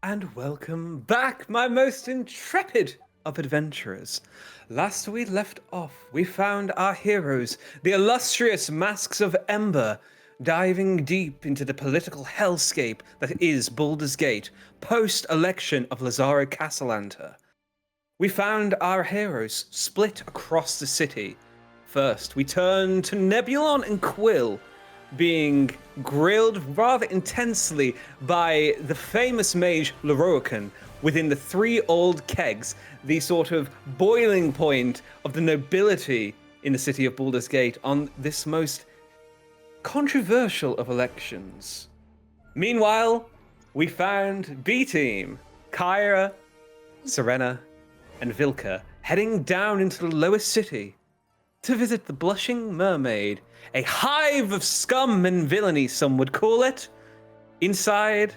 and welcome back, my most intrepid of adventurers. Last we left off, we found our heroes, the illustrious Masks of Ember, diving deep into the political hellscape that is Baldur's Gate, post-election of Lazaro Castellanter. We found our heroes split across the city. First, we turn to Nebulon and Quill, being grilled rather intensely by the famous mage Loroakan within the three old kegs, the sort of boiling point of the nobility in the city of Baldur's Gate on this most controversial of elections. Meanwhile, we found B-Team, Kyra, Serena, and Vilka heading down into the lowest city to visit the Blushing Mermaid, a hive of scum and villainy, some would call it. Inside,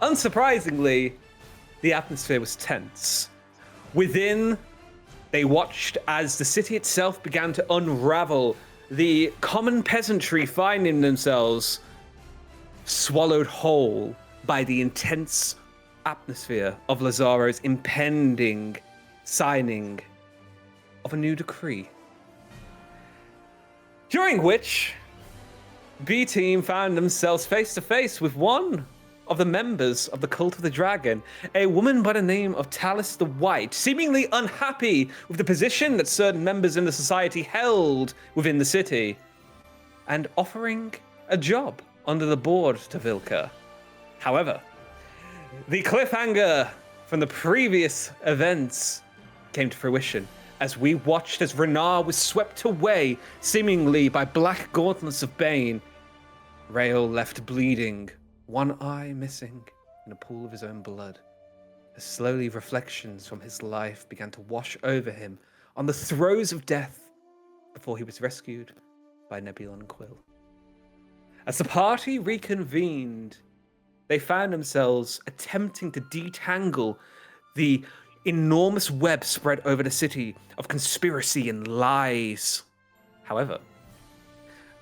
unsurprisingly, the atmosphere was tense. Within, they watched as the city itself began to unravel, the common peasantry finding themselves swallowed whole by the intense atmosphere of Lazaro's impending signing of a new decree. During which, B-Team found themselves face to face with one of the members of the Cult of the Dragon, a woman by the name of Talus the White, seemingly unhappy with the position that certain members in the society held within the city, and offering a job under the board to Vilka. However, the cliffhanger from the previous events came to fruition as we watched as Renar was swept away, seemingly by black gauntlets of bane. Rael left bleeding, one eye missing, in a pool of his own blood, as slowly reflections from his life began to wash over him on the throes of death before he was rescued by Nebulon and Quill. As the party reconvened, they found themselves attempting to detangle the enormous web spread over the city of conspiracy and lies. However,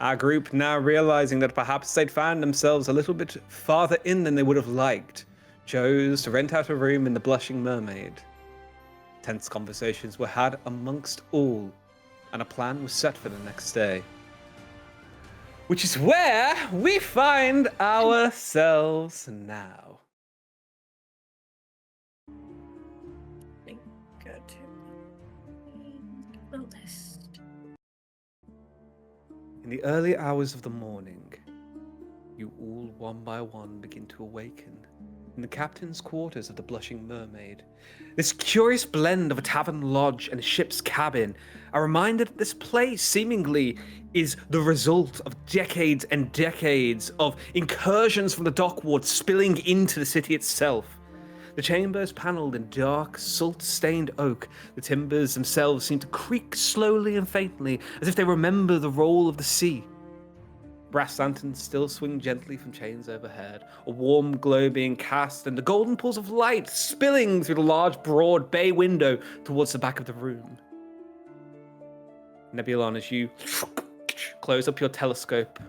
our group, now realizing that perhaps they'd found themselves a little bit farther in than they would have liked, chose to rent out a room in the Blushing Mermaid. Tense conversations were had amongst all, and a plan was set for the next day. Which is where we find ourselves now. In the early hours of the morning, you all one by one begin to awaken in the captain's quarters of the Blushing Mermaid. This curious blend of a tavern lodge and a ship's cabin, a reminder that this place seemingly is the result of decades and decades of incursions from the dockwards spilling into the city itself. The chamber is panelled in dark, salt-stained oak. The timbers themselves seem to creak slowly and faintly, as if they remember the roll of the sea. Brass lanterns still swing gently from chains overhead, a warm glow being cast, and the golden pools of light spilling through the large, broad bay window towards the back of the room. Nebulon, as you close up your telescope,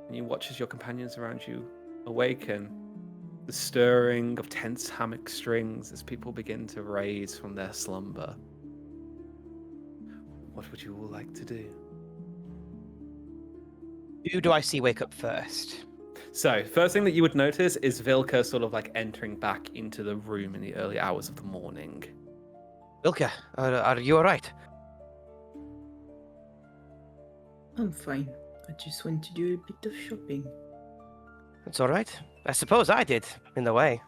and you watch as your companions around you awaken, the stirring of tense hammock strings as people begin to raise from their slumber. What would you all like to do? Who do I see wake up first? So, first thing that you would notice is Vilka sort of like entering back into the room in the early hours of the morning. Vilka, are you alright? I'm fine. I just went to do a bit of shopping. That's alright. I suppose I did, in the way.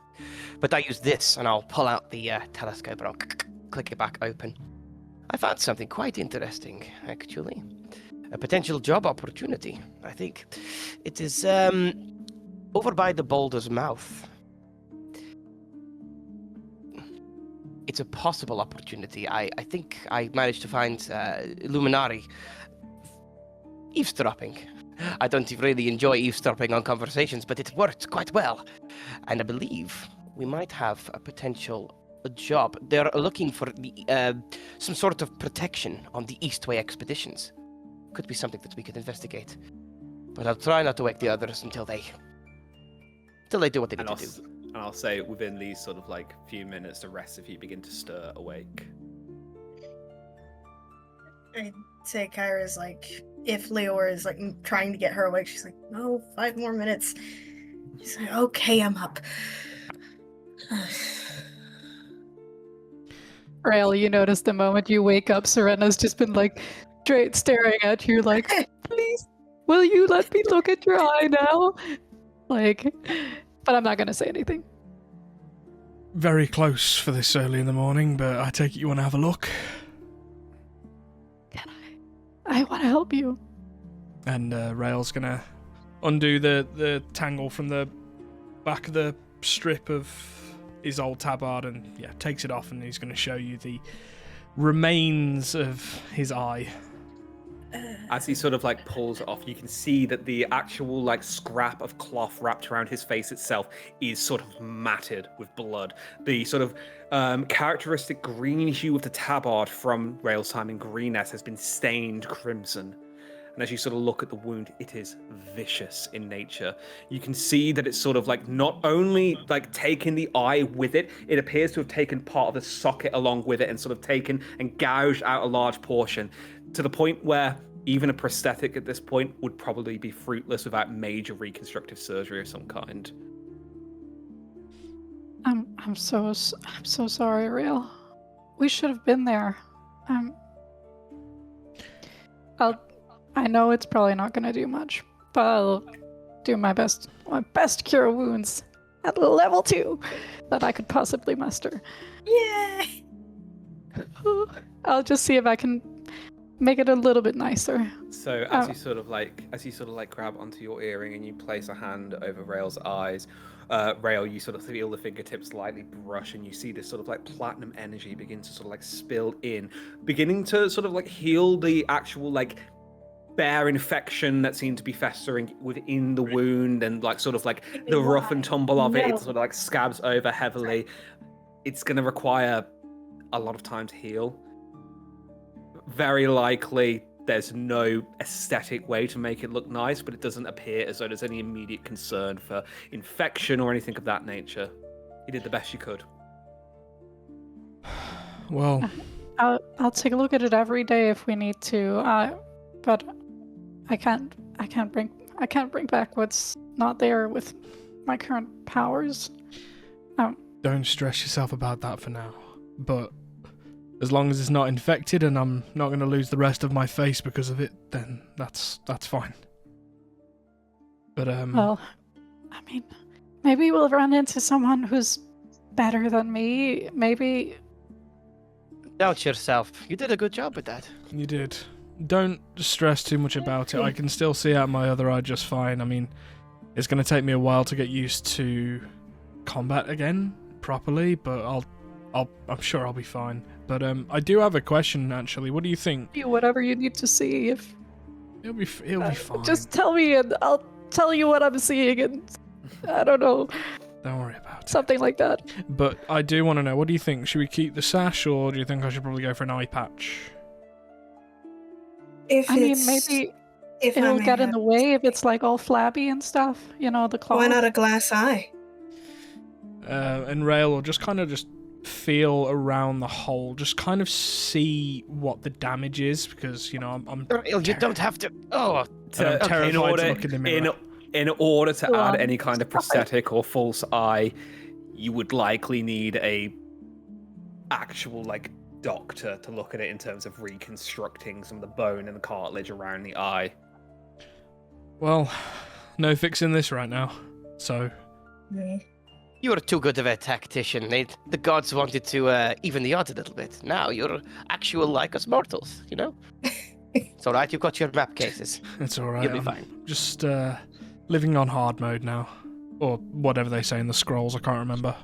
But I use this, and I'll pull out the telescope and I'll click it back open. I found something quite interesting, actually. A potential job opportunity, I think. It is, over by the Baldur's Mouth. It's a possible opportunity. I think I managed to find Luminari eavesdropping. I don't really enjoy eavesdropping on conversations, but it worked quite well. And I believe we might have a potential job. They're looking for some sort of protection on the Eastway expeditions. Could be something that we could investigate. But I'll try not to wake the others until they do what they need to do. And I'll say within these sort of like few minutes, the rest of you begin to stir awake. I'd say Kyra's like, if Leora is like trying to get her awake, she's like, no, 5 more minutes. She's like, okay, I'm up. Rael, you notice the moment you wake up, Serena's just been like straight staring at you like, please, will you let me look at your eye now? Like, but I'm not gonna say anything. Very close for this early in the morning, but I take it you want to have a look? Can I want to help you. And Rael's gonna undo the tangle from the back of the strip of his old tabard and takes it off, and he's gonna show you the remains of his eye. As he sort of like pulls it off, you can see that the actual like scrap of cloth wrapped around his face itself is sort of matted with blood. The sort of characteristic green hue of the tabard from Rael's time in Greeness has been stained crimson. And as you sort of look at the wound, it is vicious in nature. You can see that it's sort of like not only like taken the eye with it, it appears to have taken part of the socket along with it and sort of taken and gouged out a large portion, to the point where even a prosthetic at this point would probably be fruitless without major reconstructive surgery of some kind. I'm so sorry, Rael. We should have been there. I know it's probably not gonna do much, but I'll do my best cure wounds at level 2 that I could possibly muster. Yay! I'll just see if I can make it a little bit nicer. So as you sort of like grab onto your earring and you place a hand over Rael's eyes, Rael, you sort of feel the fingertips lightly brush, and you see this sort of like platinum energy begin to sort of like spill in, beginning to sort of like heal the actual like bare infection that seemed to be festering within the wound, and like sort of like the rough and tumble of it sort of like scabs over heavily. It's going to require a lot of time to heal. Very likely there's no aesthetic way to make it look nice, but it doesn't appear as though there's any immediate concern for infection or anything of that nature. You did the best you could. Well, I'll take a look at it every day if we need to. But I can't bring back what's not there with my current powers. don't stress yourself about that for now. But as long as it's not infected and I'm not going to lose the rest of my face because of it, then that's fine. But Well, I mean, maybe we'll run into someone who's better than me. Maybe. Doubt yourself. You did a good job with that. You did. Don't stress too much about it. I can still see out my other eye just fine. I mean, it's going to take me a while to get used to combat again properly, but I'm sure I'll be fine. But I do have a question actually. What do you think? Whatever you need to see. If It'll be fine. just tell me, and I'll tell you what I'm seeing, and I don't know, Don't worry about it. something like that. But I do want to know, what do you think? Should we keep the sash, or do you think I should probably go for an eye patch? Maybe it'll get in the way if it's like all flabby and stuff. You know, the cloth. Why not a glass eye? And Rael will just kind of just feel around the hole, just kind of see what the damage is, because, you know, I'm You don't have to. Oh, I'm terrified to look in the mirror. In order to Go add on. any kind of prosthetic or false eye, you would likely need a actual like doctor to look at it in terms of reconstructing some of the bone and the cartilage around the eye. Well, no fixing this right now. So, you were too good of a tactician. The gods wanted to even the odds a little bit. Now you're actual like us mortals, you know? It's alright, you've got your map cases. it's all right. You'll be I'm fine. just living on hard mode now, or whatever they say in the scrolls. I can't remember.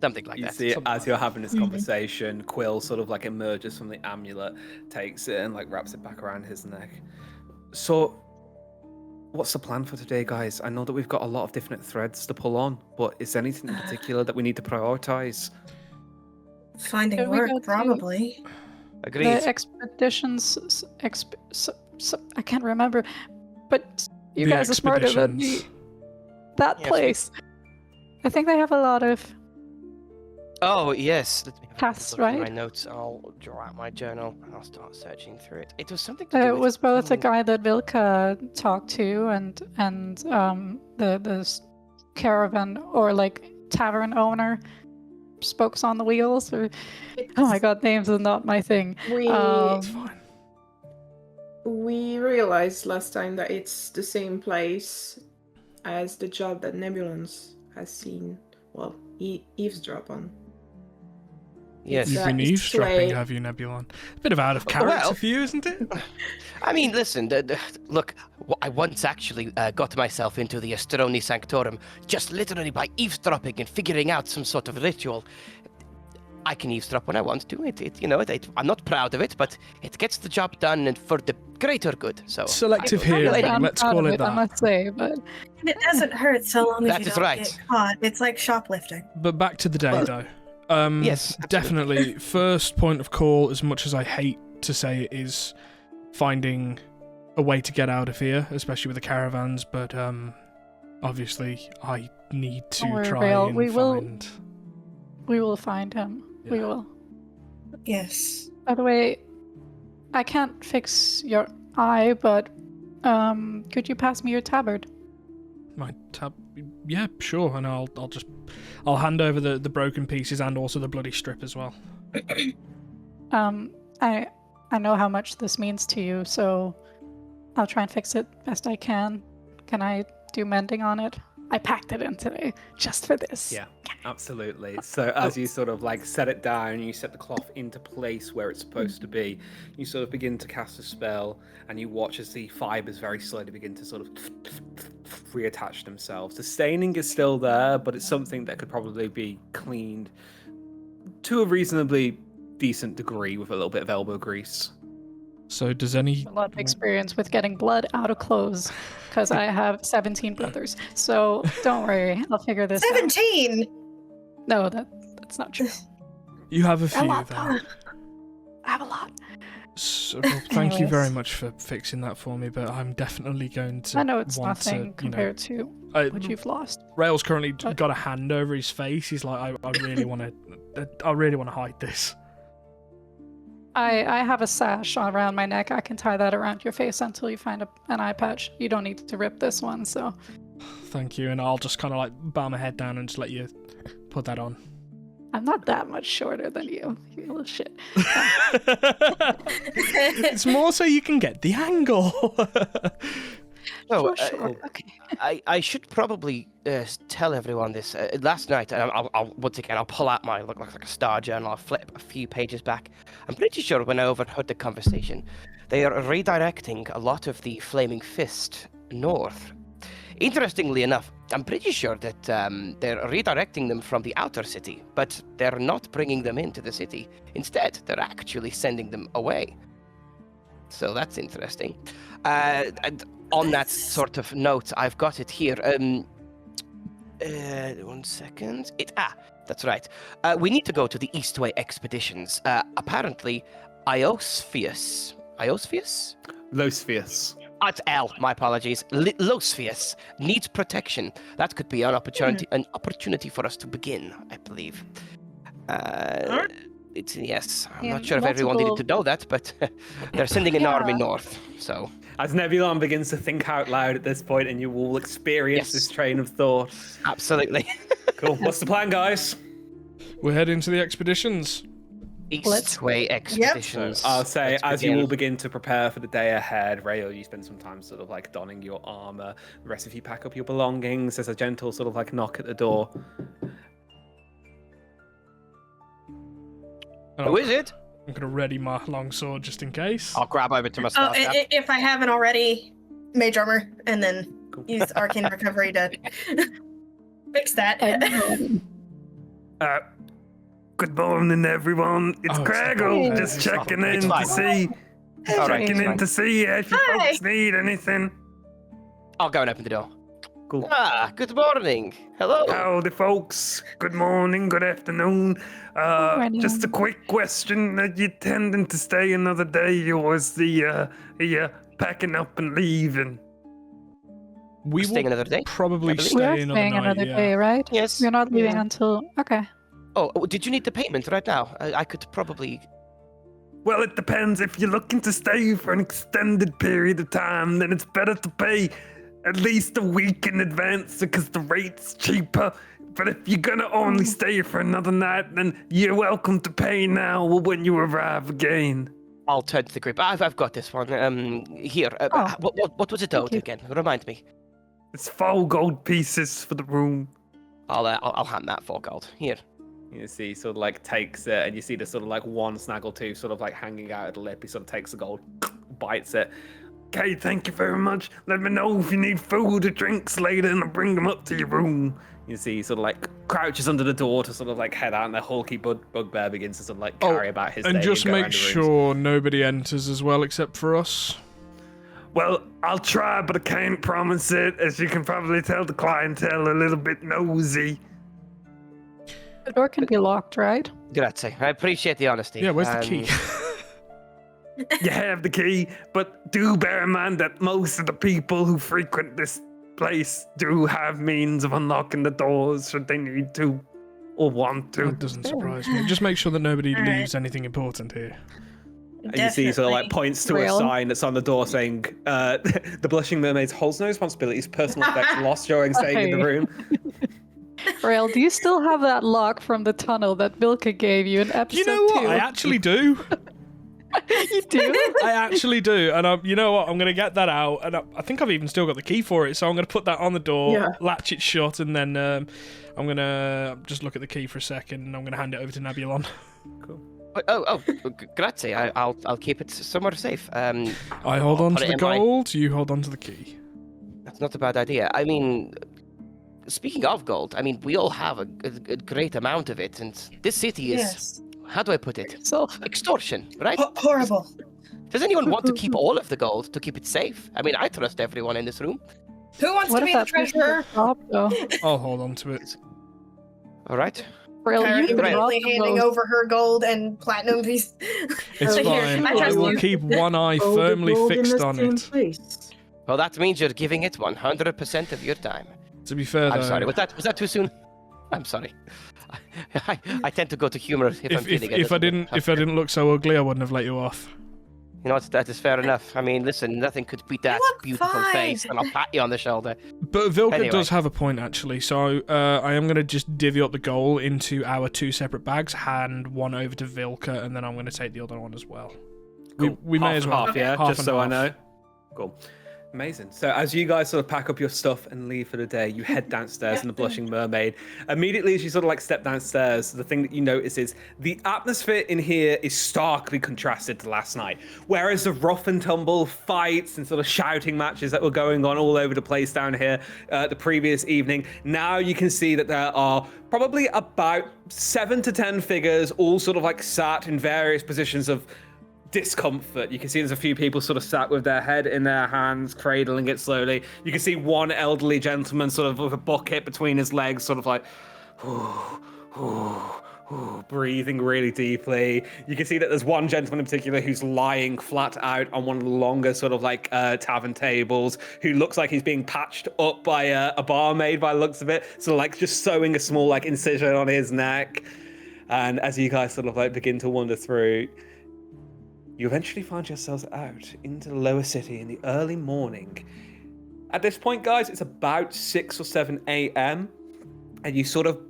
Something like You that. see, Something as like you're having this conversation, Quill sort of like emerges from the amulet, takes it and like wraps it back around his neck. So, what's the plan for today, guys? I know that we've got a lot of different threads to pull on, but is there anything in particular that we need to prioritize? Finding Can we work, go to- probably. Agreed. The expeditions. I can't remember, but you The guys are smarter than me. expeditions. That Yes, place. I think they have a lot of Oh, yes. Let me have a paths, look through my right? notes. I'll draw out my journal and I'll start searching through it. It was something to do It with was both the finding- guy that Vilka talked to and the caravan or like tavern owner, spokes on the wheels. Or oh my god, names is not my thing. We It's fine. we realized last time that it's the same place as the job that Nebulons has seen. Well, eavesdrop on. Yes. You've been It's eavesdropping, play. have you, Nebulon? A bit of out of character Well- for you, isn't it? I mean, listen, look, I once actually got myself into the Astroni Sanctorum just literally by eavesdropping and figuring out some sort of ritual. I can eavesdrop when I want to. I'm not proud of it, but it gets the job done and for the greater good. So Selective I- hearing, I- I'm let's proud call of it I that. must say, but And it doesn't hurt so long as That you is don't right. get caught. It's like shoplifting. But back to the day, Well, though. yes, absolutely. Definitely. First point of call, as much as I hate to say it, is finding a way to get out of here, especially with the caravans. But obviously, I need to Don't worry, try Rael, and we will- find. we will find him. We Yeah. will. Yes. By the way, I can't fix your eye, but could you pass me your tabard? My tab. Yeah, sure. And I'll hand over the broken pieces and also the bloody strip as well. I know how much this means to you, so I'll try and fix it best I can. Can I do mending on it? I packed it in today just for this. Yeah, absolutely. So as you sort of like set it down, you set the cloth into place where it's supposed to be, you sort of begin to cast a spell, and you watch as the fibers very slowly begin to sort of reattach themselves. The staining is still there, but it's something that could probably be cleaned to a reasonably decent degree with a little bit of elbow grease. So does any? A lot of experience with getting blood out of clothes because I have 17 brothers. So don't worry, I'll figure this out. 17! No, that's not true. You have a A few lot. then. I have a lot. So, well, thank you Anyways. very much for fixing that for me, but I'm definitely going to. I know it's want nothing to, compared to I, what you've lost. Rail's currently But- got a hand over his face. He's like, I really want to. I really want to hide this. I have a sash around my neck. I can tie that around your face until you find an eye patch. You don't need to rip this one, so. Thank you, and I'll just kind of like bow my head down and just let you put that on. I'm not that much shorter than you. You little shit. It's more so you can get the angle. So, For sure. Okay. I should probably tell everyone this. Last night, I'll once again, I'll pull out my look like a star journal. I'll flip a few pages back. I'm pretty sure when I overheard the conversation, they are redirecting a lot of the Flaming Fist north. Interestingly enough, I'm pretty sure that they're redirecting them from the outer city, but they're not bringing them into the city. Instead, they're actually sending them away. So that's interesting. And on that sort of note, I've got it here. 1 second. That's right. We need to go to the Eastway expeditions. Apparently, Iosfius. Losfius. It's L. My apologies. Losfius needs protection. That could be an opportunity for us to begin, I believe. Yes. I'm Yeah, not sure if everyone needed to multiple- know that, but they're sending an army Yeah. north. So As Nebulon begins to think out loud at this point, and you will experience Yes. this train of thought. absolutely. Cool. What's the plan, guys? We're heading to the expeditions. Eastway expeditions. I'll say, Let's as you begin. all begin to prepare for the day ahead, Rayo, you spend some time sort of like donning your armor. The rest of you pack up your belongings. There's a gentle sort of like knock at the door. And Who is it? I'm going to ready my longsword just in case. I'll grab over to my Oh, staff. if I haven't already, Mage Armor, and then Cool. use Arcane Recovery to fix that. Good morning, everyone. It's Oh, it's Craigle, not- just it's checking fine. in It's to fine. see, All right, checking in to see if you Hi. folks need anything. I'll go and open the door. Cool. Good morning. Hello. Howdy, folks. Good morning, good afternoon. Morning. Just a quick question. Are you tending to stay another day, or is the packing up and leaving? We staying will another day. probably I believe. We are stay another staying night. another Yeah. day, right? Yes. We're not leaving Yeah. until. Okay. Oh, did you need the payment right now? I could probably. Well, it depends. If you're looking to stay for an extended period of time, then it's better to pay at least a week in advance because the rate's cheaper. But if you're gonna only stay for another night, then you're welcome to pay now or when you arrive again. I'll turn to the group. I've got this one. Here. Oh, What was it owed you. again? Remind me. It's 4 gold pieces for the room. I'll hand that 4 gold. Here. You see, sort of like takes it, and you see the sort of like one snaggle tooth sort of like hanging out of the lip. He sort of takes the gold, bites it. Okay, thank you very much. Let me know if you need food or drinks later and I'll bring them up to your room. You see, he sort of like crouches under the door to sort of like head out, and the hulky bugbear begins to sort of like carry about his day And just go make around the rooms. sure nobody enters as well except for us. Well, I'll try, but I can't promise it. As you can probably tell, the clientele a little bit nosy. The door can be locked, right? Grazie. I appreciate the honesty. Yeah, where's the key? You have the key, but do bear in mind that most of the people who frequent this place do have means of unlocking the doors should they need to or want to. That doesn't surprise me. Just make sure that nobody All right. leaves anything important here. And you see, he sort of like Definitely. points to Real. a sign that's on the door saying, "The blushing mermaid holds no responsibilities. Personal effects lost during staying in the Hey. room." Rael, do you still have that lock from the tunnel that Vilka gave you in episode You know what? 2? I actually do. You do? I actually do. And you know what? I'm going to get that out. And I think I've even still got the key for it. So I'm going to put that on the door, Yeah. latch it shut, and then I'm going to just look at the key for a second. And I'm going to hand it over to Nabulon. Grazie. I'll keep it somewhere safe. I hold I'll on put to it the in my- gold. You hold on to the key. That's not a bad idea. I mean, speaking of gold, I mean, we all have a great amount of it, and this city is, Yes. how do I put it? Yourself. Extortion, right? Horrible. Does anyone want to keep all of the gold to keep it safe? I mean, I trust everyone in this room. Who wants What to if be the that person treasurer? is robbed, though? I'll hold on to it. All right. Rael, Kyra you've been immediately robbed handing both. over her gold and platinum piece. It's So here, fine. I I trust will you. keep one eye All the firmly gold in fixed the on same it. place. Well, that means you're giving it 100% of your time. To be fair, I'm though, sorry. Was that too soon? I'm sorry. I tend to go to humor if I'm feeling it. if I didn't look so ugly, I wouldn't have let you off. You know what? That is fair enough. I mean, listen, nothing could beat that look beautiful fine. face, and I'll pat you on the shoulder. But Vilka Anyway. does have a point, actually. So I am going to just divvy up the gold into our 2 separate bags, hand one over to Vilka, and then I'm going to take the other one as well. Cool. We may Half as and well. half, yeah, Half just and so I half. know. Cool. Amazing. So as you guys sort of pack up your stuff and leave for the day, you head downstairs in the Blushing Mermaid. Immediately as you sort of like step downstairs, the thing that you notice is the atmosphere in here is starkly contrasted to last night. Whereas the rough and tumble fights and sort of shouting matches that were going on all over the place down here the previous evening, now you can see that there are probably about 7 to 10 figures all sort of like sat in various positions of discomfort. You can see there's a few people sort of sat with their head in their hands, cradling it slowly. You can see one elderly gentleman sort of with a bucket between his legs, sort of like, breathing really deeply. You can see that there's one gentleman in particular who's lying flat out on one of the longer sort of like tavern tables, who looks like he's being patched up by a barmaid by the looks of it. So like just sewing a small like incision on his neck. And as you guys sort of like begin to wander through, you eventually find yourselves out into the lower city in the early morning. At this point, guys, it's about 6 or 7 a.m. And you sort of,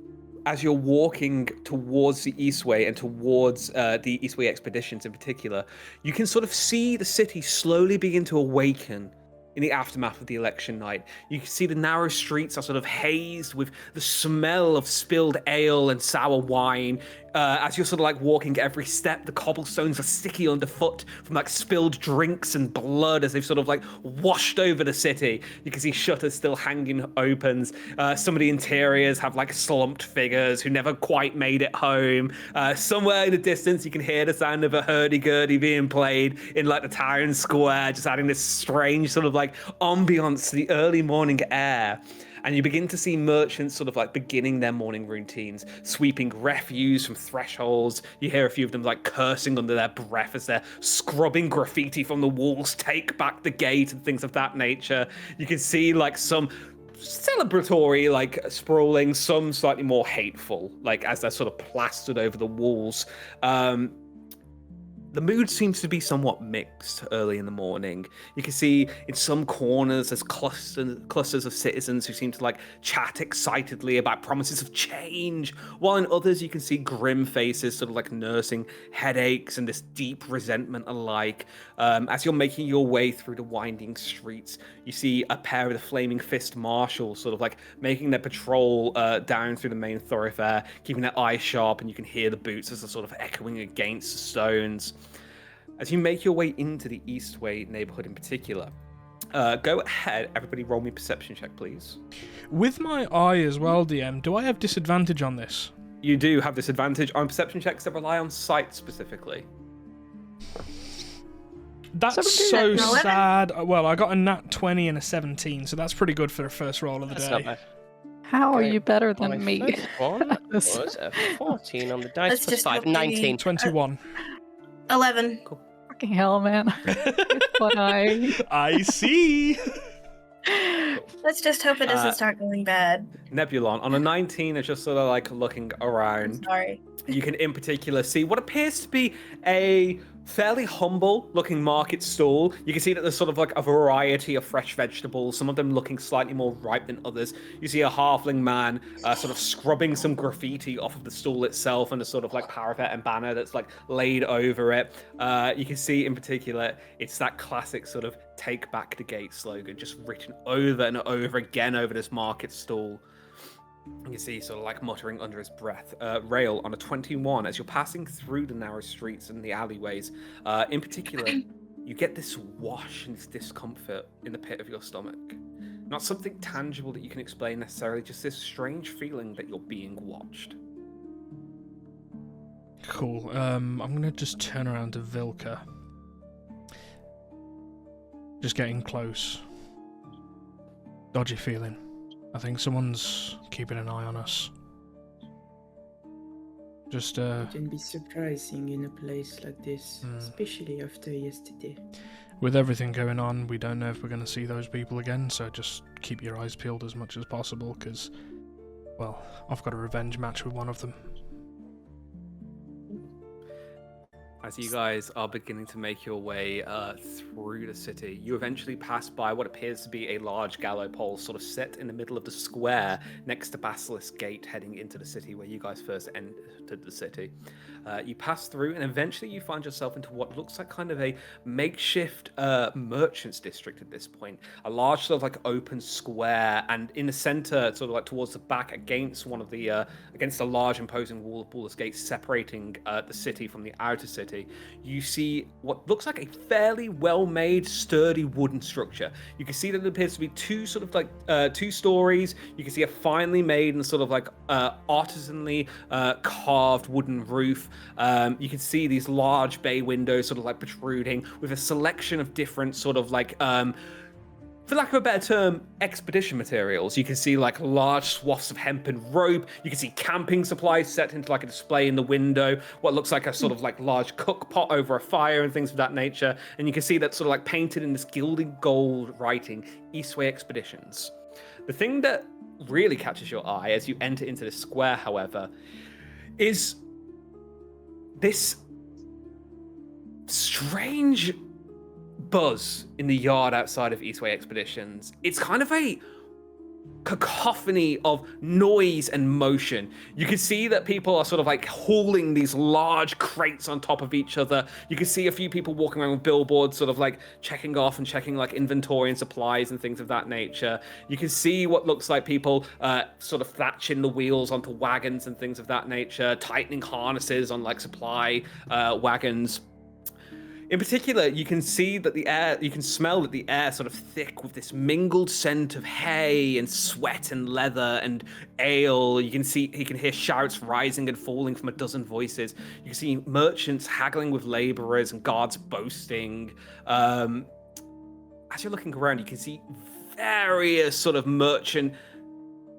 as you're walking towards the Eastway and towards the Eastway expeditions in particular, you can sort of see the city slowly begin to awaken in the aftermath of the election night. You can see the narrow streets are sort of hazed with the smell of spilled ale and sour wine. As you're sort of like walking every step, the cobblestones are sticky underfoot from like spilled drinks and blood as they've sort of like washed over the city. You can see shutters still hanging opens. Some of the interiors have like slumped figures who never quite made it home. Somewhere in the distance, you can hear the sound of a hurdy-gurdy being played in like the town square, just adding this strange sort of like ambiance to the early morning air. and you begin to see merchants sort of like beginning their morning routines, sweeping refuse from thresholds. You hear a few of them like cursing under their breath as they're scrubbing graffiti from the walls, take back the gate and things of that nature. You can see like some celebratory like sprawling, some slightly more hateful, like as they're sort of plastered over the walls. The mood seems to be somewhat mixed early in the morning. You can see in some corners there's clusters of citizens who seem to like chat excitedly about promises of change, while in others you can see grim faces sort of like nursing headaches and this deep resentment alike. As you're making your way through the winding streets, you see a pair of the Flaming Fist marshals sort of like making their patrol down through the main thoroughfare, keeping their eyes sharp, and you can hear the boots as they're sort of echoing against the stones. As you make your way into the Eastway neighborhood in particular, go ahead, everybody roll me a perception check, please. With my eye as well, DM, do I have disadvantage on this? You do have disadvantage on perception checks that rely on sight specifically. That's 17. so sad. Well, I got a nat 20 and a 17, so that's pretty good for the first roll of the That's day. not bad. How are Okay, you better than My me? first one was a 14 on the dice Let's plus just 5, hope they- 19. 21. 11. Fucking hell, man. But I see. Let's just hope it doesn't Uh, start going bad. Nebulon, on a 19, it's just sort of like looking I'm around. sorry. You can in particular see what appears to be a fairly humble looking market stall. You can see that there's sort of like a variety of fresh vegetables, some of them looking slightly more ripe than others. You see a halfling man sort of scrubbing some graffiti off of the stall itself and a sort of like parapet and banner that's like laid over it. You can see in particular it's that classic sort of take back the gate slogan just written over and over again over this market stall. You can see sort of like muttering under his breath. Rail on a 21 as you're passing through the narrow streets and the alleyways. In particular, you get this wash and this discomfort in the pit of your stomach. Not something tangible that you can explain necessarily, just this strange feeling that you're being watched. Cool. I'm gonna just turn around to Vilka. Just getting close. Dodgy feeling. I think someone's keeping an eye on us. Just, Wouldn't be surprising in a place like this, Mm. especially after yesterday. with everything going on, we don't know if we're going to see those people again, so just keep your eyes peeled as much as possible, because, well, I've got a revenge match with one of them. As you guys are beginning to make your way through the city, you eventually pass by what appears to be a large gallows pole sort of set in the middle of the square next to Basilisk Gate heading into the city where you guys first entered the city. You pass through and eventually you find yourself into what looks like kind of a makeshift merchants district at this point. A large sort of like open square, and in the center, sort of like towards the back against one of the, against a large imposing wall of Balder's Gate separating the city from the outer city, you see what looks like a fairly well-made, sturdy wooden structure. You can see that it appears to be two sort of like 2 stories. You can see a finely made and sort of like artisanally carved wooden roof. You can see these large bay windows sort of like protruding with a selection of different sort of like for lack of a better term, expedition materials. You can see like large swaths of hempen rope. You can see camping supplies set into like a display in the window. What looks like a sort of like large cook pot over a fire and things of that nature. And you can see that sort of like painted in this gilded gold writing, Eastway Expeditions. The thing that really catches your eye as you enter into this square, however, is this strange buzz in the yard outside of Eastway Expeditions. It's kind of a cacophony of noise and motion. You can see that people are sort of like hauling these large crates on top of each other. You can see a few people walking around with billboards sort of like checking off and checking like inventory and supplies and things of that nature. You can see what looks like people sort of thatching the wheels onto wagons and things of that nature, tightening harnesses on like supply wagons. In particular, you can see that you can smell that the air sort of thick with this mingled scent of hay and sweat and leather and ale. You can hear shouts rising and falling from a dozen voices. You can see merchants haggling with laborers and guards boasting. As you're looking around, you can see various sort of merchant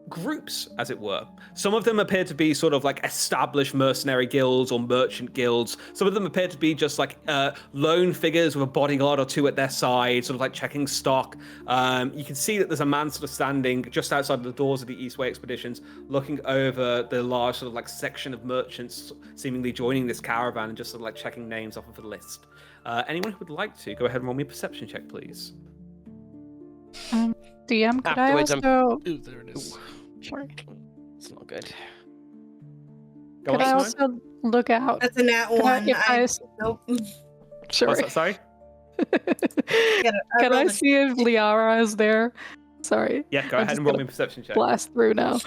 groups, as it were. Some of them appear to be sort of like established mercenary guilds or merchant guilds. Some of them appear to be just like lone figures with a bodyguard or two at their side, sort of like checking stock. You can see that there's a man sort of standing just outside the doors of the Eastway Expeditions, looking over the large sort of like section of merchants seemingly joining this caravan and just sort of like checking names off of the list. Anyone who would like to, go ahead and roll me a perception check, please. DM, could Afterwards, I also... Ooh, there it is. Sorry. It's not good. Go Could I on, Simone. also look out? That's a nat Can I- one. if I- Nope. Sure. What's that, sorry? Can I see if Liara is there? Sorry. Yeah, go I'm ahead just and roll gonna me a perception check. Blast through now.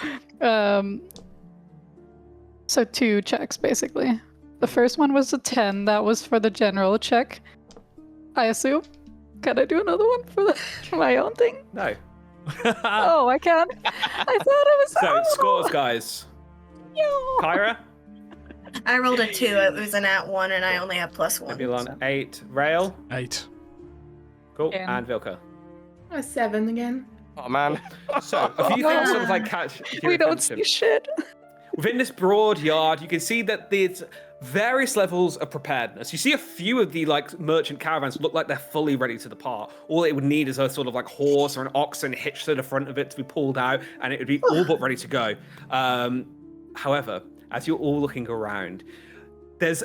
So 2 checks, basically. The first one was a 10. That was for the general check, I assume. Can I do another one for my own thing? No. Oh, I can. I thought it was. So, scores, guys. Yo. Kyra? I rolled a 2. It was a nat 1, and I only have +1. Nebulon, so. 8. Rail? 8. Cool. Yeah. And Vilka. A 7 again. Oh man. So, a few things sort of like catch your We don't attention. see shit. Within this broad yard, you can see that there's various levels of preparedness. You see a few of the like merchant caravans look like they're fully ready to depart. All it would need is a sort of like horse or an oxen hitched to the front of it to be pulled out, and it would be all but ready to go. However, as you're all looking around, there's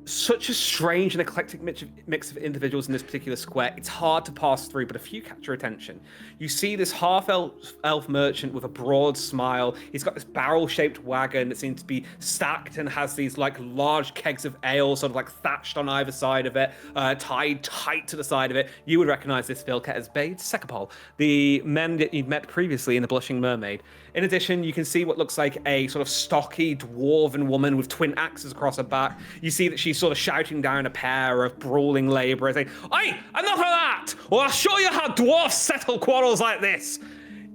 such a strange and eclectic mix of individuals in this particular square. It's hard to pass through, but a few catch your attention. You see this half-elf merchant with a broad smile. He's got this barrel-shaped wagon that seems to be stacked and has these like large kegs of ale sort of like thatched on either side of it, tied tight to the side of it. You would recognize this Vilka as Bade Sekapol, the men that you'd met previously in the Blushing Mermaid. In addition, you can see what looks like a sort of stocky dwarven woman with twin axes across her back. You see that she's sort of shouting down a pair of brawling labourers, saying, "Oi, enough of that, or I'll show you how dwarfs settle quarrels like this."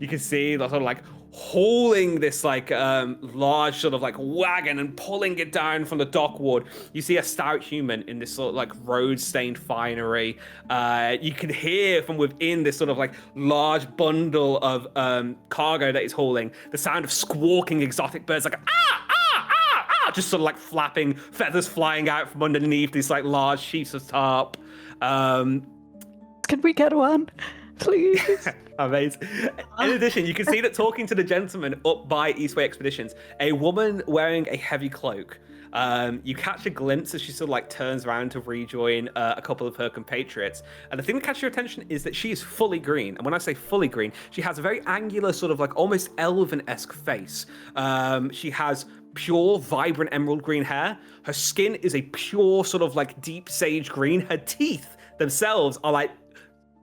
You can see they're sort of like hauling this like large sort of like wagon and pulling it down from the dockwood. You see a stout human in this sort of like road-stained finery. You can hear from within this sort of like large bundle of cargo that he's hauling the sound of squawking exotic birds like just sort of like flapping, feathers flying out from underneath these like large sheets of tarp. Can we get one, please? Amazing. In addition, you can see that talking to the gentleman up by Eastway Expeditions, a woman wearing a heavy cloak. You catch a glimpse as she sort of like turns around to rejoin a couple of her compatriots. And the thing that catches your attention is that she is fully green. And when I say fully green, she has a very angular sort of like almost elven-esque face. She has pure, vibrant emerald green hair. Her skin is a pure sort of like deep sage green. Her teeth themselves are like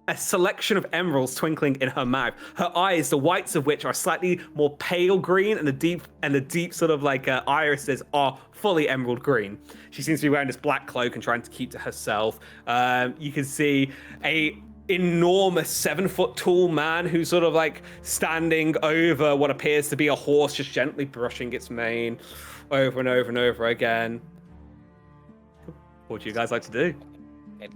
a selection of emeralds twinkling in her mouth. Her eyes, the whites of which are slightly more pale green, and the deep sort of like irises are fully emerald green. She seems to be wearing this black cloak and trying to keep to herself. You can see a enormous 7-foot tall man who's sort of like standing over what appears to be a horse, just gently brushing its mane over and over and over again. What would you guys like to do?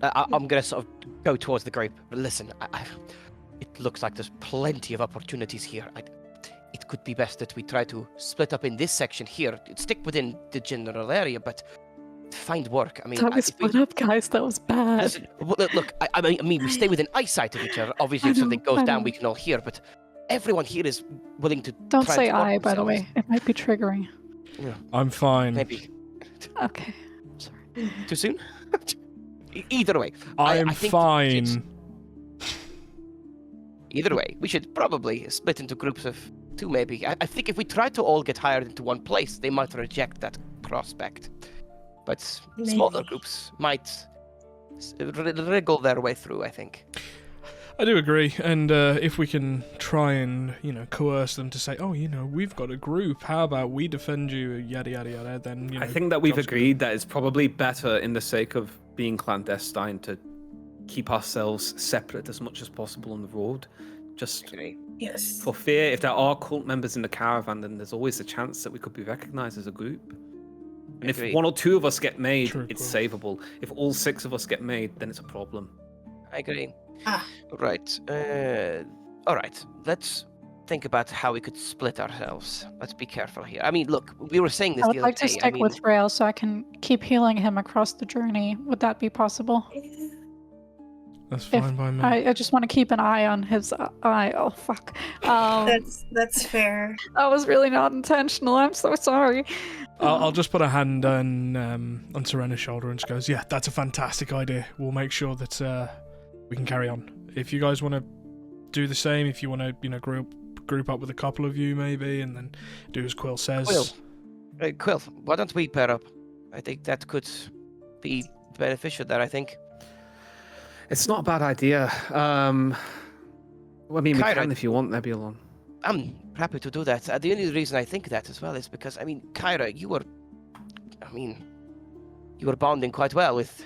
I'm gonna sort of go towards the group. But listen, it looks like there's plenty of opportunities here. It could be best that we try to split up in this section here, stick within the general area, but find work. I mean, That was split up, guys. That was bad. listen, look. I mean, we stay within eyesight of each other. Obviously, I if something know, goes I down, know. we can all hear. But everyone here is willing to. Don't try say to work I, by the themselves. way. It might be triggering. I'm fine. Maybe Okay. Sorry. too soon. Either way, I'm I think fine. Either way, we should probably split into groups of 2, maybe. I think if we try to all get hired into one place, they might reject that prospect. But smaller Maybe. groups might wriggle their way through, I think. I do agree, and if we can try and, coerce them to say, oh, we've got a group, how about we defend you, yada, yada, yada, then, I think that we've job's agreed that it's probably better in the sake of being clandestine to keep ourselves separate as much as possible on the road. Just Yes. for fear, if there are cult members in the caravan, then there's always a chance that we could be recognized as a group. And if Agreed. 1 or 2 of us get made, True, it's cool. savable. If all 6 of us get made, then it's a problem. I agree. Ah. Right. All right. Let's think about how we could split ourselves. Let's be careful here. I mean, look, we were saying this I the would other like to day. stick with Rail so I can keep healing him across the journey. Would that be possible? That's If fine by me. I just want to keep an eye on his eye. Oh fuck. That's fair. That was really not intentional. I'm so sorry. I'll just put a hand on Serena's shoulder and just goes, yeah, that's a fantastic idea. We'll make sure that we can carry on. If you guys want to do the same, if you want to, group up with a couple of you maybe, and then do as Quill says. Quill, why don't we pair up? I think that could be beneficial there, I think. It's not a bad idea. I mean, we Kyra, can if you want, Nebulon. I'm happy to do that. The only reason I think that as well is because, I mean, Kyra, you were bonding quite well with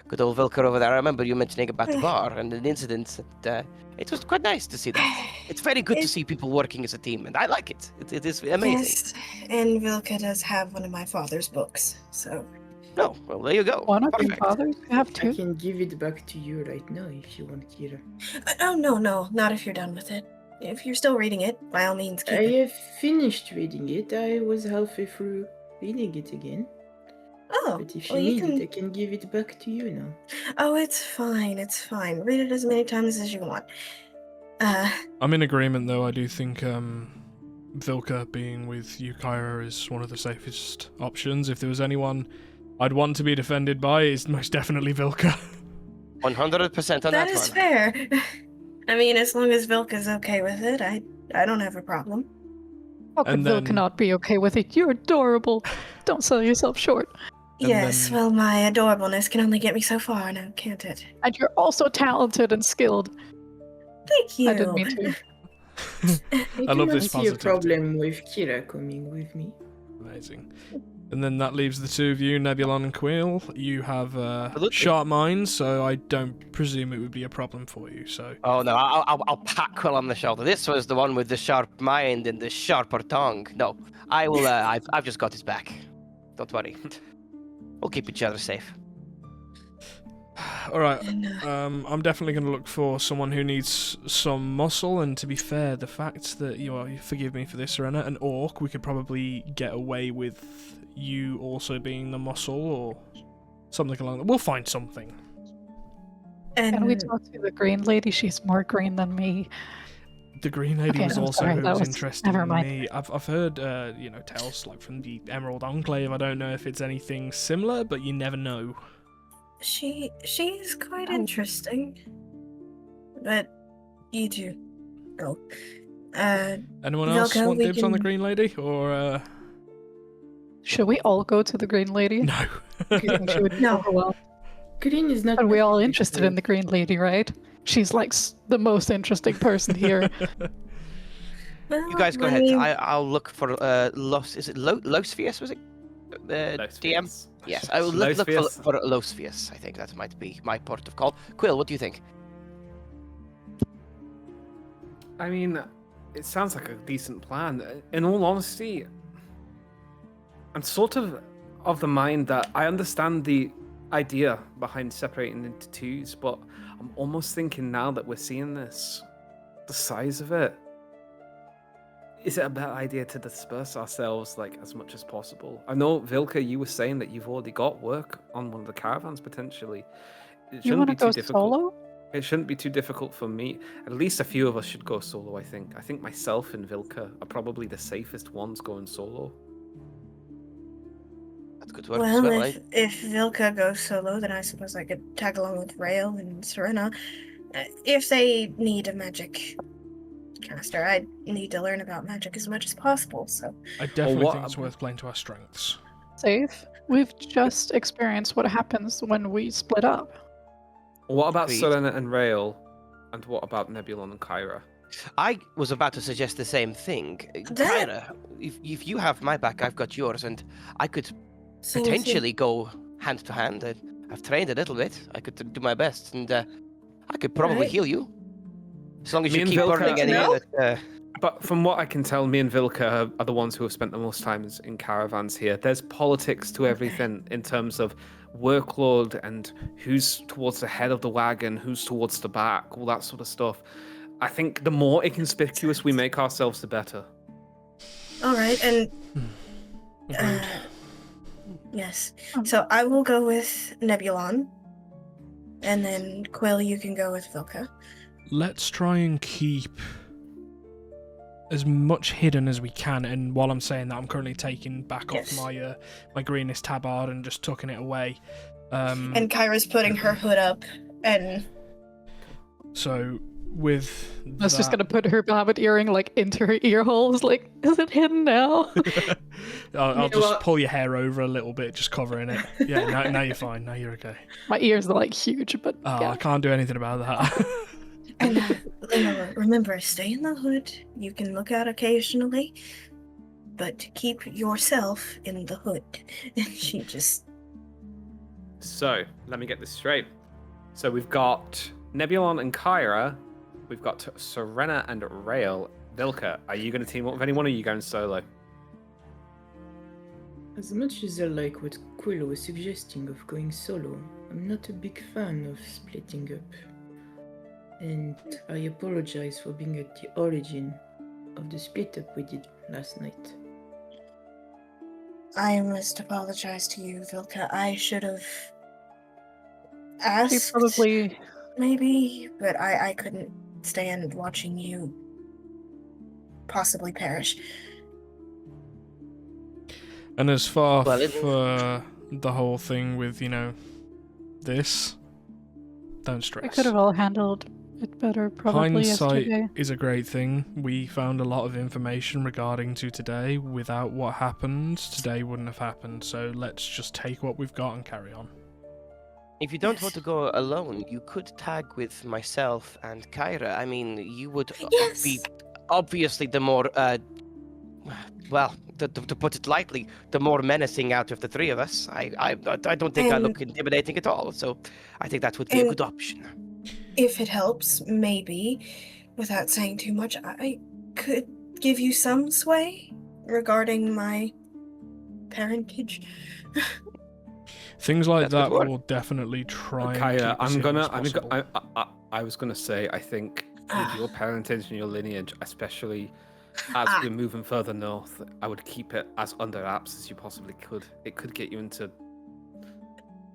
good old Vilker over there. I remember you mentioning about the bar and an incident that it was quite nice to see that. It's very good to see people working as a team, and I like it. It is amazing. Yes, and Vilka does have one of my father's books, so... No, well, there you go. One of your Perfect. fathers? You have I two? can give it back to you right now if you want, Kira. Oh, no, not if you're done with it. If you're still reading it, by all means, keep I it. have finished reading it. I was halfway through reading it again. Oh, But if well, you you need can... it, I can give it back to you now. Oh, it's fine. Read it as many times as you want. I'm in agreement, though. I do think Vilka being with you, Kyra, is one of the safest options. If there was anyone I'd want to be defended by, it's most definitely Vilka. 100% on that That is one. fair. I mean, as long as Vilka's okay with it, I don't have a problem. How could And Vilka then- not be okay with it? You're adorable. Don't sell yourself short. And Yes, then- well, my adorableness can only get me so far now, can't it? And you're also talented and skilled. Thank you. I didn't mean to. I love do this not see a positivity. problem with Kira coming with me. Amazing. And then that leaves the two of you, Nebulon and Quill. You have Absolutely. sharp minds, so I don't presume it would be a problem for you. So Oh no, I'll pat Quill on the shoulder. This was the one with the sharp mind and the sharper tongue. No, I will. I've just got his back. Don't worry. We'll keep each other safe. all right. And, I'm definitely going to look for someone who needs some muscle, and to be fair, the fact that you forgive me for this, Serena, an orc, we could probably get away with you also being the muscle or something along that. We'll find something. Can we talk to the green lady? She's more green than me. The green lady Okay, was I'm also sorry, who that was was- interested never in mind. me. I've heard tales like from the Emerald Enclave. I don't know if it's anything similar, but you never know. she's quite Oh. interesting. But you two go. Anyone else Velka, want we dibs on the can- green lady, or Should we all go to the green lady? no? Do you think she would be No. overwhelmed? Green is not. Are we my all favorite interested in color. the green lady, right? She's like the most interesting person here. You guys go I ahead. mean, I'll look for Is it Losvius? Was it? DM. Yes, I will look Losvius. for Losvius. I think that might be my port of call. Quill, what do you think? I mean, it sounds like a decent plan. In all honesty, I'm sort of the mind that I understand the idea behind separating into twos, but I'm almost thinking now that we're seeing this, the size of it, is it a better idea to disperse ourselves like as much as possible? I know, Vilka, you were saying that you've already got work on one of the caravans potentially. It You shouldn't want be to too go difficult. solo? It shouldn't be too difficult for me. At least a few of us should go solo, I think. I think myself and Vilka are probably the safest ones going solo. That's good work well, as well. if Vilka goes solo, then I suppose I could tag along with Rail and Serena. If they need a magic caster, I need to learn about magic as much as possible, so... I definitely what- think it's worth playing to our strengths. Safe. We've just experienced what happens when we split up. What about Agreed. Selena and Rael? And what about Nebulon and Kyra? I was about to suggest the same thing. That- Kyra, if you have my back, I've got yours, and I could Same with you. potentially go hand to hand. I've trained a little bit. I could do my best, and I could probably Alright. heal you. As long as Me you and keep Vilka- burning any No. that. But from what I can tell, me and Vilka are the ones who have spent the most time in caravans here. There's politics to everything in terms of workload and who's towards the head of the wagon, who's towards the back, all that sort of stuff. I think the more inconspicuous we make ourselves, the better. All right, and Agreed. yes. So I will go with Nebulon, and then Quill, you can go with Vilka. Let's try and keep as much hidden as we can. And while I'm saying that, I'm currently taking back Yes. off my greenest tabard and just tucking it away. And Kyra's putting her hood up, and So with I was just gonna put her rabbit earring like into her ear holes. Like, is it hidden now? I'll know just what? pull your hair over a little bit, just covering it. Yeah, now you're fine. Now you're okay. My ears are like huge, but Oh, yeah. I can't do anything about that. and Lenora, remember, stay in the hood. You can look out occasionally, but keep yourself in the hood. And she just So, let me get this straight. So we've got Nebulon and Kyra. We've got Serena and Rael. Vilka, are you going to team up with anyone, or are you going solo? As much as I like what Quill was suggesting of going solo, I'm not a big fan of splitting up. And I apologize for being at the origin of the split up we did last night. I must apologize to you, Vilka. I should have She asked, probably maybe, but I couldn't stand watching you possibly perish. And as far Well, it- for the whole thing with, this, don't I stress. could have all handled it better probably Hindsight yesterday. is a great thing. We found a lot of information regarding to today. Without what happened, today wouldn't have happened. So let's just take what we've got and carry on. If you don't want to go alone, you could tag with myself and Kyra. I mean, you would Yes. be obviously the more, well, to put it lightly, the more menacing out of the three of us. I don't think I look intimidating at all, so I think that would be a and- good option. If it helps, maybe, without saying too much, I could give you some sway regarding my parentage. Things like That's good that work. will definitely try and Kyra, keep as hidden as possible. I was gonna say, I think with your parentage and your lineage, especially as Ah. we're moving further north, I would keep it as under wraps as you possibly could. It could get you into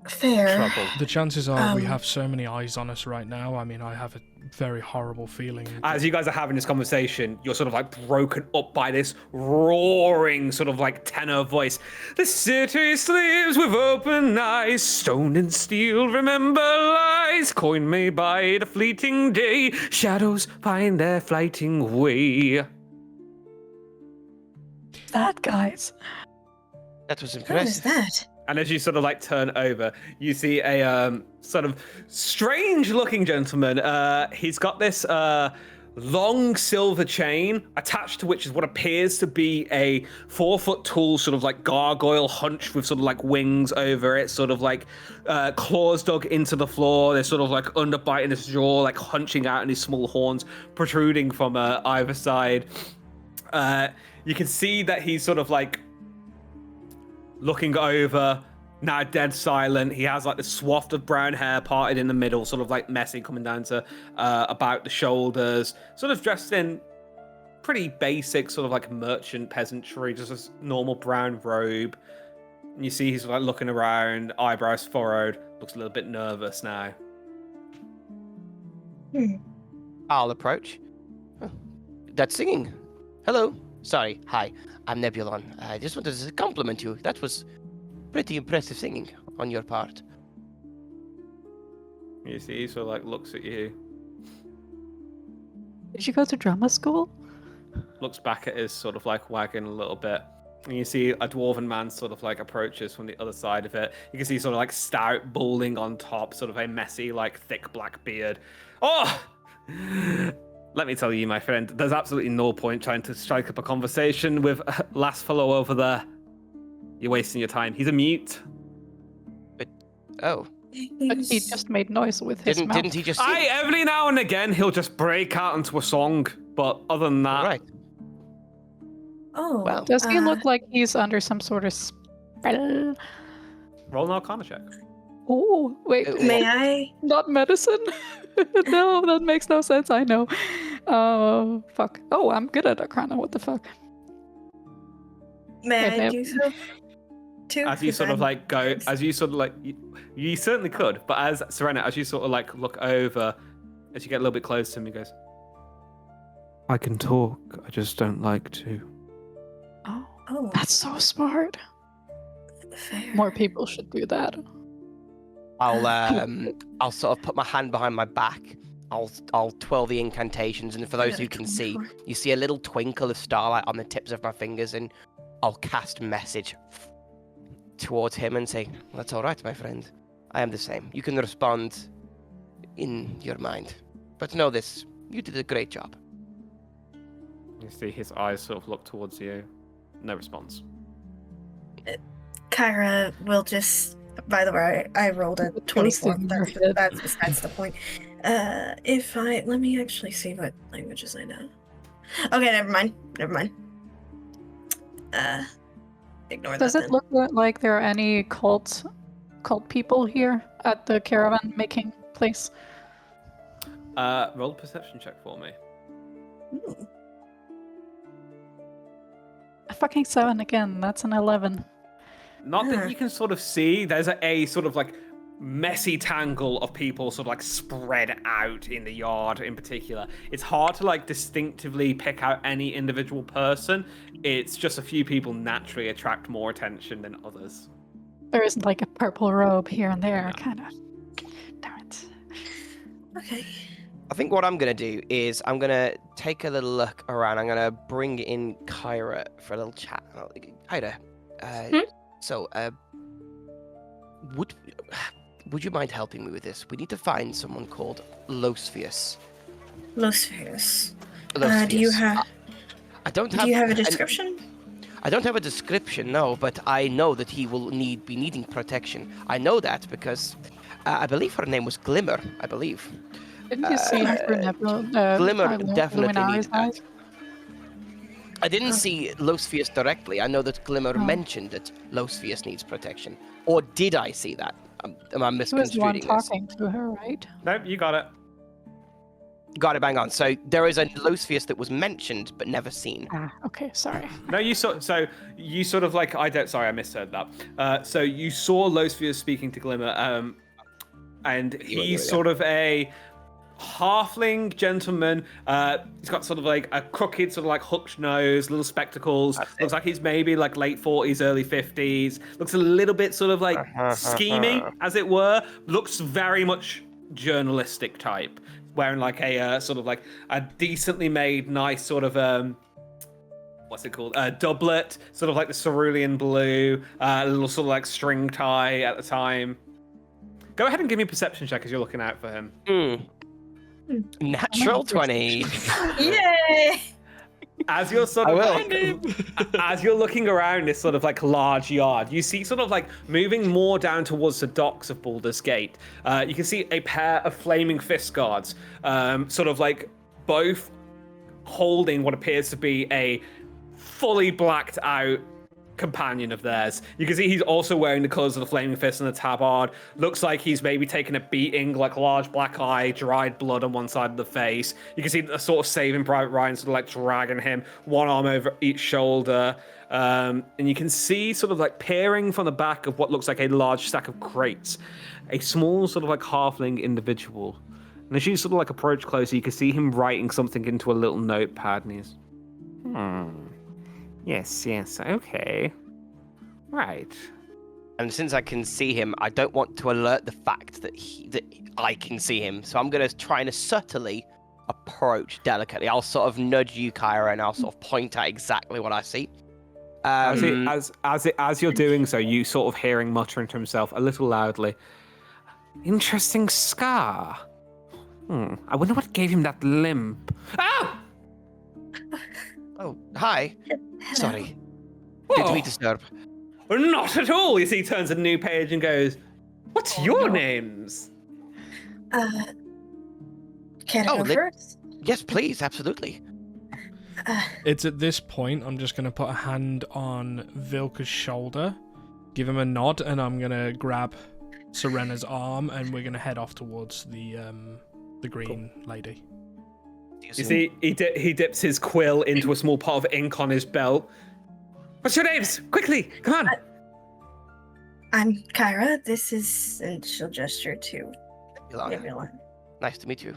Fair. trouble. The chances are we Um, have so many eyes on us right now. I mean, I have a very horrible feeling. As you guys are having this conversation, you're sort of like broken up by this roaring sort of like tenor voice. The city sleeps with open eyes, stone and steel remember lies, coin made by the fleeting day, shadows find their flighting way. That, guys. That was What is impressive. that? And as you sort of like turn over, you see a sort of strange looking gentleman. He's got this long silver chain attached to which is what appears to be a 4-foot tall sort of like gargoyle hunch with sort of like wings over it, sort of like claws dug into the floor. They're sort of like underbiting his jaw, like hunching out, and his small horns protruding from either side. You can see that he's sort of like looking over, now dead silent. He has like the swath of brown hair parted in the middle, sort of like messy coming down to about the shoulders, sort of dressed in pretty basic sort of like merchant peasantry, just a normal brown robe. And you see he's like looking around, eyebrows furrowed, looks a little bit nervous now. I'll approach. Oh, that's singing. Hello. Sorry. Hi. I'm Nebulon. I just wanted to compliment you. That was pretty impressive singing on your part. You see he sort of like looks at you, Did you go to drama school? looks back at his sort of like wagon a little bit. And you see a dwarven man sort of like approaches from the other side of it. You can see sort of like stout balding on top, sort of a messy, like thick black beard. Oh! Let me tell you, my friend, there's absolutely no point trying to strike up a conversation with last fellow over there. You're wasting your time. He's a mute. Oh, But he just made noise with his mouth. didn't he just sing? Every now and again, he'll just break out into a song. But other than that, Right. Oh, Well. Does he look like he's under some sort of spell? roll an Arcana check. Oh, wait. Uh, may I? Not medicine? No, that makes no sense. I know. Oh, fuck. Oh, I'm good at Arcana. What the fuck? May Wait, I do so? Too? As you 'Cause sort of I'm- like go, as you sort of like, you certainly could, but as Serena, as you sort of like look over, as you get a little bit close to him, he goes, I can talk, I just don't like to. Oh, Oh, that's so smart. fair. More people should do that. I'll sort of put my hand behind my back. I'll twirl the incantations, and for those who can see, you see a little twinkle of starlight on the tips of my fingers, and I'll cast message towards him and say, "That's all right, my friend. I am the same. You can respond in your mind, but know this: you did a great job." You see his eyes sort of look towards you. No response. Kyra will just. By the way, I rolled a 24. in your head. That's besides the point. Let me actually see what languages I know. Okay, never mind. Ignore Does that. it look like there are any cult people here at the caravan making place? Roll a perception check for me. Ooh. A fucking 7 again. That's an 11. Not that you can sort of see. There's a sort of like messy tangle of people sort of like spread out in the yard in particular. It's hard to like distinctively pick out any individual person. It's just a few people naturally attract more attention than others. There isn't like a purple robe here and there, kind of. Damn it. Okay. I think what I'm gonna do is I'm gonna take a little look around. I'm gonna bring in Kyra for a little chat. Kyra, so would you mind helping me with this? We need to find someone called Losfius. Losfius. Losfius. Do you have? I don't Do have. you have a description? I don't have a description, no, but I know that he will be needing protection. I know that because I believe her name was Glimmer. I believe. Didn't you see him through Nebula? Glimmer definitely Luminari's needs that. eyes? I didn't see Losfius directly. I know that Glimmer Oh. mentioned that Losfius needs protection. Or did I see that? Am I He was the one misconstruing this? talking to her, right? Nope, you got it. Got it, bang on. So there is a Losfius that was mentioned but never seen. Ah, okay, sorry. No, you sort of like I misheard that. So you saw Losfius speaking to Glimmer, and he's sort of a halfling gentleman. He's got sort of like a crooked, sort of like hooked nose, little spectacles. Looks like he's maybe like late 40s, early 50s. Looks a little bit sort of like scheming, as it were. Looks very much journalistic type. Wearing like a sort of like a decently made, nice sort of what's it called? Doublet, sort of like the cerulean blue, a little sort of like string tie at the time. Go ahead and give me a perception check as you're looking out for him. Natural 20. Yay! As you're sort of as you're looking around this sort of like large yard, you see sort of like moving more down towards the docks of Baldur's Gate. You can see a pair of flaming fist guards, sort of like both holding what appears to be a fully blacked out companion of theirs. You can see he's also wearing the colours of the flaming fist and the tabard. Looks like he's maybe taken a beating, like large black eye, dried blood on one side of the face. You can see the sort of Saving Private Ryan sort of like dragging him, one arm over each shoulder. And you can see sort of like peering from the back of what looks like a large stack of crates, a small sort of like halfling individual. And as you sort of like approach closer, you can see him writing something into a little notepad, and he's, Yes, okay. Right. And since I can see him, I don't want to alert the fact that I can see him. So I'm going to try and subtly approach delicately. I'll sort of nudge you, Kyra, and I'll sort of point out exactly what I see. As you're doing so, you sort of hear him muttering to himself a little loudly, interesting scar. I wonder what gave him that limp. Oh! Oh, hi. Sorry. Whoa. Did we disturb? Not at all. You see, he turns a new page and goes, what's your names? Can I go first? Yes, please, absolutely. It's at this point I'm just going to put a hand on Vilka's shoulder, give him a nod, and I'm going to grab Serena's arm, and we're going to head off towards the green lady. You see, he dips his quill into a small pot of ink on his belt. What's your names? Quickly, come on. I'm Kyra. This is, and she'll gesture to Ilana. Nebula. Nice to meet you.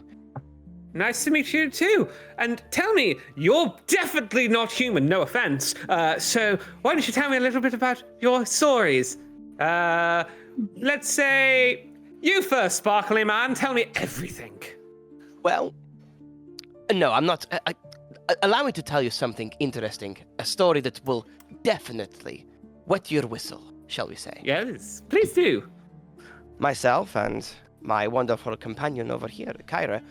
Nice to meet you too. And tell me, you're definitely not human, no offense. So why don't you tell me a little bit about your stories? Let's say you first, Sparkly Man. Tell me everything. Well, no, I'm not. Allow me to tell you something interesting. A story that will definitely wet your whistle, shall we say. Yes, please do. Myself and my wonderful companion over here, Kyra,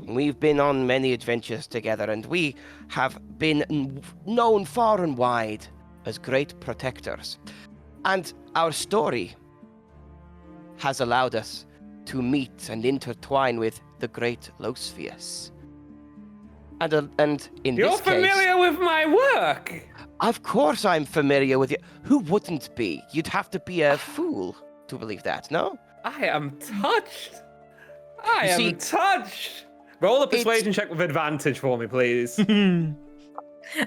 we've been on many adventures together, and we have been known far and wide as great protectors. And our story has allowed us to meet and intertwine with the great Losfius. And in You're this case, familiar with my work. of course I'm familiar with you. Who wouldn't be? You'd have to be a fool to believe that, no? I am touched. I You am see, touched. Roll a persuasion check with advantage for me, please. I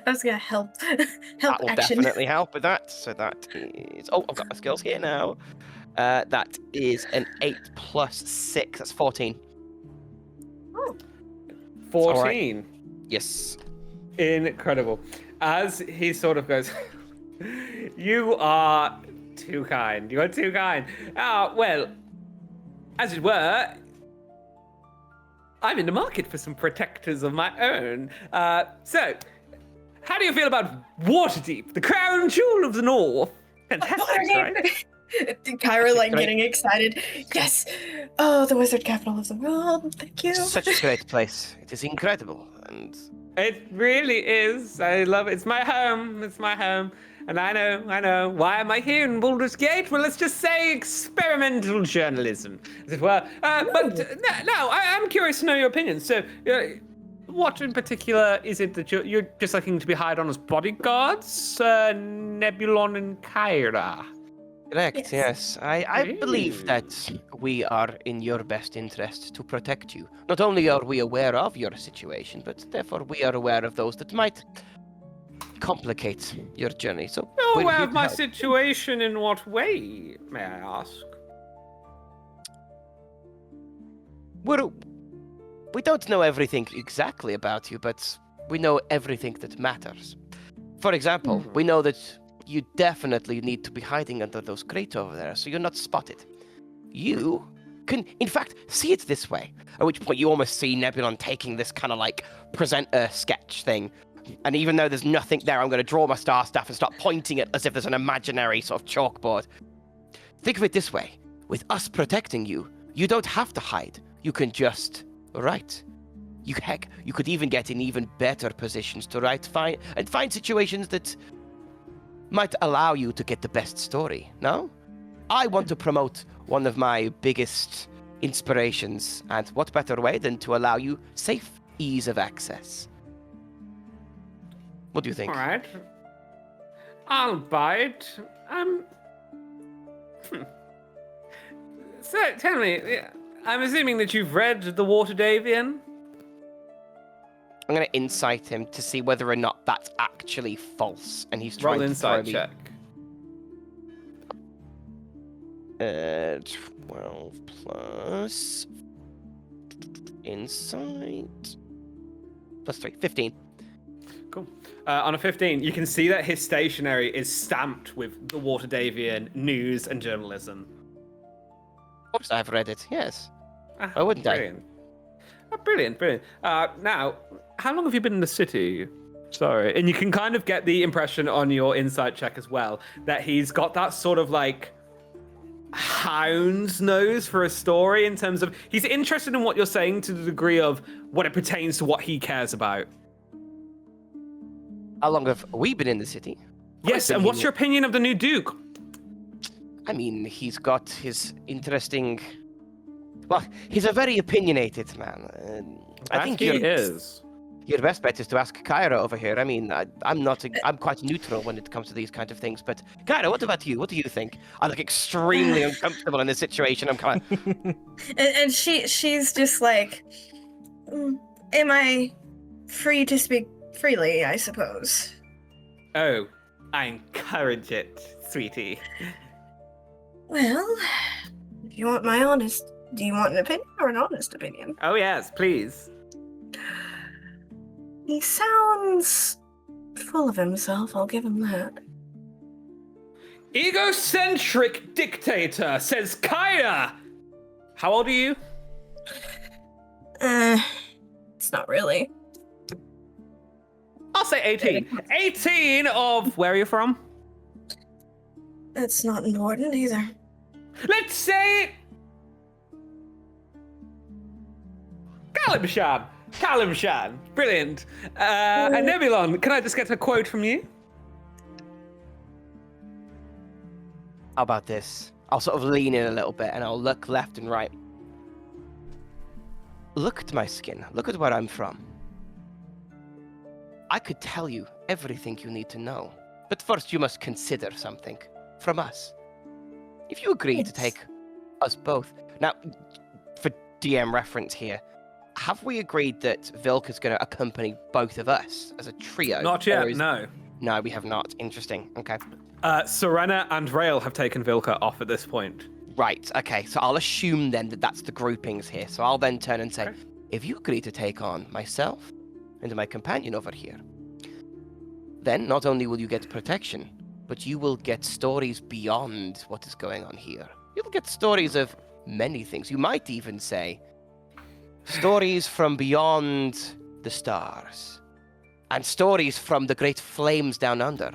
was gonna help. Help That will action. definitely help with that. So that is... Oh, I've got my skills here now. That is an 8 plus 6. That's 14. 14. Yes. Incredible. As he sort of goes, you are too kind. You are too kind. Well, as it were, I'm in the market for some protectors of my own. So, how do you feel about Waterdeep, the crown jewel of the North? Fantastic, right? Kyra, like, Great. getting excited. Yes! Oh, the wizard capital of the world. Thank you. Such a great place. It is incredible. And It really is. I love it. It's my home. It's my home. And I know. Why am I here in Baldur's Gate? Well, let's just say experimental journalism, as it were. But no, I'm curious to know your opinion. So, what in particular is it that you're just looking to be hired on as bodyguards? Nebulon and Kyra. correct, yes. I believe Ooh. that we are in your best interest to protect you. Not only are we aware of your situation, but therefore we are aware of those that might complicate your journey. So You're we're aware here of to my help. situation in what way, may I ask? We don't know everything exactly about you, but we know everything that matters. For example, we know that you definitely need to be hiding under those crates over there, so you're not spotted. You can, in fact, see it this way. At which point you almost see Nebulon taking this kind of like presenter sketch thing. And even though there's nothing there, I'm going to draw my star staff and start pointing it as if there's an imaginary sort of chalkboard. Think of it this way. With us protecting you, you don't have to hide. You can just write. You could even get in even better positions to write, find situations that might allow you to get the best story, no? I want to promote one of my biggest inspirations, and what better way than to allow you safe ease of access? What do you think? All right. I'll buy it. So, tell me, I'm assuming that you've read The Waterdavian? I'm going to insight him to see whether or not that's actually false, and he's Roll trying an to throw insight me... check. 12 plus... Insight... Plus 3, 15. Cool. On a 15, you can see that his stationery is stamped with The Waterdavian news and journalism. Of course I've read it, yes. Ah, Why wouldn't I? brilliant. Brilliant. Now, how long have you been in the city? Sorry. And you can kind of get the impression on your insight check as well that he's got that sort of like hound's nose for a story in terms of he's interested in what you're saying to the degree of what it pertains to what he cares about. How long have we been in the city? Yes, and what's your opinion of the new Duke? I mean, he's got his interesting... Well, he's a very opinionated man. I think he your is. best bet is to ask Kyra over here. I mean, I'm quite neutral when it comes to these kind of things. But Kyra, what about you? What do you think? I look extremely uncomfortable in this situation. I'm kind of... And she's just like, am I free to speak freely, I suppose. Oh, I encourage it, sweetie. Well, if you want my honest, do you want an opinion or an honest opinion? Oh yes, please. He sounds full of himself, I'll give him that. Egocentric dictator, says Kaya. How old are you? It's not really. I'll say 18. 18 of... Where are you from? It's not important either. Let's say... Kalimshan. Kalimshan. Brilliant. And Nebulon, can I just get a quote from you? How about this? I'll sort of lean in a little bit and I'll look left and right. Look at my skin. Look at where I'm from. I could tell you everything you need to know. But first you must consider something from us. If you agree to take us both... Now, for DM reference here, have we agreed that Vilka's going to accompany both of us as a trio? Not yet, no. No, we have not. Interesting. Okay. Serena and Rail have taken Vilka off at this point. Right, okay. So I'll assume then that that's the groupings here. So I'll then turn and say, Okay. if you agree to take on myself and my companion over here, then not only will you get protection, but you will get stories beyond what is going on here. You'll get stories of many things. You might even say stories from beyond the stars and stories from the great flames down under.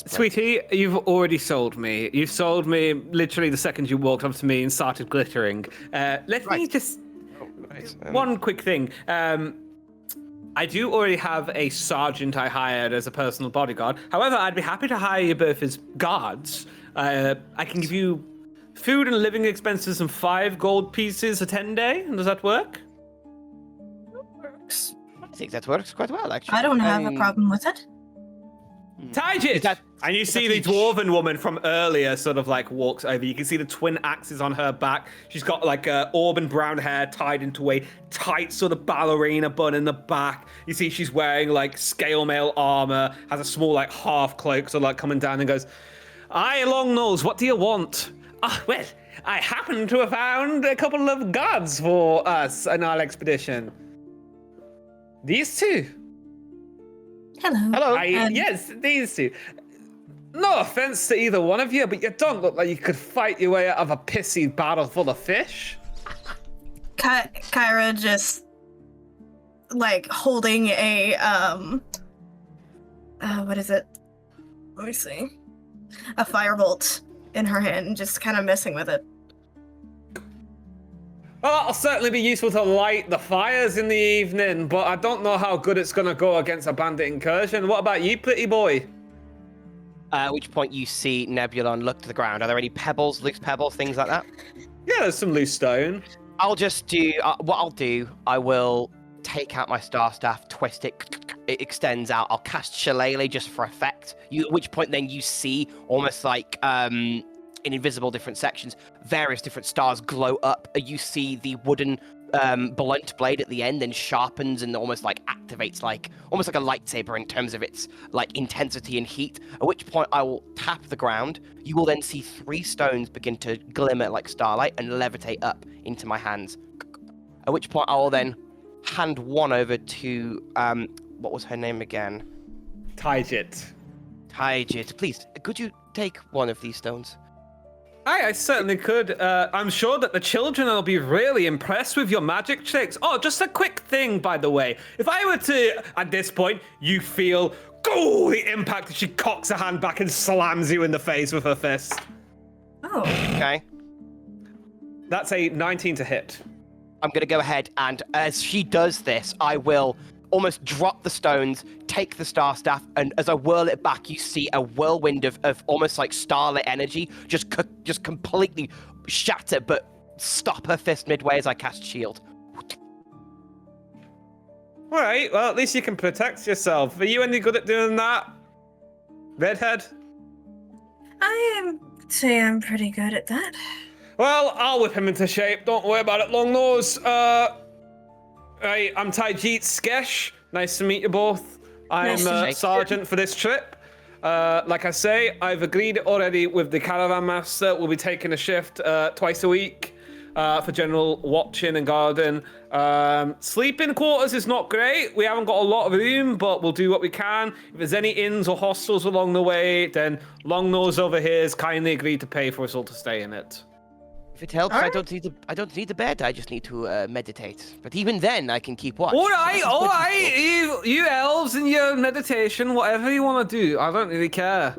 Sweetie, you've already sold me. You sold me literally the second you walked up to me and started glittering. Let me just... One quick thing. I do already have a sergeant I hired as a personal bodyguard. However, I'd be happy to hire you both as guards. I can give you food and living expenses and 5 gold pieces a 10-day. Does that work? Works. I think that works quite well, actually. I don't have a problem with it. Tidings! And you see the dwarven woman from earlier sort of like walks over. You can see the twin axes on her back. She's got like auburn brown hair tied into a tight sort of ballerina bun in the back. You see she's wearing like scale mail armor, has a small like half cloak, so like coming down and goes, "Aye, long nose, what do you want?" "Ah, well, I happen to have found a couple of guards for us in our expedition. These two." Hello. Hello. Yes, these two. No offense to either one of you, but you don't look like you could fight your way out of a pissy barrel full of fish. Kyra just like holding a what is it? Let me see. A firebolt in her hand and just kind of messing with it. Well, that'll certainly be useful to light the fires in the evening, but I don't know how good it's gonna go against a bandit incursion. What about you, pretty boy? At which point you see Nebulon look to the ground. Are there any pebbles, loose pebbles, things like that? Yeah, there's some loose stone. I'll just do, what I'll do, I will take out my star staff, twist it, it extends out. I'll cast Shillelagh just for effect. At which point then you see almost like, in invisible different sections, various different stars glow up. You see the wooden blunt blade at the end then sharpens and almost like activates like almost like a lightsaber in terms of its like intensity and heat. At which point I will tap the ground. You will then see 3 stones begin to glimmer like starlight and levitate up into my hands. At which point I will then hand one over to what was her name again? Taijit. Taijit. Please, could you take one of these stones? I certainly could. I'm sure that the children will be really impressed with your magic tricks. Oh, just a quick thing, by the way. If I were to, at this point, you feel, go, the impact as she cocks her hand back and slams you in the face with her fist. Oh. Okay. That's a 19 to hit. I'm going to go ahead and as she does this, I will almost drop the stones, take the star staff, and as I whirl it back, you see a whirlwind of almost like starlit energy just completely shatter, but stop her fist midway as I cast shield. All right, well, at least you can protect yourself. Are you any good at doing that, Redhead? I say I'm pretty good at that. Well, I'll whip him into shape. Don't worry about it, Long Nose. Right, I'm Tyjeet Skesh. Nice to meet you both. I'm Nice to meet you. sergeant for this trip. Like I say, I've agreed already with the caravan master. We'll be taking a shift twice a week for general watching and guarding. Sleeping quarters is not great. We haven't got a lot of room, but we'll do what we can. If there's any inns or hostels along the way, then Longnose over here has kindly agreed to pay for us all to stay in it. If it helps, Alright. I don't need the bed. I just need to meditate. But even then, I can keep watch. All right. You elves and your meditation, whatever you want to do. I don't really care.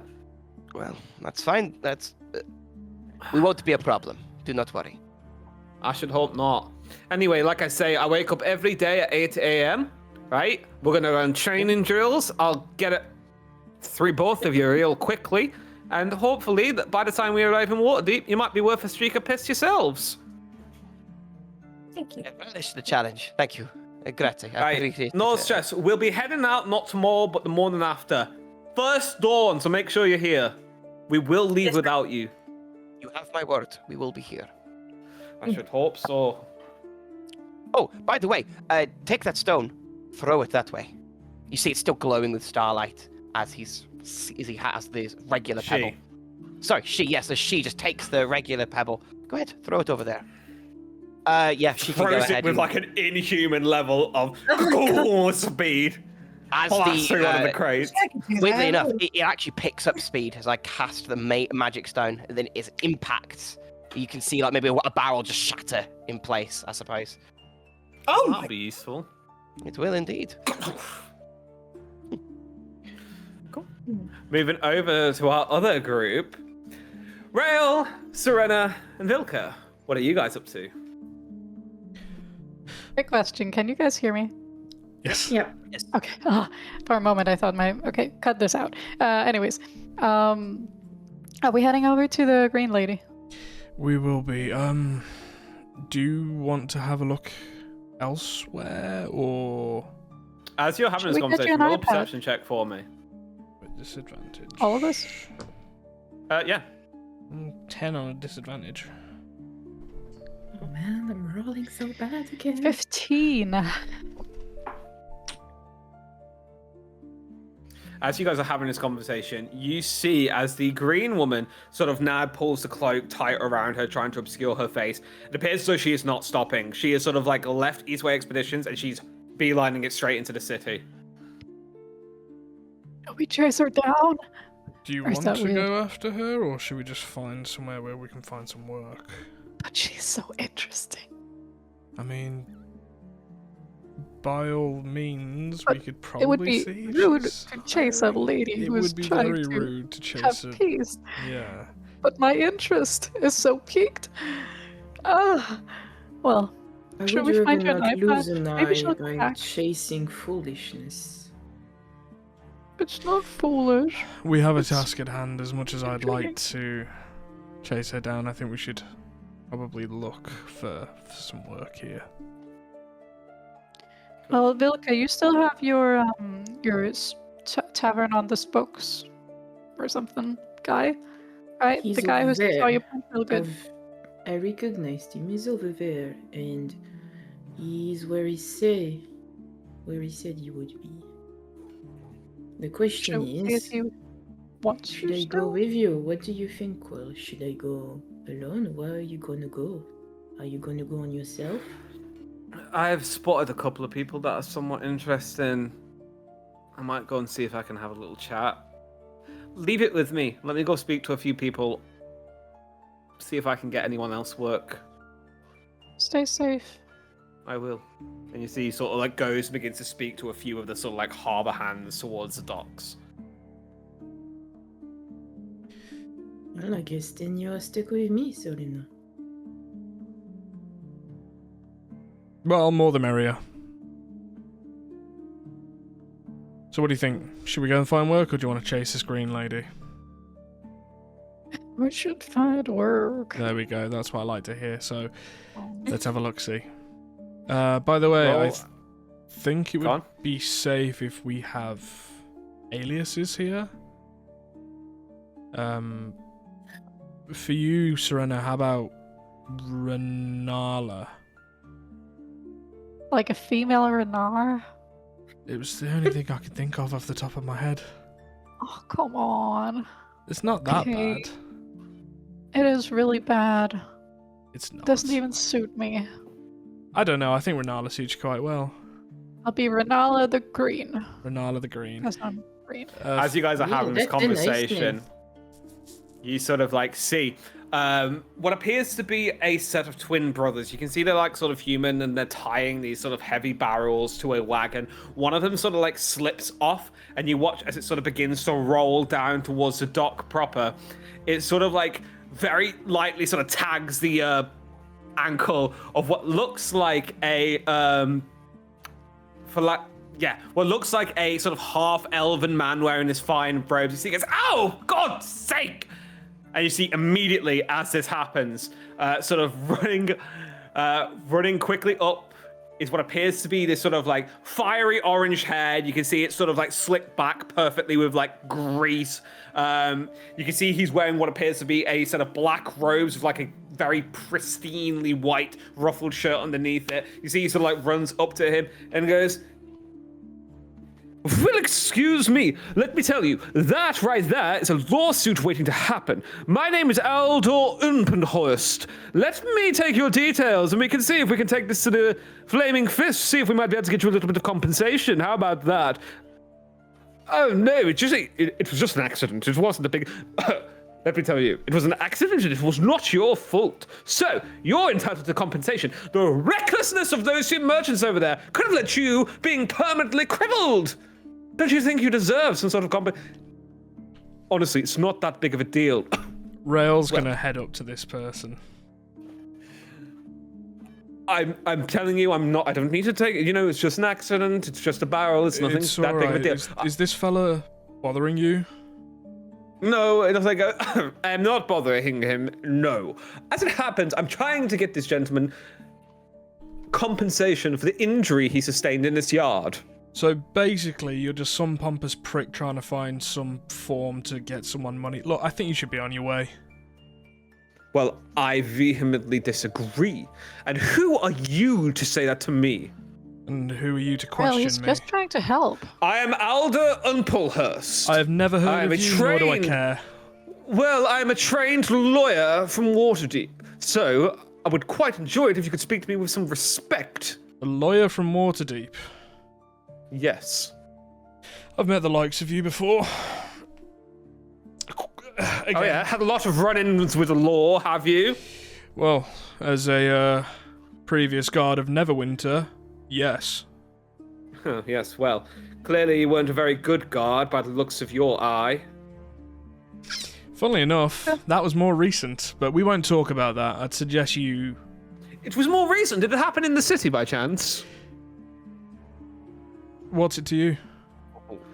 Well, that's fine. We won't be a problem. Do not worry. I should hope not. Anyway, like I say, I wake up every day at 8 a.m., right? We're going to run training drills. I'll get it through both of you real quickly. And hopefully, that by the time we arrive in Waterdeep, you might be worth a streak of piss yourselves. Thank you. I relish the challenge. Thank you. Grazie. I Right, appreciate no it. stress. We'll be heading out not tomorrow, but the morning after. First dawn, so make sure you're here. We will leave Yes, without you. You have my word. We will be here. I should hope so. Oh, by the way, take that stone, throw it that way. You see, it's still glowing with starlight as he has this regular She. pebble. Sorry, she. Yes, she just takes the regular pebble. Go ahead, throw it over there. Yeah, she can go Throws ahead. it with like an inhuman level of speed. As Oh, that's through one of the crates. I can do weirdly that. enough, it actually picks up speed as I cast the magic stone, and then it impacts. You can see like maybe a barrel just shatter in place, I suppose. Oh That'll my be useful. It will indeed. Moving over to our other group. Rael, Serena, and Vilka. What are you guys up to? Quick question. Can you guys hear me? Yes. Yeah. Okay. For a moment, I thought okay, cut this out. Anyways, are we heading over to the Green Lady? We will be. Do you want to have a look elsewhere or As you're having Should this we get you conversation, an roll a iPad? perception check for me. with disadvantage? All of us? Yeah. 10 on a disadvantage. Oh man, I'm rolling so bad again. 15. As you guys are having this conversation, you see as the green woman sort of now pulls the cloak tight around her, trying to obscure her face. It appears as though she is not stopping. She is sort of like left Eastway Expeditions and she's beelining it straight into the city. Can we chase her down? Do you Or is want that to weird? go after her, or should we just find somewhere where we can find some work? But she's so interesting. I mean, by all means, But we could It would probably be see. if rude she's to chase a hiring. lady It who is would be trying very to rude to have chase her. peace. Yeah. But my interest is so piqued. Well, I Should would we rather find you an not iPad? lose an Maybe eye she'll come by back. chasing foolishness. it's not foolish. We have a It's task at hand. As much as I'd intriguing. like to chase her down, I think we should probably look for some work here. Well, Vilka, you still have your tavern on the spokes or something guy, right? He's the guy who over saw there. you punch real good. I recognized him. He's over there, and he's where he said he would be. The question Should we see if is, he wants should you I still? go with you? What do you think, Quill? Should I go alone? Where are you gonna go? Are you gonna go on yourself? I've spotted a couple of people that are somewhat interesting. I might go and see if I can have a little chat. Leave it with me. Let me go speak to a few people. See if I can get anyone else work. Stay safe. I will. And you see he sort of like goes and begins to speak to a few of the sort of like harbour hands towards the docks. Well, I guess then you're stuck with me, Solina. Well, more the merrier. So what do you think? Should we go and find work, or do you want to chase this green lady? We should find work. There we go. That's what I like to hear. So let's have a look-see. By the way, I Roll- think it Go would on. be safe if we have aliases here. For you, Serena, how about Renala? Like a female Renar? It was the only thing I could think of off the top of my head. Oh, come on. It's not that Okay. bad. It is really bad. It's not. Doesn't even suit me. I don't know. I think Renala suits you quite well. I'll be Renala the Green. Renala the Green. Because I'm green. As you guys are Ooh, having this that's a nice conversation, name. you sort of like see what appears to be a set of twin brothers. You can see they're like sort of human and they're tying these sort of heavy barrels to a wagon. One of them sort of like slips off and you watch as it sort of begins to roll down towards the dock proper. It sort of like very lightly sort of tags the ankle of what looks like a what looks like a sort of half elven man wearing this fine robes. You see, he goes, "Oh, God's sake!" And you see immediately as this happens, sort of running quickly up is what appears to be this sort of like fiery orange hair. You can see it sort of like slicked back perfectly with like grease. You can see he's wearing what appears to be a set of black robes with like a very pristinely white ruffled shirt underneath it. You see he sort of like runs up to him and goes, "Well, excuse me. Let me tell you, that right there is a lawsuit waiting to happen. My name is Baldur Unpenhorst. Let me take your details, and we can see if we can take this to the Flaming Fist, see if we might be able to get you a little bit of compensation. How about that?" "Oh, no, it was just an accident. It wasn't a big... Let me tell you, it was an accident and it was not your fault. So, you're entitled to compensation. The recklessness of those two merchants over there could have led to you being permanently crippled. Don't you think you deserve some sort of Honestly, it's not that big of a deal." Rail's gonna head up to this person. I'm telling you, I don't need to take it. You know, it's just an accident. It's just a barrel. It's nothing It's that big of a alright. deal. Is this fella bothering you? No, it doesn't go, "I'm not bothering him." No. As it happens, I'm trying to get this gentleman compensation for the injury he sustained in this yard. So basically, you're just some pompous prick trying to find some form to get someone money. Look, I think you should be on your way. Well, I vehemently disagree. And who are you to say that to me? And who are you to Well, question he's me? just trying to help. I am Baldur Unpenhorst. I have never heard am of a you, nor do I trained- care. Well, I'm a trained lawyer from Waterdeep. So, I would quite enjoy it if you could speak to me with some respect. A lawyer from Waterdeep. Yes. I've met the likes of you before. Again, Oh yeah, had a lot of run-ins with the law, have you? Well, as a previous guard of Neverwinter, yes. Oh, yes, well, clearly you weren't a very good guard by the looks of your eye. Funnily enough, that was more recent, but we won't talk about that. I'd suggest you... It was more recent. Did it happen in the city by chance? What's it to you?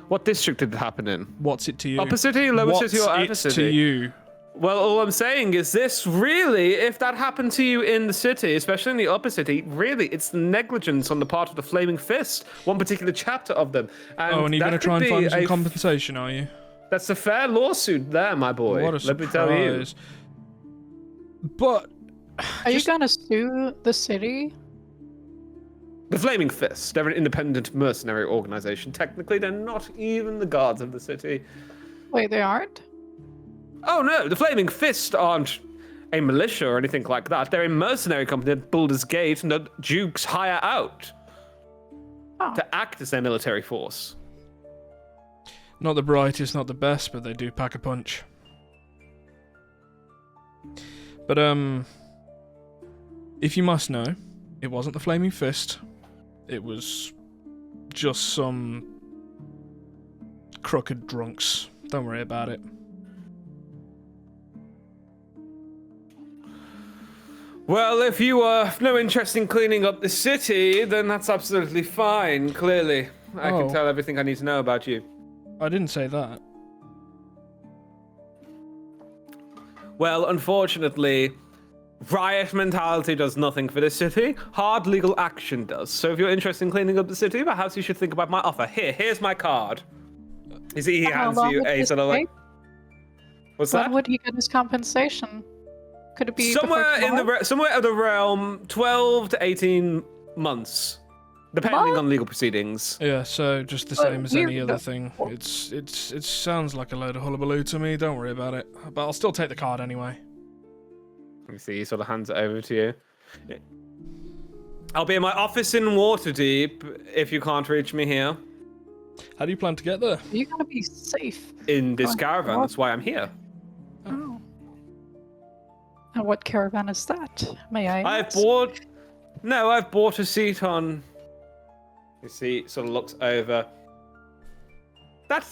What district did it happen in? What's it to you? Upper city, lower What's city, or outer it city? to you? Well, all I'm saying is this, really, if that happened to you in the city, especially in the upper city, really, it's negligence on the part of the Flaming Fist, one particular chapter of them. And Oh, and you're that going to could try and be find some a- compensation, are you? That's a fair lawsuit there, my boy. What a Let me tell you. surprise. But... Are you gonna sue the city? The Flaming Fist, they're an independent mercenary organization. Technically, they're not even the guards of the city. Wait, they aren't? Oh no, the Flaming Fist aren't a militia or anything like that. They're a mercenary company at Baldur's Gate and the Dukes hire out Oh. to act as their military force. Not the brightest, not the best, but they do pack a punch. But, if you must know, it wasn't the Flaming Fist. It was just some crooked drunks. Don't worry about it. Well, if you have no interest in cleaning up the city, then that's absolutely fine, clearly. I Oh. can tell everything I need to know about you. I didn't say that. Well, unfortunately, riot mentality does nothing for this city. Hard legal action does. So if you're interested in cleaning up the city, perhaps you should think about my offer. Here's my card. You see, he How hands long you would a this sort of like... take? What's When that? would he get his compensation? Could it be Somewhere before in the tomorrow? somewhere of the realm, 12 to 18 months. depending What? on legal proceedings. Yeah, so just the But same as any we're other the- thing. It sounds like a load of hullabaloo to me. Don't worry about it. But I'll still take the card anyway. Let me see. He sort of hands it over to you. I'll be in my office in Waterdeep if you can't reach me here. How do you plan to get there? Are you gonna be safe? In this Oh, caravan. God. That's why I'm here. Oh. And what caravan is that? May I I've ask? bought a seat on. You see, sort of looks over. That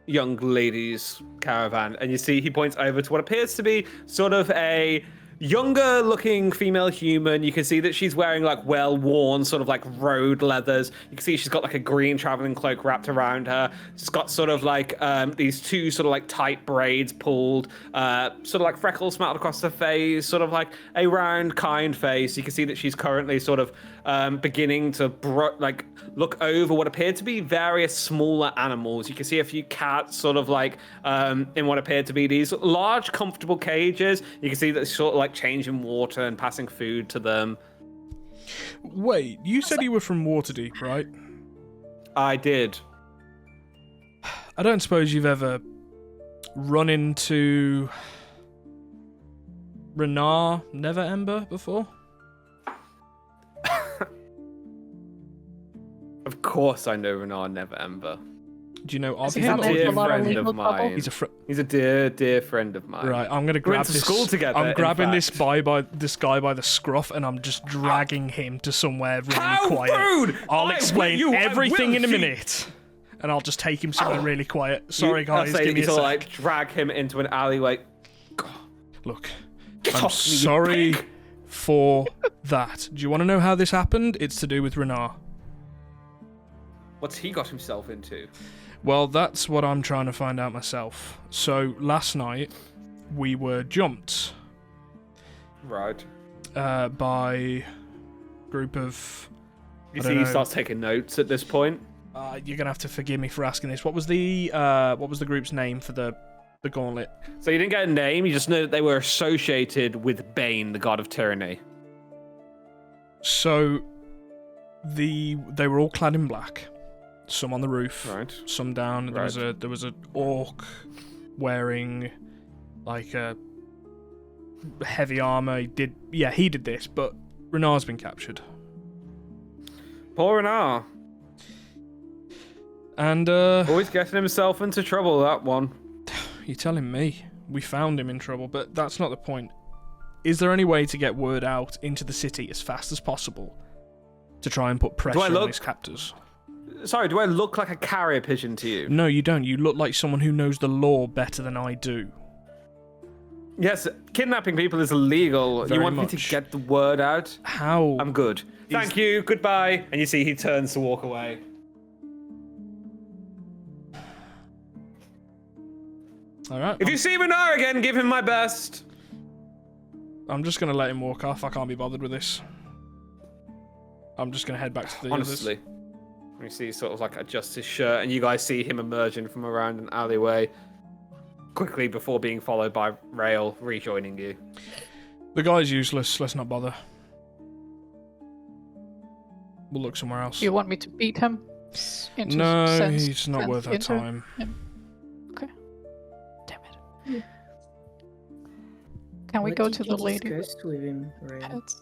young lady's caravan, and you see he points over to what appears to be sort of a younger looking female human. You can see that she's wearing like well worn sort of like road leathers. You can see she's got like a green traveling cloak wrapped around her. She's got sort of like these two sort of like tight braids pulled, sort of like freckles smattered across her face, sort of like a round kind face. You can see that she's currently sort of beginning to like look over what appeared to be various smaller animals. You can see a few cats sort of like in what appeared to be these large comfortable cages. You can see that sort of like changing water and passing food to them. Wait, you said you were from Waterdeep, right? I did. I don't suppose you've ever run into Renar Neverember before? Of course I know Renar Neverember. Do you know of Has he He's a him? gotten into dear a lot of friend legal of trouble? mine. He's a dear, dear friend of mine. Right, I'm gonna We grab went to this. school together, I'm in grabbing this fact. guy by the scruff, and I'm just dragging him to somewhere really How quiet. rude! I'll explain everything in a minute. minute, and I'll just take him somewhere really quiet. Sorry, guys, I'll say give me a you sort of sec. like drag him into an alleyway. Look, Get I'm off me, you sorry pig! for that. Do you want to know how this happened? It's to do with Renar. What's he got himself into? Well, that's what I'm trying to find out myself. So last night we were jumped Right. by a group of. You I see, don't he know. starts taking notes at this point. You're gonna have to forgive me for asking this. What was the group's name for the gauntlet? So you didn't get a name. You just know that they were associated with Bane, the god of tyranny. So they were all clad in black. Some on the roof, Right. some down. There was a orc wearing like a heavy armor. He did this, but Renar's been captured. Poor Renar. And Always getting himself into trouble, that one. you're telling me we found him in trouble, but that's not the point. Is there any way to get word out into the city as fast as possible to try and put pressure on look- his captors? Sorry, do I look like a carrier pigeon to you? No, you don't. You look like someone who knows the law better than I do. Yes, kidnapping people is illegal. Very You want me much. to get the word out? How? I'm good. Thank you, goodbye. And you see he turns to walk away. All right. If you see Renar again, give him my best. I'm just gonna let him walk off. I can't be bothered with this. I'm just gonna head back to the Honestly. others. You see he sort of like adjusts his shirt, and you guys see him emerging from around an alleyway quickly before being followed by Rail rejoining you. The guy's useless. Let's not bother. We'll look somewhere else. Do you want me to beat him? Into No, sense- he's not sense worth our into time. him? Okay. Damn it. Can we What go did to you the lady with discuss with him, Ray? pets?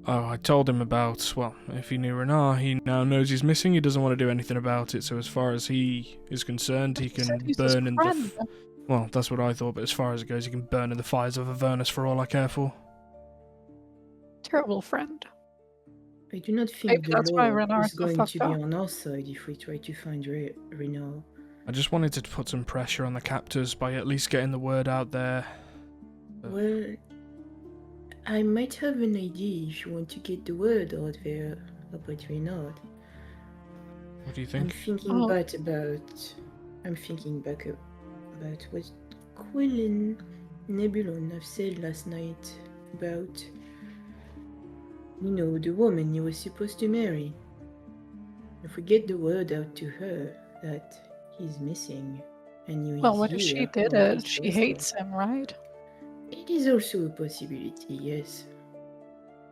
Oh, I told him about, well, if he knew Renar, he now knows he's missing. He doesn't want to do anything about it. So as far as he is concerned, he He said can he's his burn in the... friend. Well, that's what I thought, but as far as it goes, he can burn in the fires of Avernus for all I care for. Terrible friend. I do not think Maybe the that's why law Renar is is so going to fucked be up. on our side if we try to find Renar. I just wanted to put some pressure on the captors by at least getting the word out there. Well, I might have an idea if you want to get the word out there about Renar. What do you I'm think? thinking Oh. I'm thinking back about what Quill and Nebulon have said last night about, the woman you were supposed to marry. If we get the word out to her that he's missing and you Well, what if she did it? She hates. hates him, right? It is also a possibility, yes.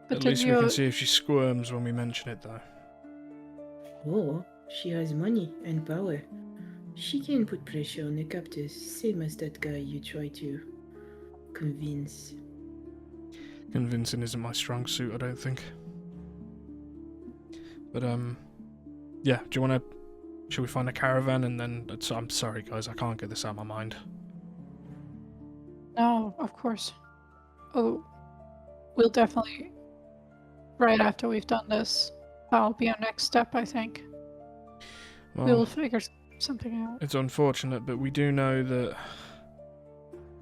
But At then least we can see if she squirms when we mention it, though. Oh, she has money and power. She can put pressure on the captors, same as that guy you try to convince. Convincing isn't my strong suit, I don't think. But, yeah, do you want to... Shall we find a caravan and then... I'm sorry, guys, I can't get this out of my mind. No, of course. Oh, we'll definitely... Right after we've done this, that'll be our next step, I think. Well, We'll figure something out. it's unfortunate, but we do know that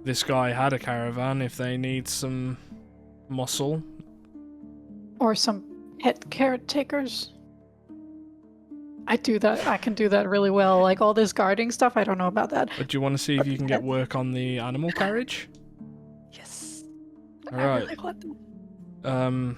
this guy had a caravan if they need some muscle. Or some head caretakers. I do that. I can do that really well. Like all this guarding stuff, I don't know about that. But do you want to see if you can get work on the animal carriage? Yes. All I right. really want that.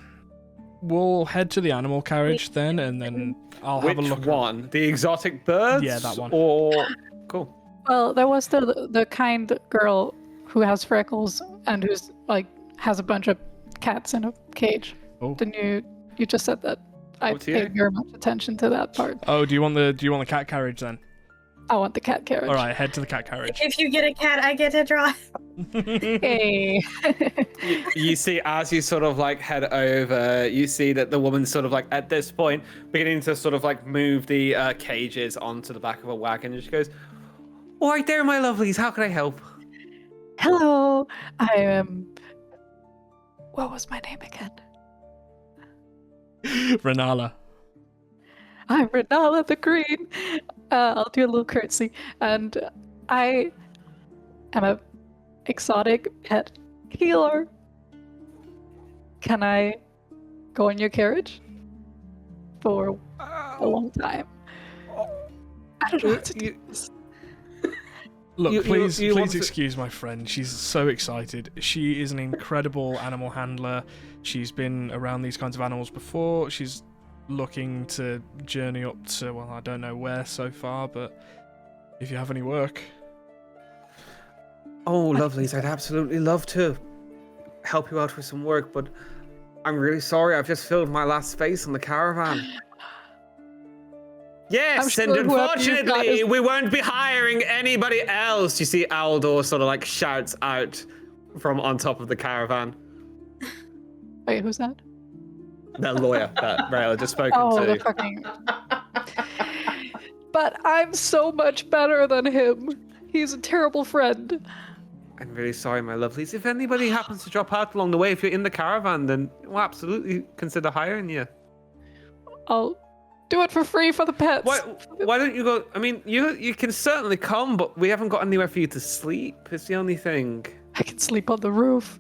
We'll head to the animal carriage then, and then I'll have a Which look. one? The exotic birds? Yeah, that one. Or cool. Well, there was the kind girl who has freckles and who's like has a bunch of cats in a cage. Oh. Didn't you just said that? I What's paid very much attention to that part. Oh, do you want the cat carriage then? I want the cat carriage. All right, head to the cat carriage. If you get a cat, I get to drive. Hey. You see, as you sort of like head over, you see that the woman's sort of like at this point beginning to sort of like move the cages onto the back of a wagon, and she goes, "All right, there, my lovelies. How can I help?" Hello. I am. What was my name again? Renala. I'm Renala the Green. I'll do a little curtsy. And I am a exotic pet healer. Can I go in your carriage for a long time? I don't know what to do. Look, please you want to- excuse my friend. She's so excited. She is an incredible animal handler. She's been around these kinds of animals before. She's looking to journey up to, well, I don't know where so far, but if you have any work. Oh, lovelies, I'd absolutely love to help you out with some work, but I'm really sorry. I've just filled my last space on the caravan. Yes, I'm and sure whoever you've got unfortunately, is- we won't be hiring anybody else. You see, Aldor sort of like shouts out from on top of the caravan. Wait, who's that? That lawyer that Rail had just spoken Oh, to. the fucking. But I'm so much better than him. He's a terrible friend. I'm really sorry, my lovelies. If anybody happens to drop out along the way, if you're in the caravan, then we'll absolutely consider hiring you. I'll do it for free for the pets. Why don't you go? I mean, you can certainly come, but we haven't got anywhere for you to sleep. It's the only thing. I can sleep on the roof.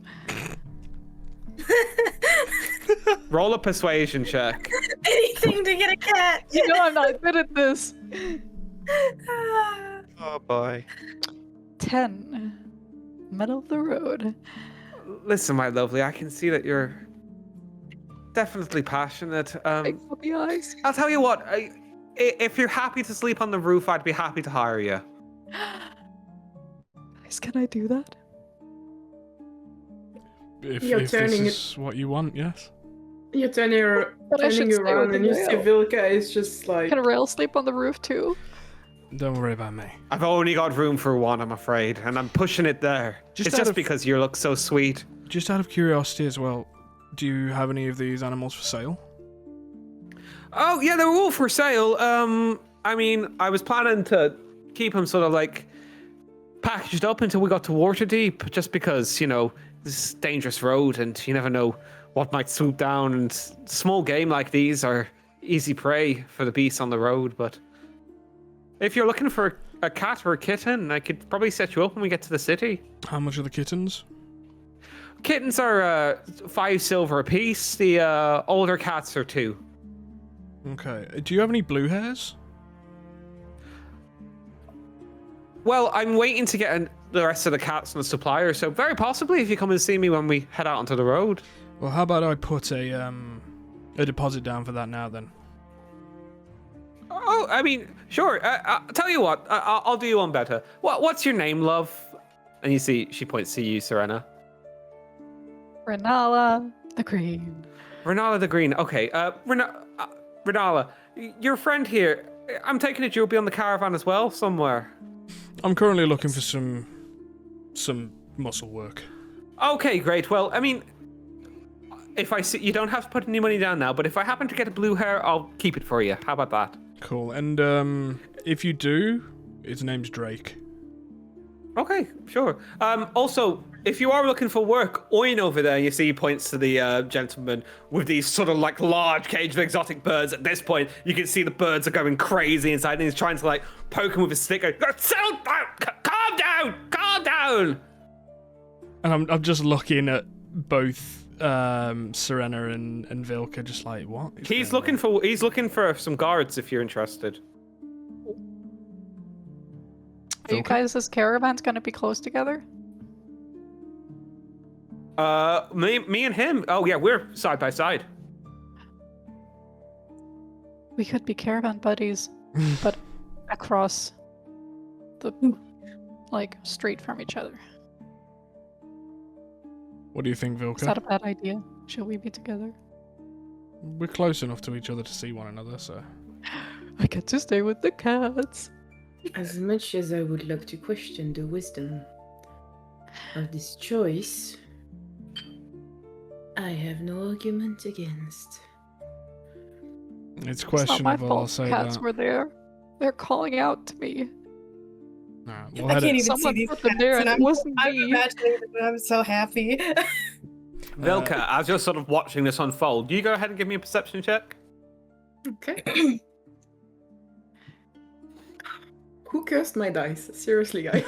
Roll a persuasion check. Anything to get a cat. You know I'm not good at this. Oh boy. 10. Middle of the road. Listen, my lovely, I can see that you're definitely passionate. Big puppy eyes. I'll tell you what. If you're happy to sleep on the roof, I'd be happy to hire you. Guys, can I do that? If You're this turning is what you want, yes. You're turning But I should stay around with and the you see rail. Vilka is just like... Can Rail sleep on the roof too? Don't worry about me. I've only got room for one, I'm afraid, and I'm pushing it there. Just it's out just of- because you look so sweet. Just out of curiosity as well, do you have any of these animals for sale? Oh yeah, they're all for sale. I mean, I was planning to keep them sort of like packaged up until we got to Waterdeep, just because this is a dangerous road, and you never know what might swoop down. And small game like these are easy prey for the beasts on the road. But if you're looking for a cat or a kitten, I could probably set you up when we get to the city. How much are the kittens? Kittens are 5 silver apiece. The older cats are 2. Okay. Do you have any blue hairs? Well, I'm waiting to get the rest of the cats from the supplier, so very possibly if you come and see me when we head out onto the road. Well, how about I put a deposit down for that now then? Oh, I mean, sure. I'll tell you what, I'll do you one better. What's your name, love? And you see, she points to you, Serena. Renala the Green. Renala the Green. Okay, Renala, your friend here, I'm taking it you'll be on the caravan as well, somewhere. I'm currently looking for some muscle work. Okay, great. Well, I mean, if I see, you don't have to put any money down now, but if I happen to get a blue hair, I'll keep it for you. How about that? Cool. And if you do, his name's Drake. Okay, sure. Also, if you are looking for work, Oin over there, you see he points to the gentleman with these sort of like large cage of exotic birds. At this point, you can see the birds are going crazy inside, and he's trying to like poke him with a stick. Going, settle down, calm down. And I'm just looking at both Serena and Vilka, just like, what? He's looking for some guards if you're interested. Are you guys, this caravan's gonna be close together? Me and him. Oh yeah, we're side by side. We could be caravan buddies, but across the street from each other. What do you think, Is Vilka? that a bad idea? Should we be together? We're close enough to each other to see one another, so. I get to stay with the cats. As much as I would like to question the wisdom of this choice, I have no argument against. It's It's not questionable, my I'll fault. say Cats that. were there. They're calling out to me. Alright, I we'll head can't it. even Someone see these put them cats, there and and it wasn't I'm me. imagining that I'm so happy. Vilka, as you're sort of watching this unfold, you go ahead and give me a perception check. Okay. Who cursed my dice? Seriously, guys.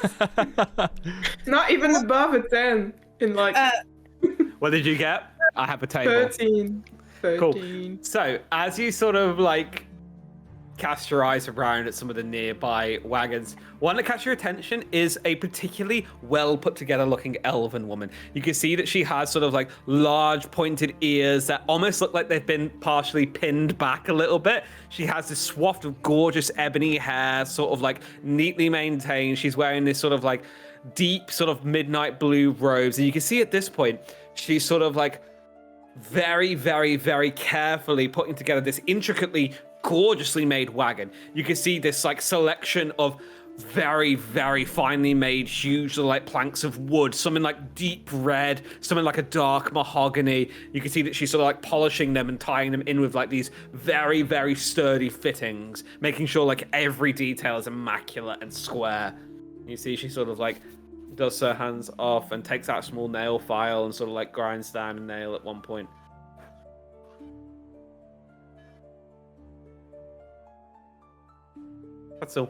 Not even above a 10 in like What did you get? I have a table. 13. Cool. 13. So, as you sort of like cast your eyes around at some of the nearby wagons, one that catches your attention is a particularly well put together looking elven woman. You can see that she has sort of like large pointed ears that almost look like they've been partially pinned back a little bit. She has this swath of gorgeous ebony hair, sort of like neatly maintained. She's wearing this sort of like deep sort of midnight blue robes. And you can see at this point, she's sort of like very, very, very carefully putting together this intricately, gorgeously made wagon. You can see this like selection of very, very finely made, huge like planks of wood, some in like deep red, some in like a dark mahogany. You can see that she's sort of like polishing them and tying them in with like these very, very sturdy fittings, making sure like every detail is immaculate and square. You see she sort of like does her hands off and takes out a small nail file and sort of like grinds down a nail at one point. That's all.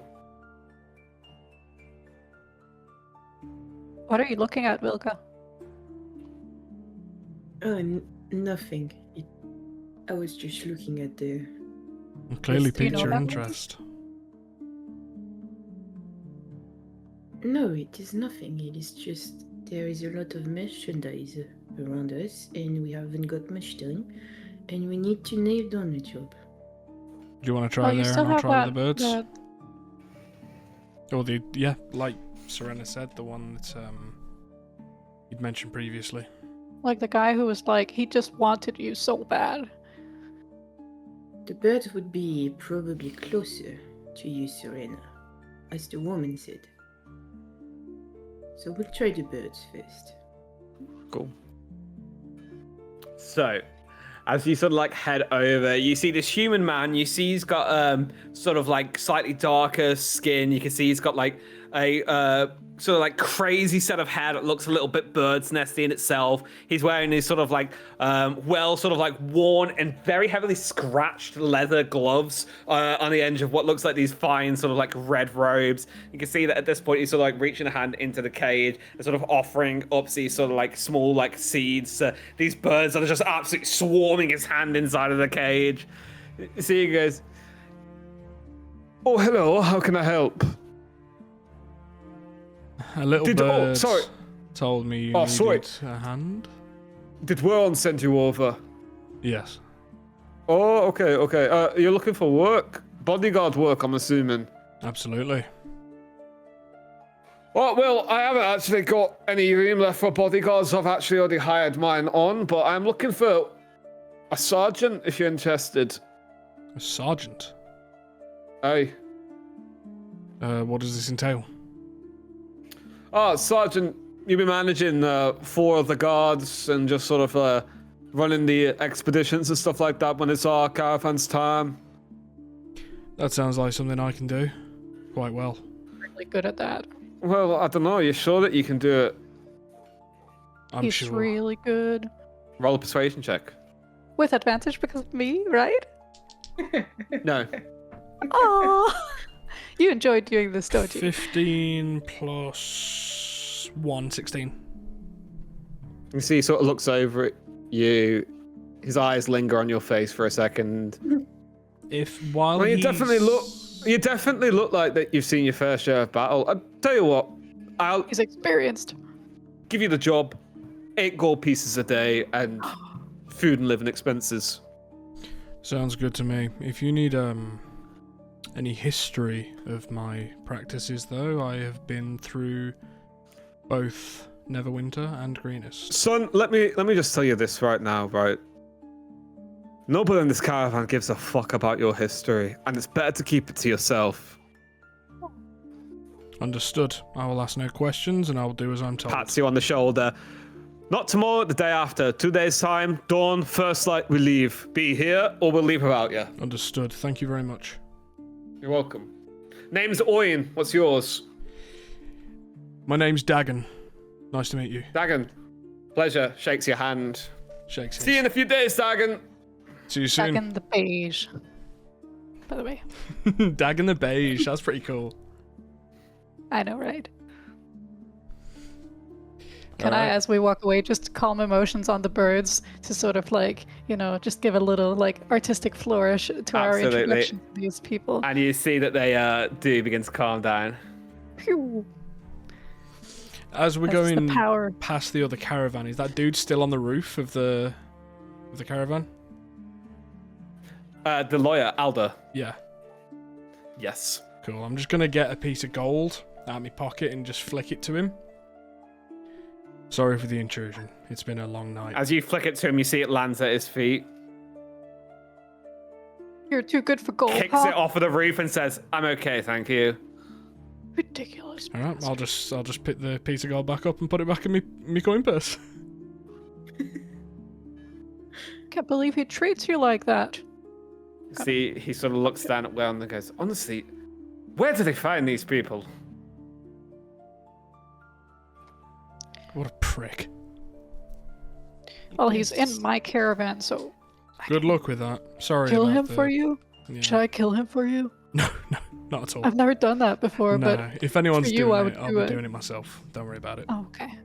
What are you looking at, Vilka? Nothing. I was just looking at the. Clearly Do you piqued know your that? interest. No, it is nothing. It is just there is a lot of merchandise around us, and we haven't got much time, and we need to nail down the job. Do you want to try you there still and I'll have try that, the birds? that Or like Serena said, the one that you'd mentioned previously. like the guy who was like, he just wanted you so bad. The birds would be probably closer to you, Serena, as the woman said. So we'll try the birds first. Cool. So, as you sort of like head over, you see this human man. You see he's got sort of like slightly darker skin. You can see he's got like a sort of like crazy set of hair that looks a little bit bird's nesty in itself. He's wearing these sort of like sort of like worn and very heavily scratched leather gloves on the edge of what looks like these fine sort of like red robes. You can see that at this point he's sort of like reaching a hand into the cage and sort of offering up these sort of like small like seeds. These birds that are just absolutely swarming his hand inside of the cage. You see he goes, Oh, hello. How can I help? A little Oh, bird sorry. told me you Oh, sorry. needed a hand. Did Warren send you over? Yes. Oh, okay. You're looking for work? Bodyguard work, I'm assuming. Absolutely. Oh, well, I haven't actually got any room left for bodyguards. I've actually already hired mine on, but I'm looking for A sergeant, if you're interested. A sergeant? Aye. What does this entail? Oh, sergeant, you'll be managing 4 of the guards and just sort of running the expeditions and stuff like that when it's our caravan's time. That sounds like something I can do quite well. Really good at that. Well, I don't know. You're sure that you can do it? I'm He's sure. really good. Roll a persuasion check. With advantage because of me, right? No. Oh, you enjoyed doing this, don't you? 15 plus 1, 16. You see, he sort of looks over at you. His eyes linger on your face for a second. While Well, you he's... definitely look like that you've seen your fair share of battle. I'll tell you what, I'll He's experienced. give you the job. 8 gold pieces a day and food and living expenses. Sounds good to me. If you need any history of my practices, though, I have been through both Neverwinter and Greenest. Son, let me just tell you this right now, right? Nobody in this caravan gives a fuck about your history, and it's better to keep it to yourself. Understood. I will ask no questions, and I will do as I'm told. Pats you on the shoulder. Not tomorrow, the day after. 2 days' time, dawn, first light, we leave. Be here, or we'll leave without you. Understood. Thank you very much. You're welcome. Name's Oyen. What's yours? My name's Dagon. Nice to meet you. Dagon. Pleasure. Shakes your hand. Shakes See you in a few days, Dagon. See you Back soon. in the beige. By the way. Dagon the Beige. That's pretty cool. I know, right? Can Alright. I, as we walk away, just calm emotions on the birds to sort of like, just give a little like artistic flourish to our Absolutely. introduction to these people? And you see that they do begin to calm down. Phew. As we're That's the going power. past the other caravan, is that dude still on the roof of the caravan? The lawyer, Alda. Yeah. Yes. Cool. I'm just gonna get a piece of gold out of my pocket and just flick it to him. Sorry for the intrusion. It's been a long night. As you flick it to him, you see it lands at his feet. You're too good for gold, Kicks huh? it off of the roof and says, "I'm okay, thank you." Ridiculous. All right. I'll just pick the piece of gold back up and put it back in me coin purse. Can't believe he treats you like that. See, he sort of looks down at Will and goes, "Honestly, where do they find these people?" What a prick. Well, he's in my caravan, so Good luck with that. Sorry. kill about him for you? Yeah. Should I kill him for you? No, not at all. I've never done that before, No, but if anyone's for you, doing I would it, I'll do be it. doing it myself. Don't worry about it. oh, okay.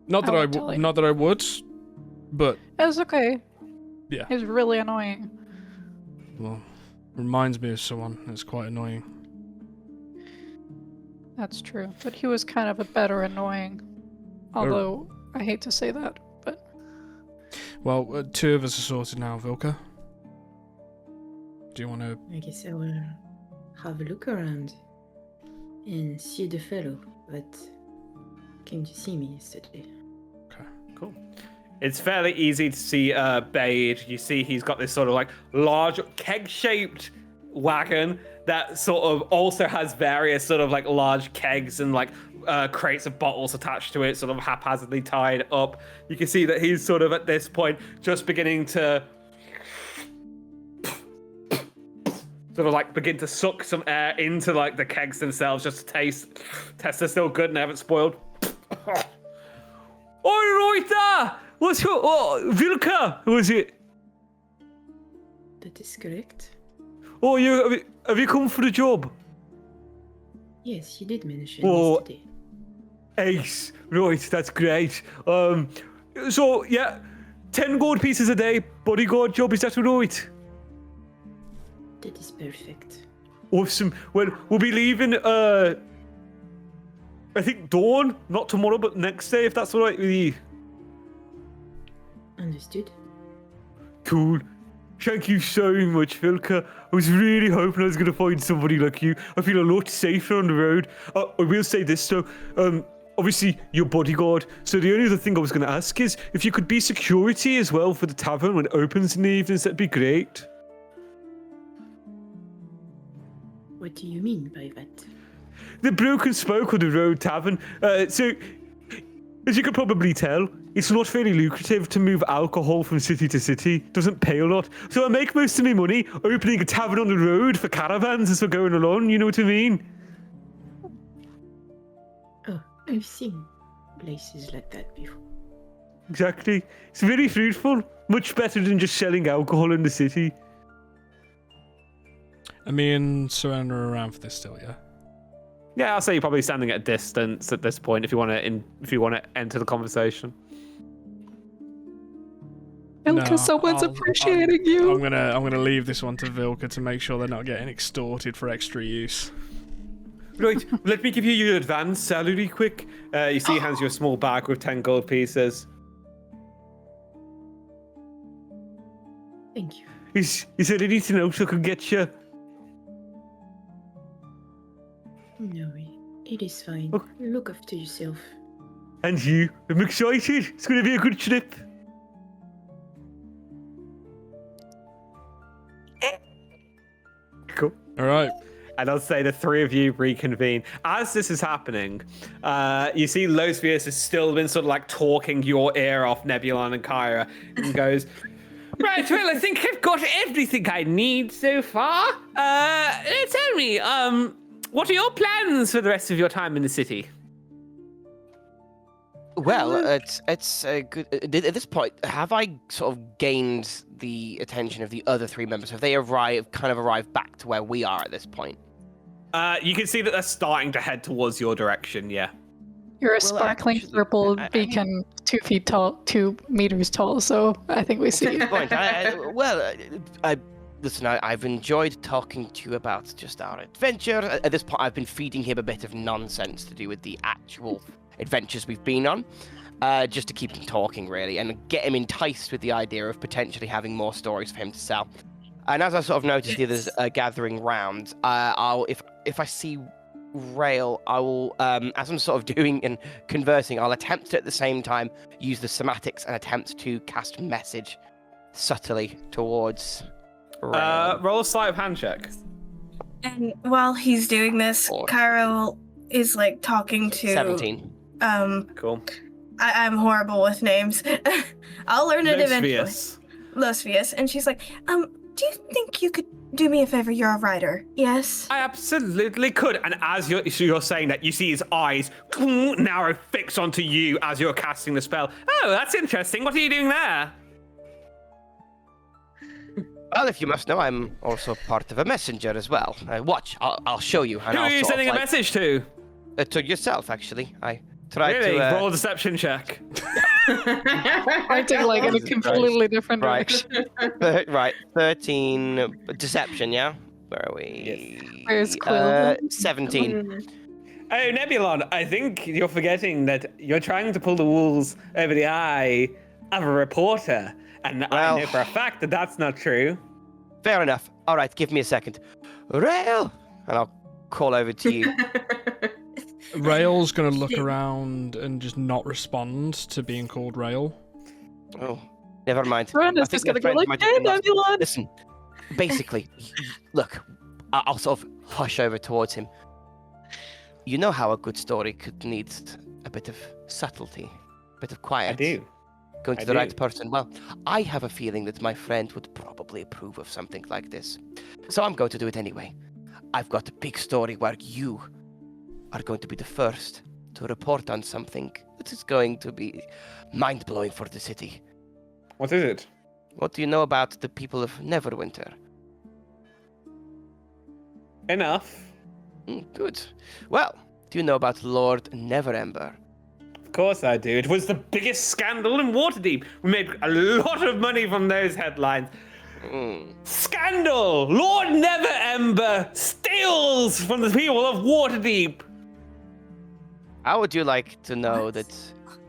Not that I I won't tell you. not that I would, but It's okay. Yeah. He's really annoying. well, reminds me of someone that's quite annoying. That's true. But he was kind of a better annoying. Although, I hate to say that, but Well, 2 of us are sorted now, Vilka. Do you want to? I guess I will have a look around and see the fellow that came to see me yesterday. Cool. It's fairly easy to see Bade. You see he's got this sort of like large keg-shaped wagon that sort of also has various sort of like large kegs and like crates of bottles attached to it, sort of haphazardly tied up. You can see that he's sort of at this point just beginning to sort of like begin to suck some air into like the kegs themselves just to test they're still good and they haven't spoiled. All right there! What's your... Oh, Vilka, was it? That is correct. Oh, have you come for the job? Yes, you did mention Oh. yesterday. Ace. Right, that's great. So, yeah, 10 gold pieces a day, bodyguard job, is that right? That is perfect. Awesome. Well, we'll be leaving, I think dawn, not tomorrow, but next day, if that's all right with you. Understood. Cool. Thank you so much, Vilka. I was really hoping I was going to find somebody like you. I feel a lot safer on the road. I will say this, though. obviously your bodyguard. So the only other thing I was going to ask is if you could be security as well for the tavern when it opens in the evenings. That'd be great. What do you mean by that? The Broken Spoke of the Road Tavern. So, as you can probably tell, it's not very lucrative to move alcohol from city to city. Doesn't pay a lot. So I make most of my money opening a tavern on the road for caravans as we're going along. You know what I mean? Oh, I've seen places like that before. Exactly. It's very fruitful. Much better than just selling alcohol in the city. And me and Serena are around for this still, yeah? Yeah, I'll say you're probably standing at a distance at this point if you want to enter the conversation. Vilka, someone's appreciating you. I'm gonna leave this one to Vilka to make sure they're not getting extorted for extra use. Right, let me give you your advance salary quick. You see he hands you a small bag with 10 gold pieces. Thank you. Is there anything else I could get you? No, it is fine. Okay. Look after yourself. And you? I'm excited. It's going to be a good trip. Cool. All right. And I'll say the three of you reconvene. As this is happening, you see Losvius has still been sort of like talking your ear off, Nebulon and Kyra, and goes, right, well, I think I've got everything I need so far. Tell me, what are your plans for the rest of your time in the city? Well, it's a good. At this point, have I sort of gained the attention of the other three members? Have they arrived back to where we are at this point? You can see that they're starting to head towards your direction, yeah. You're a Well, sparkling actually, purple I- beacon, 2 feet tall, 2 meters tall. So I think we see you. Good point. Listen, I've enjoyed talking to you about just our adventure. At this point, I've been feeding him a bit of nonsense to do with the actual adventures we've been on, just to keep him talking, really, and get him enticed with the idea of potentially having more stories for him to sell. And as I sort of noticed the others gathering round, if I see Rail, I will, as I'm sort of doing and conversing, I'll attempt to at the same time use the somatics and attempt to cast message subtly towards Rail. Roll a sleight of hand check. And while he's doing this, Four. Cairo is like talking to 17. Cool. I'm horrible with names. I'll learn it eventually. Losvius. Losvius. And she's like, do you think you could do me a favor? You're a writer. Yes? I absolutely could. And as you're saying that, you see his eyes narrow fix onto you as you're casting the spell. Oh, that's interesting. What are you doing there? Well, if you must know, I'm also part of a messenger as well. Watch, I'll show you. And Who I'll are you sort of, sending a like, message to? To yourself, actually. I tried Really? to... Roll a deception check. Pointing like in a Jesus completely different Right. direction. right, 13 deception, yeah? Where are we? Where's Quill? 17. Oh, Nebulon, I think you're forgetting that you're trying to pull the wool over the eye of a reporter. And I Well- know for a fact that that's not true. Fair enough. All right, give me a second. Rail! And I'll call over to you. Rail's gonna look around and just not respond to being called Rail. Oh, never mind. Brenda's I think just gonna your go friends like, might have hey, been lost. Nebulon! Listen, basically, look, I'll sort of hush over towards him. You know how a good story could need a bit of subtlety, a bit of quiet. I do. Going to I the do. right person. Well, I have a feeling that my friend would probably approve of something like this. So I'm going to do it anyway. I've got a big story where you are going to be the first to report on something that is going to be mind-blowing for the city. What is it? What do you know about the people of Neverwinter? Enough. Good. Well, do you know about Lord Neverember? Of course I do. It was the biggest scandal in Waterdeep. We made a lot of money from those headlines. Scandal! Lord Neverember steals from the people of Waterdeep. How would you like to know that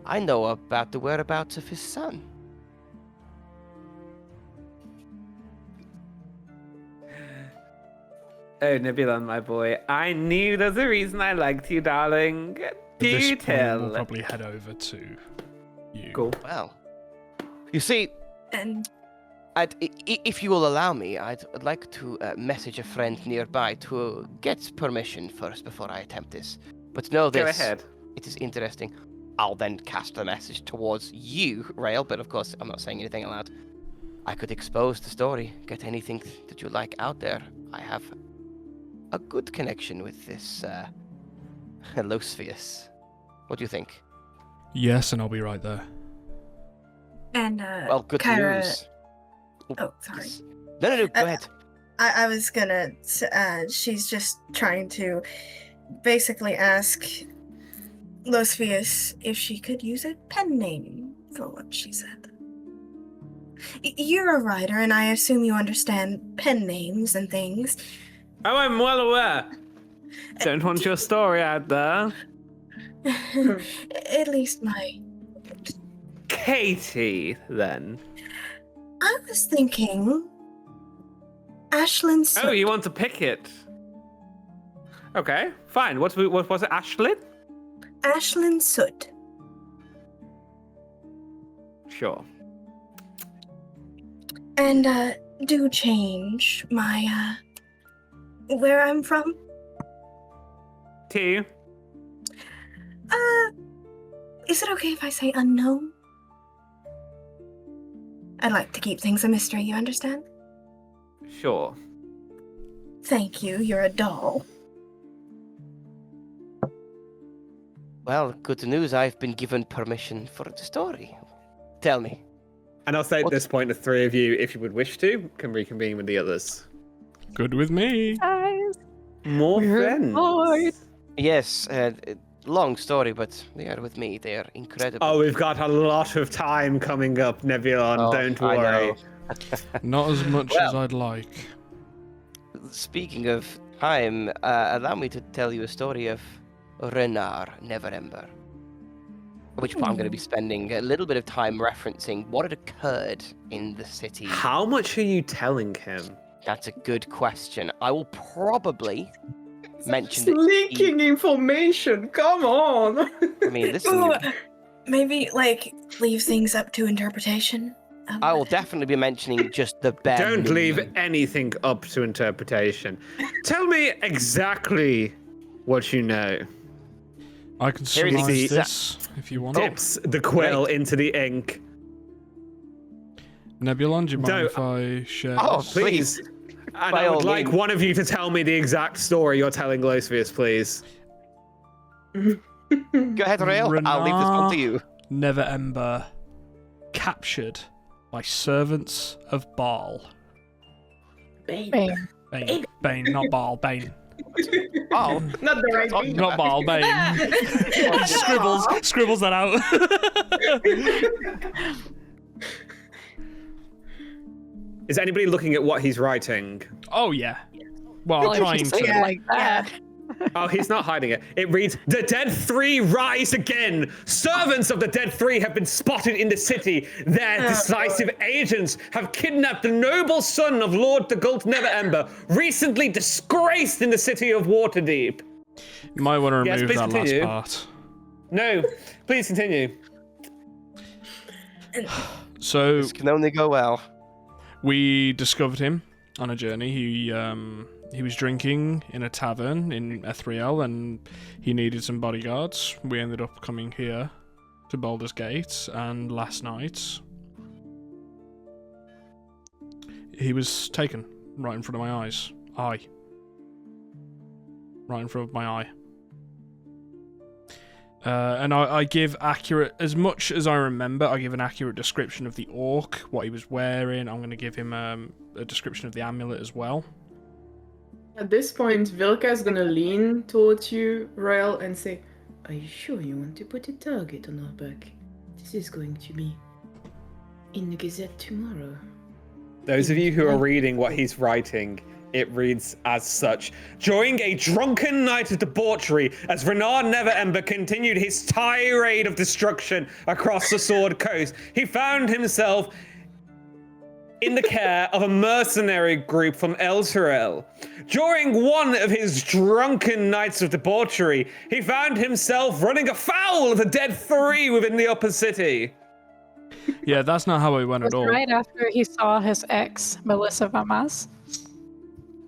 I know about the whereabouts of his son? Oh, Nebulon, my boy. I knew there's a reason I liked you, darling. this Do point, tell. we'll probably head over to you. Cool. Well, you see, And if you will allow me, I'd like to message a friend nearby to get permission first before I attempt this. But know this. Go ahead. It is interesting. I'll then cast the message towards you, Rael, but of course I'm not saying anything aloud. I could expose the story, get anything that you like out there. I have a good connection with this Losfius. What do you think? Yes, and I'll be right there. Well, good Kyra... news. Oh, sorry. No, go ahead. I was gonna. She's just trying to basically ask Losfius if she could use a pen name for what she said. You're a writer, and I assume you understand pen names and things. Oh, I'm well aware. Don't want your story out there. At least my. Katie, then. I was thinking. Ashlyn Soot. Oh, you want to pick it? Okay, fine. What was it, Ashlyn? Ashlyn Soot. Sure. And do change my where I'm from. T. Is it okay if I say unknown? I like to keep things a mystery, you understand? Sure. Thank you, you're a doll. Well, good news. I've been given permission for the story. Tell me. And I'll say at What- this point, the three of you, if you would wish to, can reconvene with the others. Good with me. Guys, More we're friends. bored. Yes, long story, but they are with me. They are incredible. Oh, we've got a lot of time coming up, Nebulon. Oh, Don't I worry. know. Not as much as Well. I'd like. Speaking of time, allow me to tell you a story of Renar Neverember. Which I'm going to be spending a little bit of time referencing what had occurred in the city. How much are you telling him? That's a good question. I will probably mention that Leaking information. Come on. I mean, this is... Ooh, maybe like leave things up to interpretation. I will definitely be mentioning just the bare Don't leave minimum. anything up to interpretation. Tell me exactly what you know. I can Here it is. summarize this if you want. Dips the quill great. into the ink. Nebulon, do you mind Don't- if I share Oh, this? Please. And By I all would like means. one of you to tell me the exact story you're telling Losfius, please. Go ahead, Rael. I'll leave this one to Renar. you. Never Ember captured by servants of Baal. Bane. Bane. Bane, not Baal, Bane. Oh, Not the right Oh, thing. Not Baal, Bane. Scribbles that out. Is anybody looking at what he's writing? Oh, yeah. Well, Well, if trying you say to. it like that. Oh, he's not hiding it. It reads, "The dead three rise again. Servants of the dead three have been spotted in the city. Their decisive agents have kidnapped the noble son of Lord the Gult Neverember, recently disgraced in the city of Waterdeep." You might want to Yes, remove please that continue. last part. No, please continue. So, this can only go well. we discovered him on a journey. He was drinking in a tavern in Ethriel, and he needed some bodyguards. We ended up coming here to Baldur's Gate, and last night he was taken right in front of my eyes. Right in front of my eye. And I give accurate, as much as I remember, I give an accurate description of the orc, what he was wearing. I'm going to give him a description of the amulet as well. At this point, Vilka is gonna lean towards you, Rael, and say, "Are you sure you want to put a target on our back? This is going to be in the Gazette tomorrow." Those of you who are reading what he's writing, it reads as such. During a drunken night of debauchery, as Renar Neverember continued his tirade of destruction across the Sword Coast, he found himself in the care of a mercenary group from Elturel. During one of his drunken nights of debauchery, he found himself running afoul of the dead three within the upper city. Yeah, that's not how it went It was at all. right after he saw his ex, Melissa Vamas.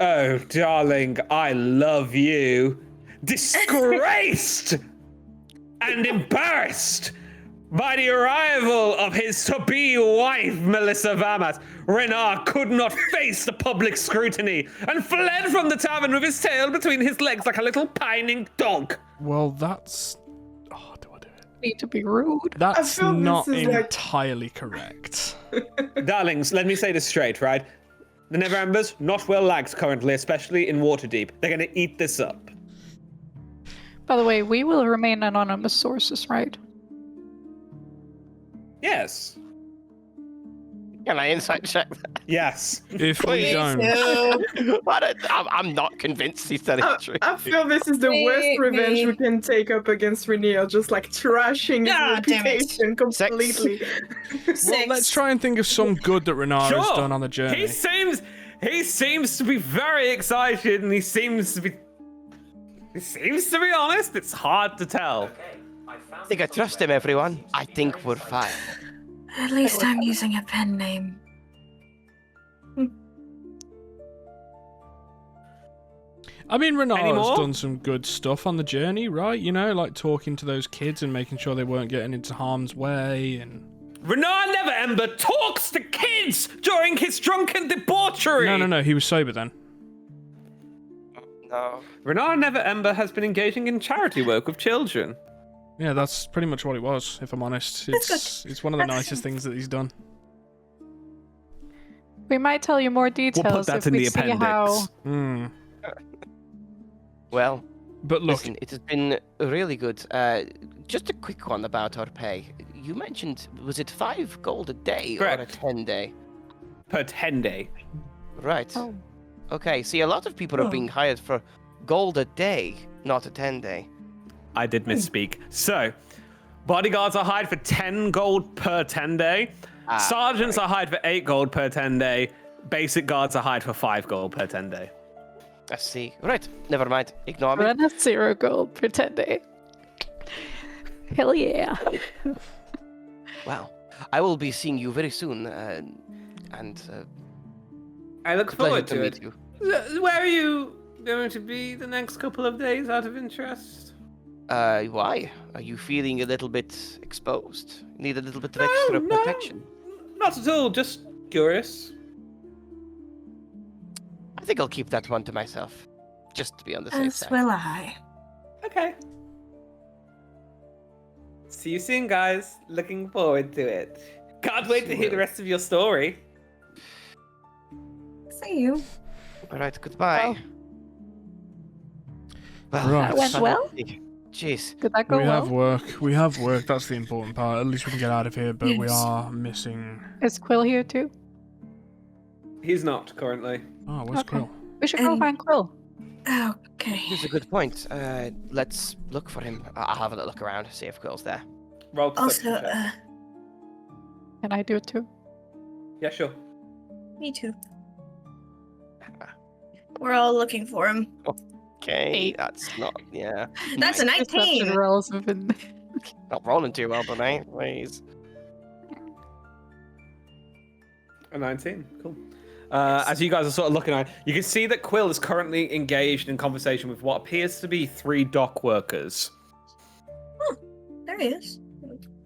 Oh, darling, I love you. Disgraced and embarrassed by the arrival of his to-be wife, Melissa Vamas, Renard could not face the public scrutiny and fled from the tavern with his tail between his legs like a little pining dog. Well, that's... Oh, do I do it? Need to be rude. That's feel this not is like- entirely correct. Darlings, let me say this straight, right? The Neverembers, not well liked currently, especially in Waterdeep. They're gonna eat this up. By the way, we will remain anonymous sources, right? Yes. Can I insight check that? Yes. If we don't... I'm not convinced he's telling the truth. I feel this is the worst revenge we can take up against Rainier, just like trashing God his damn it. reputation completely. Well, let's try and think of some good that Renard has done on the journey. He seems to be very excited, and he seems to be honest. It's hard to tell. I think I trust him, everyone. I think we're fine. At least I'm using a pen name. I mean, Renard Any has more? done some good stuff on the journey, right? You know, like talking to those kids and making sure they weren't getting into harm's way and... Renard Neverember talks to kids during his drunken debauchery. No, he was sober then. No. Renard Neverember has been engaging in charity work with children. Yeah, that's pretty much what it was, if I'm honest. It's one of the nicest things that he's done. We might tell you more details that if in we the see appendix. how. Hmm. Well, But look, listen, it has been really good. Just a quick one about our pay. You mentioned, was it 5 gold a day or a Correct. 10-day? Per 10 day. Right. Oh. Okay, see, a lot of people are being hired for gold a day, not a 10-day. I did misspeak. So, bodyguards are hired for 10 gold per 10 day. Sergeants are hired for 8 gold per 10 day. Basic guards are hired for 5 gold per 10 day. I see. Right, never mind. Ignore me. Run a 0 gold per 10 day. Hell yeah. Well, I will be seeing you very soon, and I look pleasure forward to to meet it. you. Where are you going to be the next couple of days out of interest? Why? Are you feeling a little bit exposed? Need a little bit of extra protection? Not at all, just curious. I think I'll keep that one to myself, just to be on the safe As side. will I. Okay. See you soon, guys. Looking forward to it. Can't wait to hear the rest of your story. See you. All right, goodbye. Right. That went well? Jeez. Did that go we well? have work. We have work. That's the important part. At least we can get out of here, but we Yes. are missing... Is Quill here too? He's not currently. Oh, where's Okay. Quill? We should go find Quill. Okay. That's a good point. Let's look for him. I'll have a little look around, see if Quill's there. Roll Also, perception check. Can I do it too? Yeah, sure. me too. We're all looking for him. Okay, 8. that's not, yeah. That's a Perception 19. rolls have been. Not rolling too well tonight, please. A 19. Cool. As you guys are sort of looking at it, you can see that Quill is currently engaged in conversation with what appears to be 3 dock workers. There he is.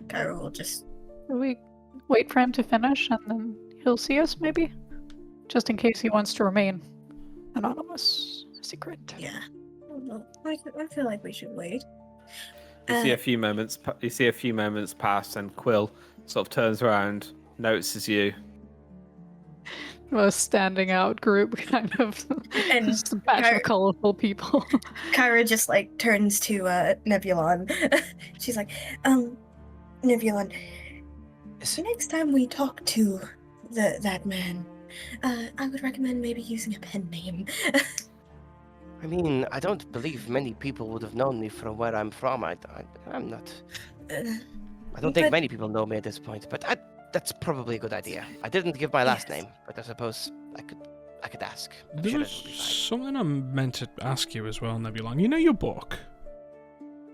Kyra will just. We wait for him to finish and then he'll see us, maybe? Just in case he wants to remain anonymous. Secret. Yeah. I feel like we should wait. You see a few moments. You see a few moments pass, and Quill sort of turns around, notices you. Most standing out group, kind of. And Just a batch of colorful people. Kyra just like turns to Nebulon. She's like, Nebulon, next time we talk to that man, I would recommend maybe using a pen name. I mean, I don't believe many people would have known me from where I'm from. I'm not. I don't think But- many people know me at this point, but That's probably a good idea. I didn't give my last name, but I suppose I could ask. I'm There sure was it'll be fine. something I meant to ask you as well, Nebulon. You know your book?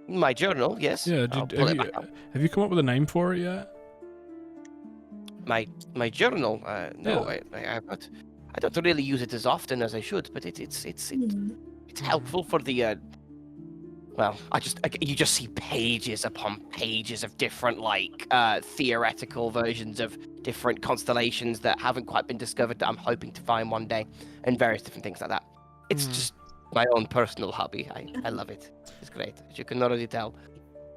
My journal, yes. Yeah, I'll pull it back up. have you come up with a name for it yet? My journal. No, Yeah. I don't really use it as often as I should, but it's helpful for the. Well, you just see pages upon pages of different theoretical versions of different constellations that haven't quite been discovered that I'm hoping to find one day, and various different things like that. It's just my own personal hobby. I love it. It's great, as you can already tell.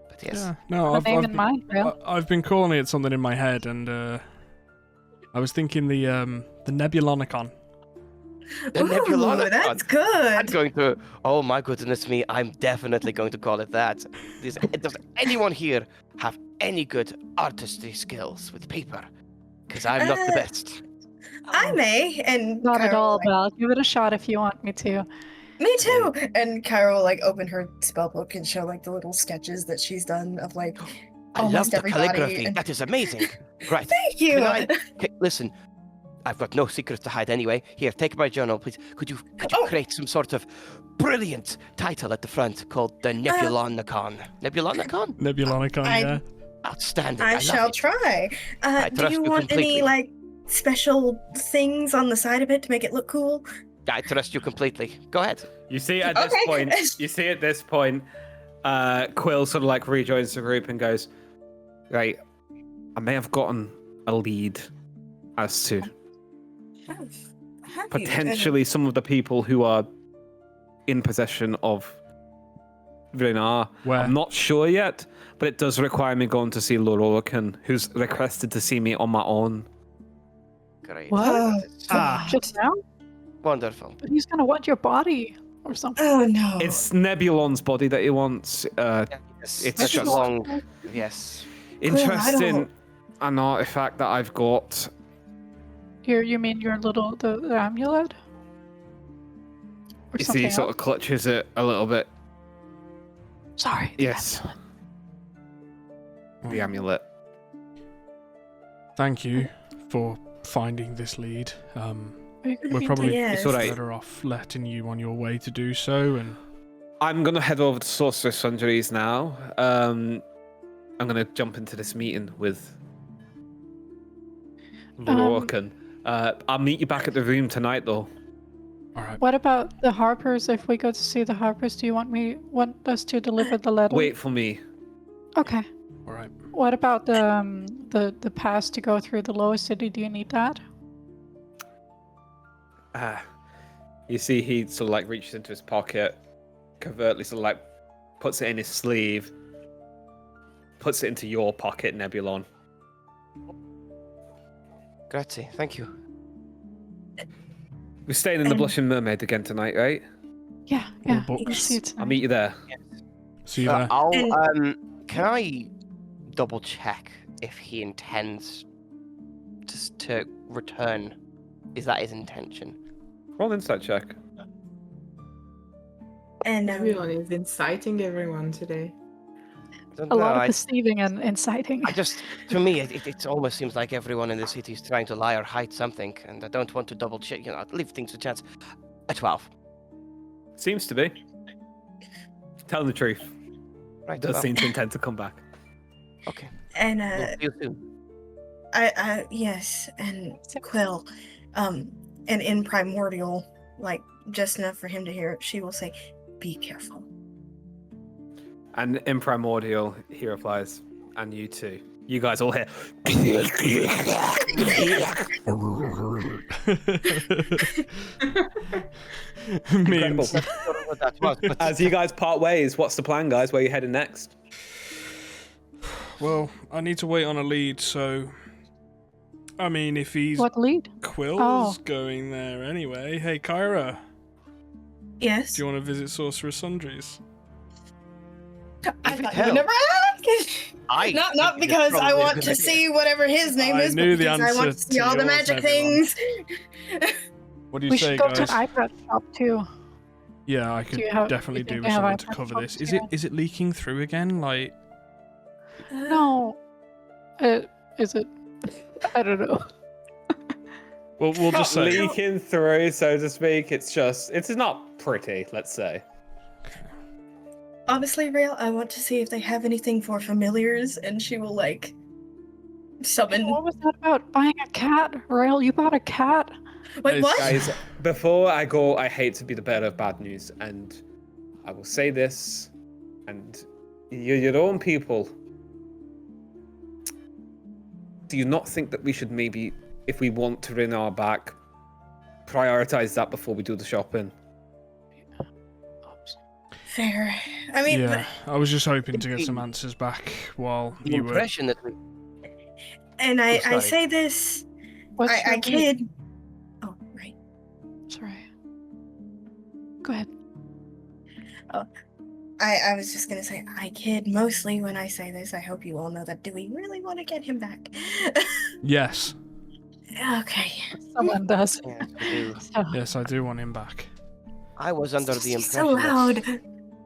But yes. Yeah. No, I've been calling it something in my head, and I was thinking the Nebulonicon. The Nebulonicon. That's good. I'm going to. Oh my goodness me! I'm definitely going to call it that. Does anyone here have any good artistry skills with paper? Because I'm not the best. I may, and Not at Kyra will, all, but I'll give it a shot if you want me to. Me too. And Kyra will open her spell book and show the little sketches that she's done of I almost love the everybody. calligraphy. And... That is amazing. Right. Thank you. Okay, listen, I've got no secrets to hide anyway. Here, take my journal, please. Could you create some sort of brilliant title at the front called the Nebulonicon? Nebulonicon? Nebulonicon, yeah. Outstanding. I love shall it. try. I Do trust you you want completely. any special things on the side of it to make it look cool? I trust you completely. Go ahead. You see at this point, Quill sort of rejoins the group and goes, right, I may have gotten a lead as to potentially some of the people who are in possession of Villinar. Where? I'm not sure yet, but it does require me going to see Lororican, who's requested to see me on my own. Great. What? Just now? Wonderful. But he's gonna want your body or something. Oh no. It's Nebulon's body that he wants. Yes, It's such a just- long. Yes. Interesting, an artifact that I've got. You mean your the amulet? Or You see, something he sort else? of clutches it a little bit. Sorry. the Yes. amulet. The amulet. Thank you for finding this lead. We're Yes. probably It's all right. better off letting you on your way to do so, and I'm gonna head over to Sorceress Sundries now. I'm gonna jump into this meeting with Lorcan. I'll meet you back at the room tonight, though. all right. What about the Harpers? If we go to see the Harpers, do you want us to deliver the letter? Wait for me. Okay. All right. What about the pass to go through the lower city? Do you need that? You see, he sort of reaches into his pocket, covertly sort of puts it in his sleeve, puts it into your pocket, Nebulon. Grazie. Thank you. We're staying in the Blushing Mermaid again tonight, right? Yeah. books. We'll see it I'll tonight. meet you there. See you there. I'll can I double check if he intends just to return? Is that his intention? Roll an insight check. And Everyone is inciting everyone today. Don't A know, lot I- of deceiving and inciting. to me, it almost seems like everyone in the city is trying to lie or hide something, and I don't want to double check. I'll leave things to chance. A 12. Seems to be. Telling the truth. Right. Does well, seem to intend to come back. Okay. and We'll see you soon. yes, and Quill, and in Primordial, just enough for him to hear it, she will say, "Be careful." And in Primordial, he replies, and you too. You guys all hear. Means I don't know what that was, but As you guys part ways, what's the plan, guys? Where are you heading next? well, I need to wait on a lead, so I mean, if he's What lead? Quill's Oh. going there anyway. Hey, Kyra, Yes. do you want to visit Sorceress Sundries? I If it thought you would helps. never ask. I Not think it's because I probably a want good to idea. see whatever his name I is, but knew the because I want answer to see to all the yours, magic everyone. things. What do you We say, should go to guys? an iPad shop too. Yeah, I could you have- definitely you do think with they have something to iPad cover shops this. here? Is it leaking through again? Like, No. Is it? I don't know. We'll just say. leaking through, so to speak. It's not pretty, let's say. Honestly, Rael, I want to see if they have anything for familiars, and she will like summon. What was that about buying a cat? Rael, you bought a cat? Wait, what? Guys, before I go, I hate to be the bearer of bad news, and I will say this, and you're your own people. Do you not think that we should maybe, if we want to win our back, prioritize that before we do the shopping? Fair. I mean, Yeah, I was just hoping to get some answers back while The you were. impression that we. and Oh, I sorry. say this. What's I your kid. Oh, right. Sorry. Go ahead. I was just gonna say I kid mostly when I say this. I hope you all know that. Do we really want to get him back? Yes. Okay. Someone does. Yes, we do. So, Yes, I do want him back. I was under the He's impression so loud.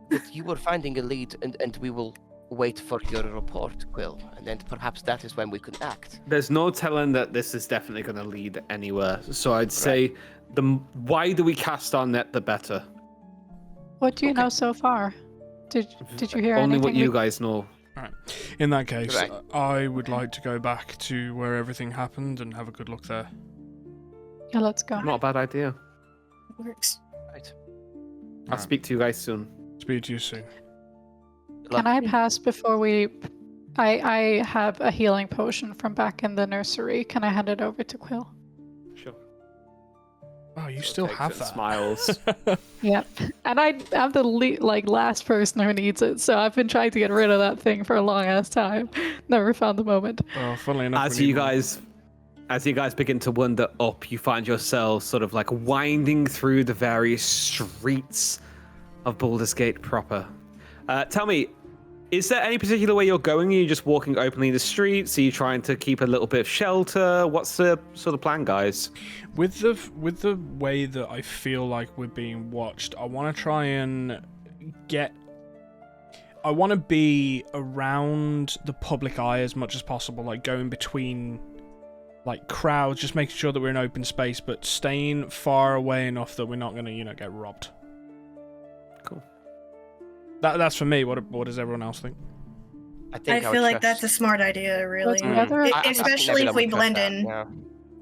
that you were finding a lead, and we will wait for your report, Quill, and then perhaps that is when we can act. There's no telling that this is definitely going to lead anywhere. So I'd say the wider we cast our net, the better. what do you know so far? Did you hear Only anything? what you guys know. Alright. In that case, Right. I would like to go back to where everything happened and have a good look there. Yeah, let's go. Not a bad idea. Works. Right. I'll speak to you guys soon. Speak to you soon. Can I pass before we... I have a healing potion from back in the nursery. Can I hand it over to Quill? Sure. Oh, you still have that. Smiles. Yep. And I'm the last person who needs it, so I've been trying to get rid of that thing for a long ass time. Never found the moment. Well, funnily enough, As we you need one. guys begin to wander up, you find yourselves sort of like winding through the various streets of Baldur's Gate proper. Tell me, is there any particular way you're going? Are you just walking openly in the streets? Are you trying to keep a little bit of shelter? What's the sort of plan, guys? With the way that I feel like we're being watched, I want to try and I want to be around the public eye as much as possible, like going between like crowds, just making sure that we're in open space, but staying far away enough that we're not going to, get robbed. Cool. That's for me. What does everyone else think? I think feel like that's a smart idea, really. Together? I think Especially if we everyone would blend trust that, in. yeah.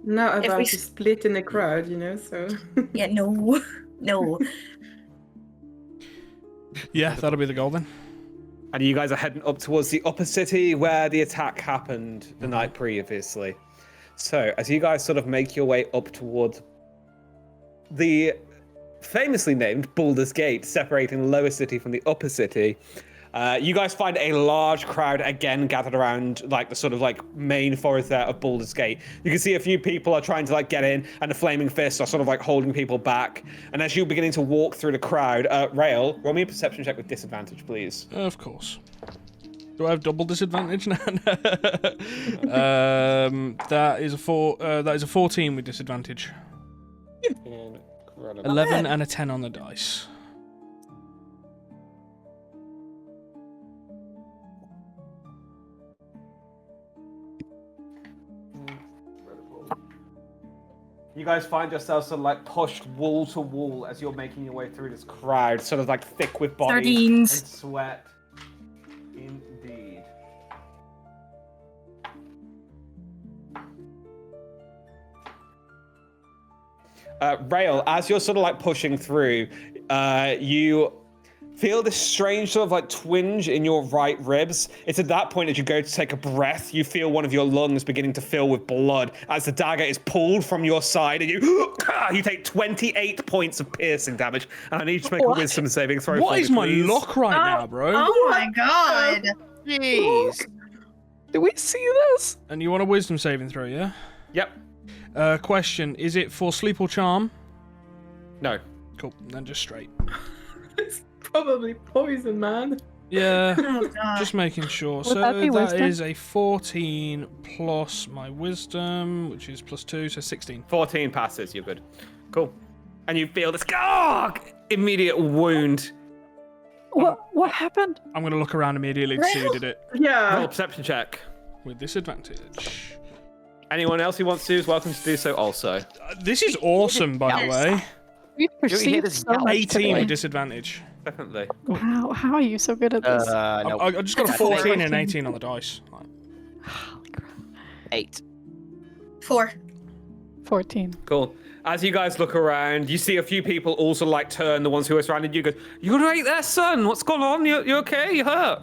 Not If about we to s- split in the crowd, so. Yeah, no. No. Yeah, that'll be the goal then. And you guys are heading up towards the upper city where the attack happened the night previously. So, as you guys sort of make your way up towards the famously named Baldur's Gate, separating the lower city from the upper city, you guys find a large crowd again gathered around like the sort of like main thoroughfare of Baldur's Gate. You can see a few people are trying to like get in, and the flaming fists are sort of like holding people back. And as you're beginning to walk through the crowd, Rael, roll me a perception check with disadvantage, please. Of course. Do I have double disadvantage now? That is a 14 with disadvantage. 11 and a 10 on the dice. You guys find yourselves sort of like pushed wall to wall as you're making your way through this crowd, sort of like thick with bodies Sardines. and sweat. Indeed. Rael, as you're sort of like pushing through, you feel this strange sort of like twinge in your right ribs. It's at that point as you go to take a breath, you feel one of your lungs beginning to fill with blood as the dagger is pulled from your side, and you take 28 points of piercing damage. And I need you to make a wisdom saving throw. What for is me, my please. luck right now, bro? Oh my god. Jeez. Do we see this? And you want a wisdom saving throw, yeah? Yep. Question, is it for sleep or charm? No. Cool, then just straight. It's probably poison, man. Yeah, Oh god. just making sure. Would So that be that wisdom? is a 14 plus my wisdom, which is plus 2, so 16. 14 passes, you're good. Cool. And you feel this immediate wound. What happened? I'm going to look around immediately to see who did it Roll a Yeah. perception check. with disadvantage. Anyone else who wants to is welcome to do so also. This is awesome, by the way. We've hear received this so much 18 today. with disadvantage. Definitely. Wow, how are you so good at this? No. I just got a That's a 14 and 14. 18 on the dice. 8. 4. 14. Cool. As you guys look around, you see a few people also like turn. The ones who are surrounded you go, "You right there, son? What's going on? You okay? You hurt?"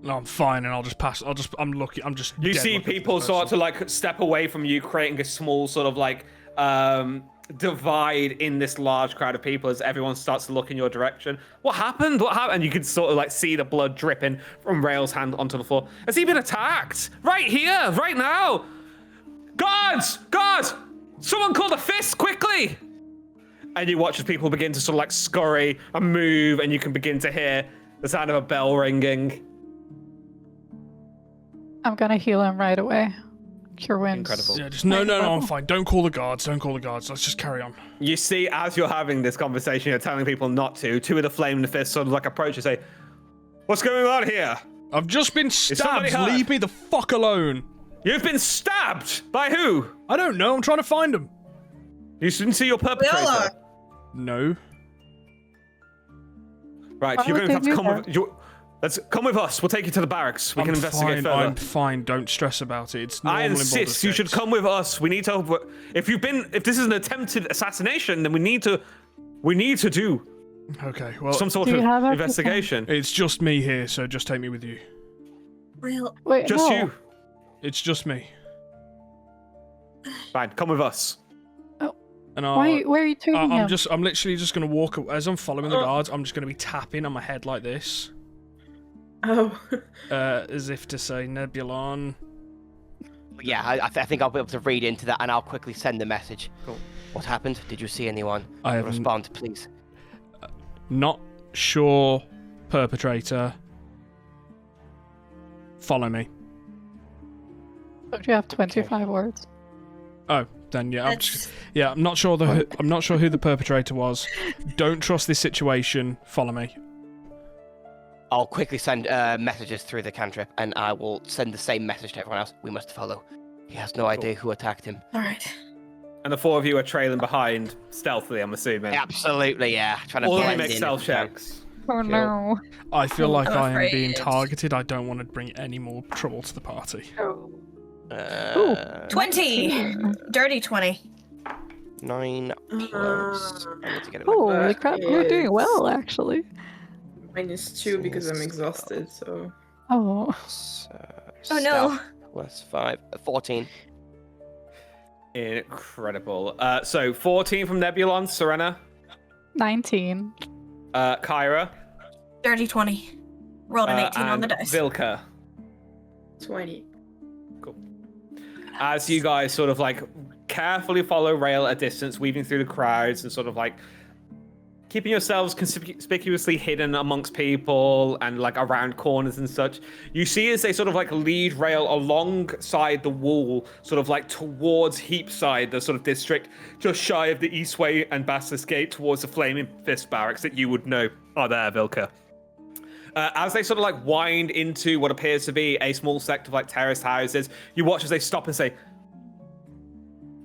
No, I'm fine, and I'll just pass. I'm lucky. I'm just. You dead see lucky for people this start to person. like step away from you, creating a small sort of like divide in this large crowd of people as everyone starts to look in your direction. What happened? What happened? And you can sort of like see the blood dripping from Rail's hand onto the floor. Has he been attacked? Right here, right now. Guards! Guards! Someone call the fist quickly! And you watch as people begin to sort of like scurry and move, and you can begin to hear the sound of a bell ringing. I'm gonna heal him right away. Cure wounds. Incredible. Yeah, just no, I'm fine. Don't call the guards. Don't call the guards. Let's just carry on. You see, as you're having this conversation, you're telling people not to. Two of the flaming fists sort of like approach and say, "What's going on here? I've just been somebody stabbed. hurt? Leave me the fuck alone. You've been stabbed! By who? I don't know. I'm trying to find them. You didn't see your perpetrator? are. No. Right, Why you're would going to have they to do come that? with... Let's come with us. We'll take you to the barracks. We can investigate fine, further. I'm fine. Don't stress about it. It's normal I in insist Baldur's you should Gates. come with us. We need to... If this is an attempted assassination, then we need to do Okay, well, some sort Do of you have everything? investigation. it's just me here, so just take me with you. Real. Wait, Just no. you. It's just me. Fine, come with us. And Where are you taking him? I'm literally just gonna walk as I'm following the guards. I'm just gonna be tapping on my head like this, Oh. as if to say Nebulon. Yeah, I think I'll be able to read into that, and I'll quickly send the message. Cool. What happened? Did you see anyone? I haven't- Respond, please. Not sure. Perpetrator. Follow me. Don't you have 25 words? Oh, then yeah, I'm not sure I'm not sure who the perpetrator was. Don't trust this situation. Follow me. I'll quickly send messages through the cantrip, and I will send the same message to everyone else. We must follow. He has no idea who attacked him. All right. And the four of you are trailing behind stealthily, I'm assuming. Absolutely, yeah. Trying to All of you blend make in stealth if we can. checks. Oh no. I feel like I'm I am being afraid. targeted. I don't want to bring any more trouble to the party. Uh, 20. Dirty 20. 9 plus. I need to get it. Holy crap, you're doing well, actually. -2 because I'm exhausted, so. Oh. Oh no. Plus 5. 14. Incredible. So 14 from Nebulon, Serena, 19. Kyra, Dirty 20. Rolled an 18 on the and dice. Vilka. 20. As you guys sort of like carefully follow Rail at a distance, weaving through the crowds and sort of like keeping yourselves conspicuously hidden amongst people and like around corners and such, you see as they sort of like lead Rail alongside the wall, sort of like towards Heapside, the sort of district just shy of the Eastway and Basilisk Gate, towards the Flaming Fist barracks that you would know are there, Vilka. As they sort of like wind into what appears to be a small sect of like terraced houses, you watch as they stop and say,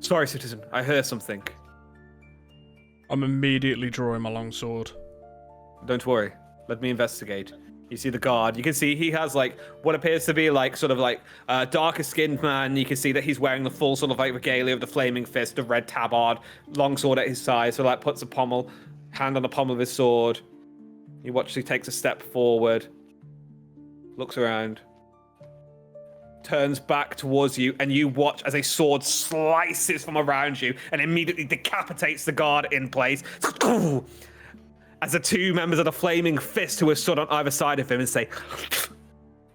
"Sorry, citizen, I heard something." I'm immediately drawing my longsword. Don't worry, let me investigate. You see the guard. You can see he has like what appears to be like sort of like darker skinned man. You can see that he's wearing the full sort of like regalia of the Flaming Fist, the red tabard, longsword at his side. So like puts a hand on the pommel of his sword. You watch as he takes a step forward, looks around, turns back towards you, and you watch as a sword slices from around you and immediately decapitates the guard in place. As the two members of the Flaming Fist who are stood on either side of him and say,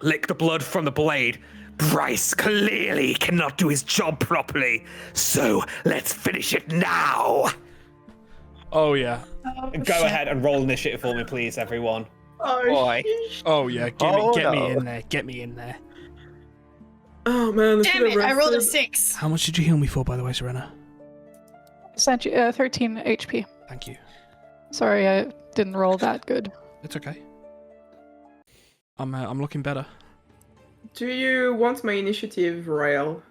"Lick the blood from the blade. Bryce clearly cannot do his job properly, so let's finish it now." Oh yeah. Go ahead and roll initiative for me, please, everyone. Oh, Boy. Oh yeah. Oh, Get no. me in there. Get me in there. Oh man, I Damn should've it, I rolled a rested. 6. How much did you heal me for, by the way, Serena? Sent you 13 HP. Thank you. Sorry, I didn't roll that good. It's okay. I'm looking better. Do you want my initiative, Rail?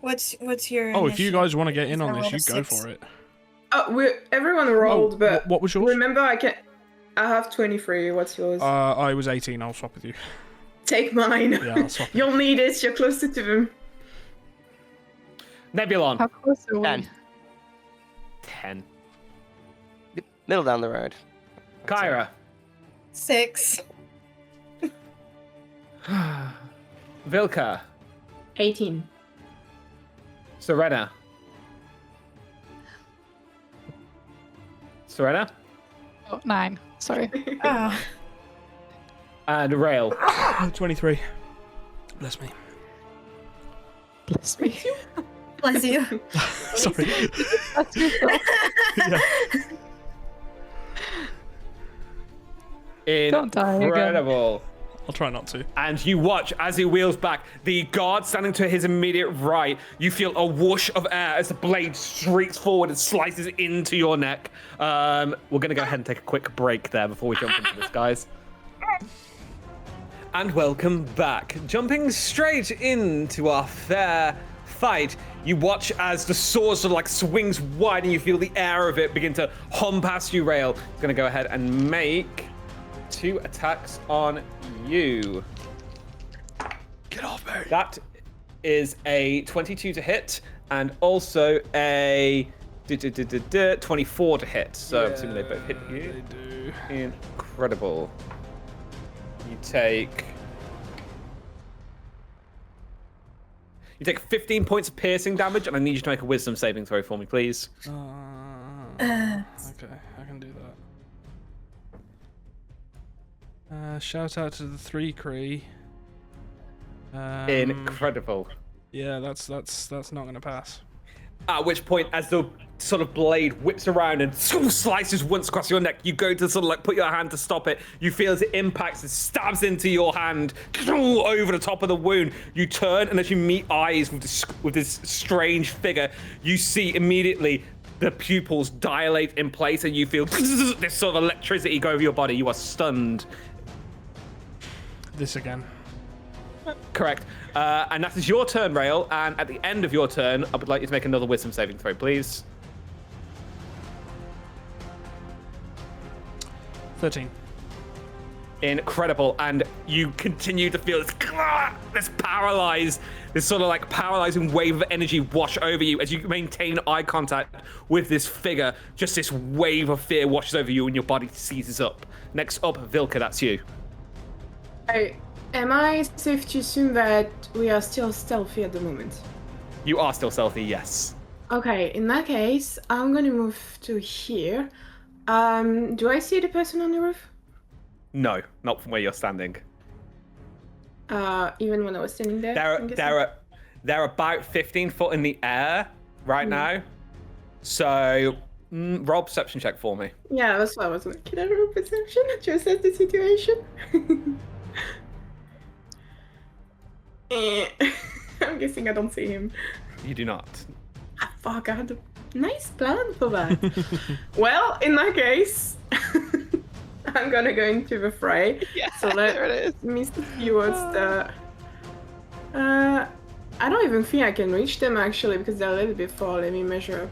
What's your? Oh, if you guys want to get in Is on that this, roll you a go 6? for it. Everyone rolled, but what was yours? remember I have 23. What's yours? I was 18. I'll swap with you. Take mine. Yeah, I'll swap. You'll need it. You're closer to them. Nebulon. How close are we? 10. 10. Middle down the road. Kyra. 6. Vilka. 18. Serena. Serena. Oh, 9. Sorry. Oh. And Rail. 23. Bless me. Bless me. Bless you. Sorry. That's yourself. Don't die again. Incredible. I'll try not to. And you watch as he wheels back, the guard standing to his immediate right. You feel a whoosh of air as the blade streaks forward and slices into your neck. We're going to go ahead and take a quick break there before we jump into this, guys. And welcome back. Jumping straight into our fair fight, you watch as the sword sort of like swings wide and you feel the air of it begin to hum past you, Rail. Going to go ahead and make 2 attacks on you. Get off me. That is a 22 to hit and also a 24 to hit. So I'm assuming they both hit you. They do. Incredible. You take 15 points of piercing damage, and I need you to make a wisdom saving throw for me, please. Okay, I can do that. Shout out to the 3 Cree. Incredible. Yeah, that's not gonna pass. At which point, as the sort of blade whips around and slices once across your neck, you go to sort of like put your hand to stop it. You feel as it impacts and stabs into your hand over the top of the wound. You turn, and as you meet eyes with this strange figure, you see immediately the pupils dilate in place, and you feel this sort of electricity go over your body. You are stunned. This again. Correct. And that is your turn, Rail. And at the end of your turn, I would like you to make another wisdom saving throw, please. 13. Incredible. And you continue to feel this paralyzed, this sort of like paralyzing wave of energy wash over you as you maintain eye contact with this figure. Just this wave of fear washes over you and your body seizes up. Next up, Vilka, that's you. Am I safe to assume that we are still stealthy at the moment? You are still stealthy, yes. Okay, in that case, I'm gonna move to here. Do I see the person on the roof? No, not from where you're standing. Even when I was standing there? They're about 15 foot in the air right now. So roll perception check for me. Yeah, that's what I was like. Can I roll perception to assess the situation? I'm guessing I don't see him. You do not. Ah, fuck, I had a nice plan for that. Well, in that case, I'm gonna go into the fray. Yeah, So there it is. me see what's the... I don't even think I can reach them actually because they're a little bit far. Let me measure up.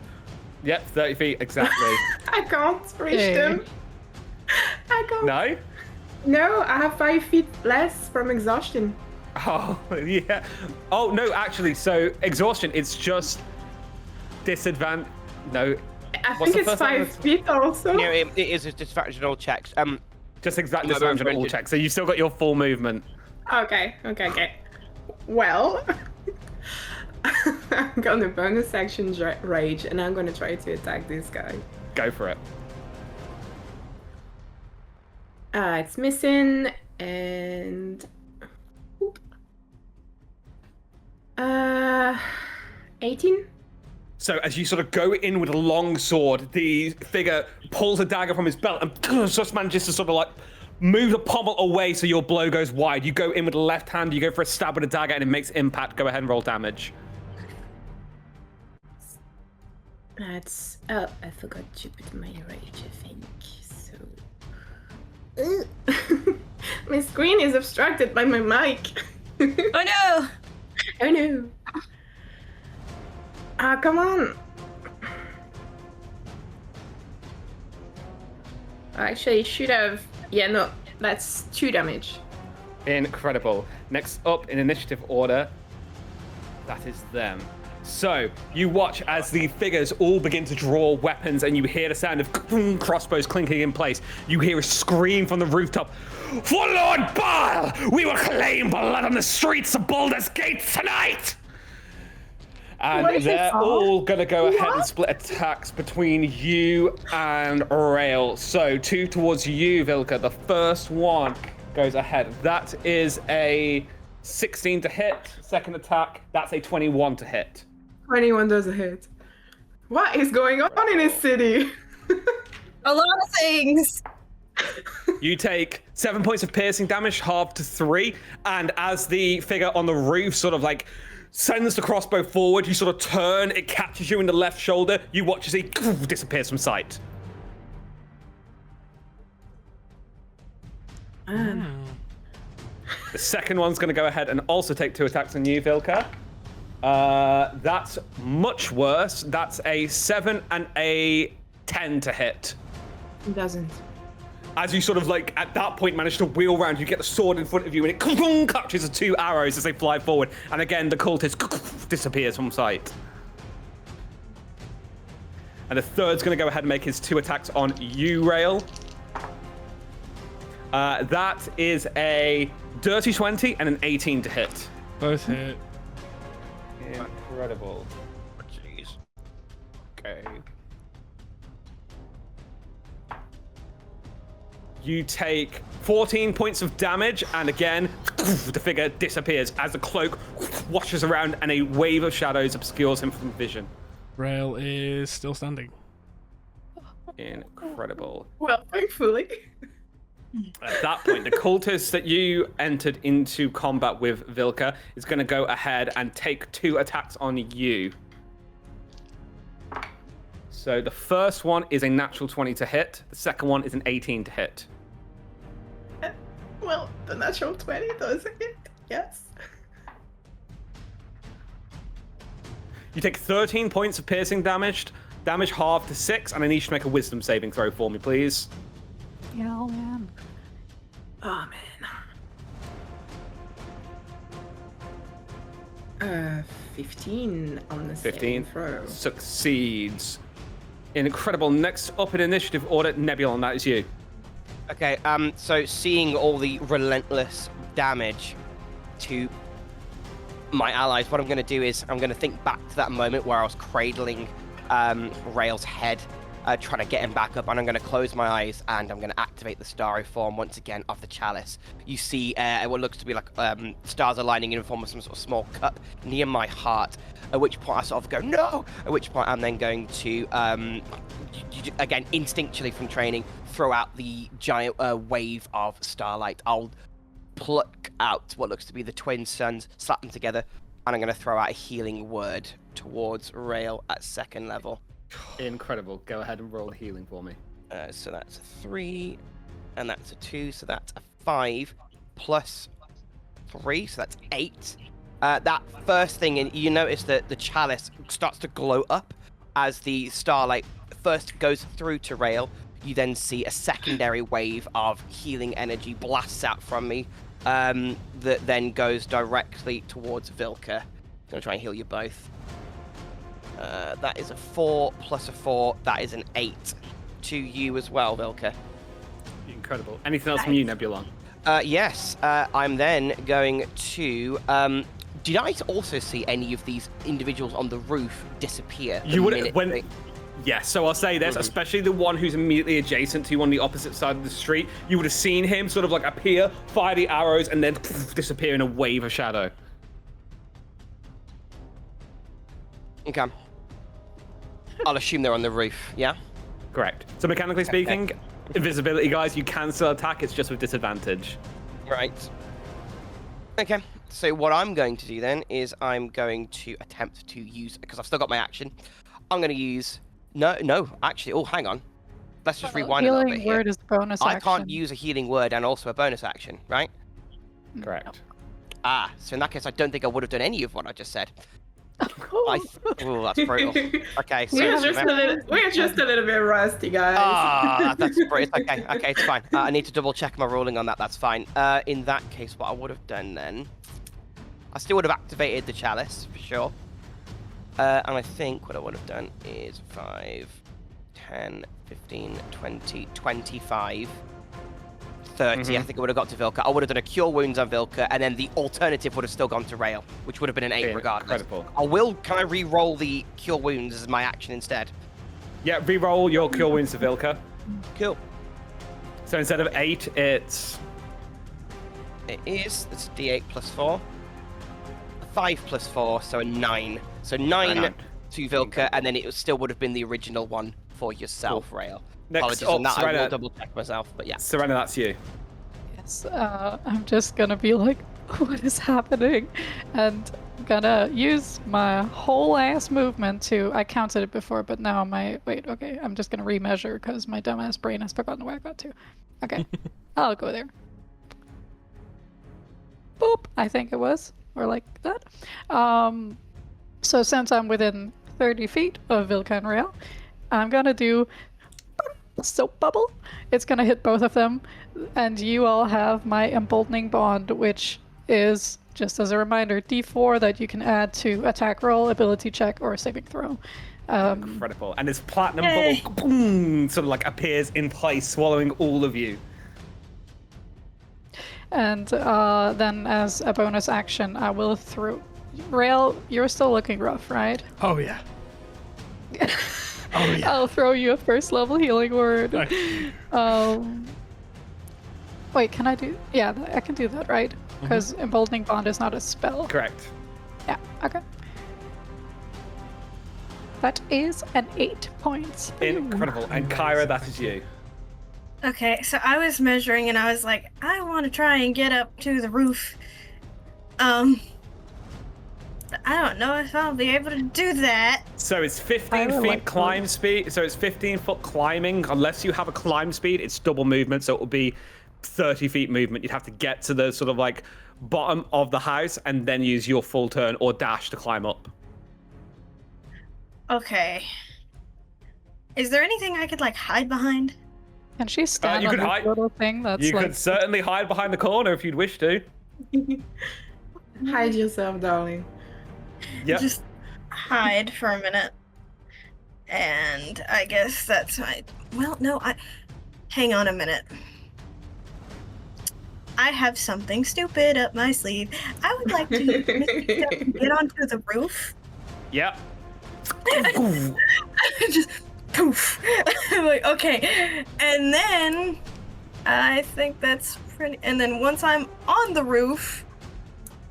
Yep, 30 feet exactly. I can't reach them. I can't. No? No, I have 5 feet less from exhaustion. Oh, yeah. Oh, no, actually, so exhaustion, it's just disadvantage. No. I What's think the it's first one? 5 feet also. Yeah, it is a disadvantage on all checks. Just exact No, disadvantage on all rented. checks, so you've still got your full movement. Okay. Well, I'm gonna bonus action rage, and I'm gonna try to attack this guy. Go for it. It's missing, and 18. So as you sort of go in with a long sword, the figure pulls a dagger from his belt and just manages to sort of like move the pommel away so your blow goes wide. You go in with the left hand, you go for a stab with a dagger, and it makes impact. Go ahead and roll damage. That's... Oh, I forgot to put my rage, I think, so... My screen is obstructed by my mic. Oh no! Oh no! Ah, come on. Actually, should have. Yeah, no, that's 2 damage. Incredible. Next up in initiative order, that is them. So you watch as the figures all begin to draw weapons, and you hear the sound of crossbows clinking in place. You hear a scream from the rooftop. For Lord Baal, we will claim blood on the streets of Baldur's Gates tonight! What And is it they're for? all gonna go ahead and What? split attacks between you and Rail. So 2 towards you, Vilka. The first one goes ahead. That is a 16 to hit. Second attack, that's a 21 to hit. 21 does a hit. What is going on in this city? A lot of things. You take 7 points of piercing damage, halved to 3, and as the figure on the roof sort of like sends the crossbow forward, you sort of turn, it catches you in the left shoulder, you watch as he disappears from sight. The second one's going to go ahead and also take 2 attacks on you, Vilka. That's much worse. That's a 7 and a 10 to hit. It doesn't. As you sort of like at that point manage to wheel around, you get the sword in front of you and it catches the 2 arrows as they fly forward. And again, the cultist disappears from sight. And the third's going to go ahead and make his 2 attacks on you, Rail. That is a dirty 20 and an 18 to hit. Both hit. Incredible. Jeez. Okay. You take 14 points of damage, and again, the figure disappears as the cloak washes around and a wave of shadows obscures him from vision. Rail is still standing. Incredible. Well, thankfully. At that point, the cultist that you entered into combat with, Vilka, is going to go ahead and take 2 attacks on you. So the first one is a natural 20 to hit. The second one is an 18 to hit. Well, the natural 20 does a hit. Yes. You take 13 points of piercing damage halved to 6, and I need you to make a wisdom saving throw for me, please. Yeah, man. Oh, man. 15 on the 15 saving throw. succeeds. Incredible. Next up in initiative order, Nebulon, that is you. Okay, so seeing all the relentless damage to my allies, what I'm going to do is I'm going to think back to that moment where I was cradling Rail's head, trying to get him back up, and I'm going to close my eyes and I'm going to activate the starry form once again of the chalice. You see what looks to be like stars aligning in the form of some sort of small cup near my heart, at which point I sort of go, no! At which point I'm then going to, again, instinctually from training, throw out the giant wave of starlight. I'll pluck out what looks to be the twin suns, slap them together, and I'm going to throw out a healing word towards Rail at 2nd level. Incredible. Go ahead and roll a healing for me. So that's a 3, and that's a 2, so that's a 5, plus 3, so that's 8. That first thing, and you notice that the chalice starts to glow up as the starlight first goes through to Rail. You then see a secondary wave of healing energy blasts out from me, that then goes directly towards Vilka. I'm going to try and heal you both. That is a 4 plus a 4. That is an 8 to you as well, Vilka. Incredible. Anything else from you, Nebulon? Yes, I'm then going to... did I also see any of these individuals on the roof disappear? You would Yes, so I'll say this, especially the one who's immediately adjacent to you on the opposite side of the street. You would have seen him sort of like appear, fire the arrows, and then disappear in a wave of shadow. Okay. I'll assume they're on the roof, yeah? Correct. So mechanically speaking, invisibility, guys, you can still attack, it's just with disadvantage. Right. Okay, so what I'm going to do then is I'm going to attempt to use, because I've still got my action, I'm going to use... No, actually, oh, hang on. Let's just rewind a little bit Healing here. word is bonus I action. can't use a healing word and also a bonus action, right? Correct. So in that case, I don't think I would have done any of what I just said. Oh, that's brutal. Okay, so we're just a little bit rusty, guys. that's brutal. Okay, it's fine. I need to double check my ruling on that. That's fine. In that case, what I would have done then, I still would have activated the chalice for sure. And I think what I would have done is 5, 10, 15, 20, 25, 30. I think I would have got to Vilka. I would have done a Cure Wounds on Vilka, and then the alternative would have still gone to Rail, which would have been an 8 regardless. Incredible. Can I re-roll the Cure Wounds as my action instead? Yeah, re-roll your Cure Wounds to Vilka. Cool. So instead of 8, it's It's a D8 plus 4. 5 plus 4, so a 9. So 9 to Vilka, and then it still would have been the original one for yourself, Rail. Next Apologies on that, I Serena. will double check myself, but yeah. Serena, that's you. Yes, I'm just gonna be like, what is happening? And I'm gonna use my whole ass movement to, I counted it before, but now okay, I'm just gonna remeasure because my dumbass brain has forgotten where I got to. Okay, I'll go there. Boop, I think it was, or like that. So since I'm within 30 feet of Vilka and Rail, I'm gonna do soap bubble. It's gonna hit both of them, and you all have my emboldening bond, which is, just as a reminder, D4 that you can add to attack roll, ability check, or saving throw. Incredible. And this platinum bubble boom, sort of like appears in place, swallowing all of you. And then as a bonus action, I will throw... Rail, you're still looking rough, right? Oh yeah. Oh yeah. I'll throw you a first level healing word. Wait, can I do... Yeah, I can do that, right? Because emboldening bond is not a spell. Correct. Yeah, okay. That is an 8 points. Incredible. And Kyra, that is you. Okay, so I was measuring and I was like, I want to try and get up to the roof. I don't know if I'll be able to do that. So it's 15 feet climb speed. So it's 15 foot climbing. Unless you have a climb speed, it's double movement. So it will be 30 feet movement. You'd have to get to the sort of like bottom of the house and then use your full turn or dash to climb up. Okay. Is there anything I could like hide behind? Can she stand you on could this hide. little thing that's You like... could certainly hide behind the corner if you'd wish to. Hide yourself, darling. Yep. Just hide for a minute. And I guess that's my... Well, no, hang on a minute. I have something stupid up my sleeve. I would like to get onto the roof. Yep. Just poof. I'm like, okay. And then I think that's pretty... And then once I'm on the roof,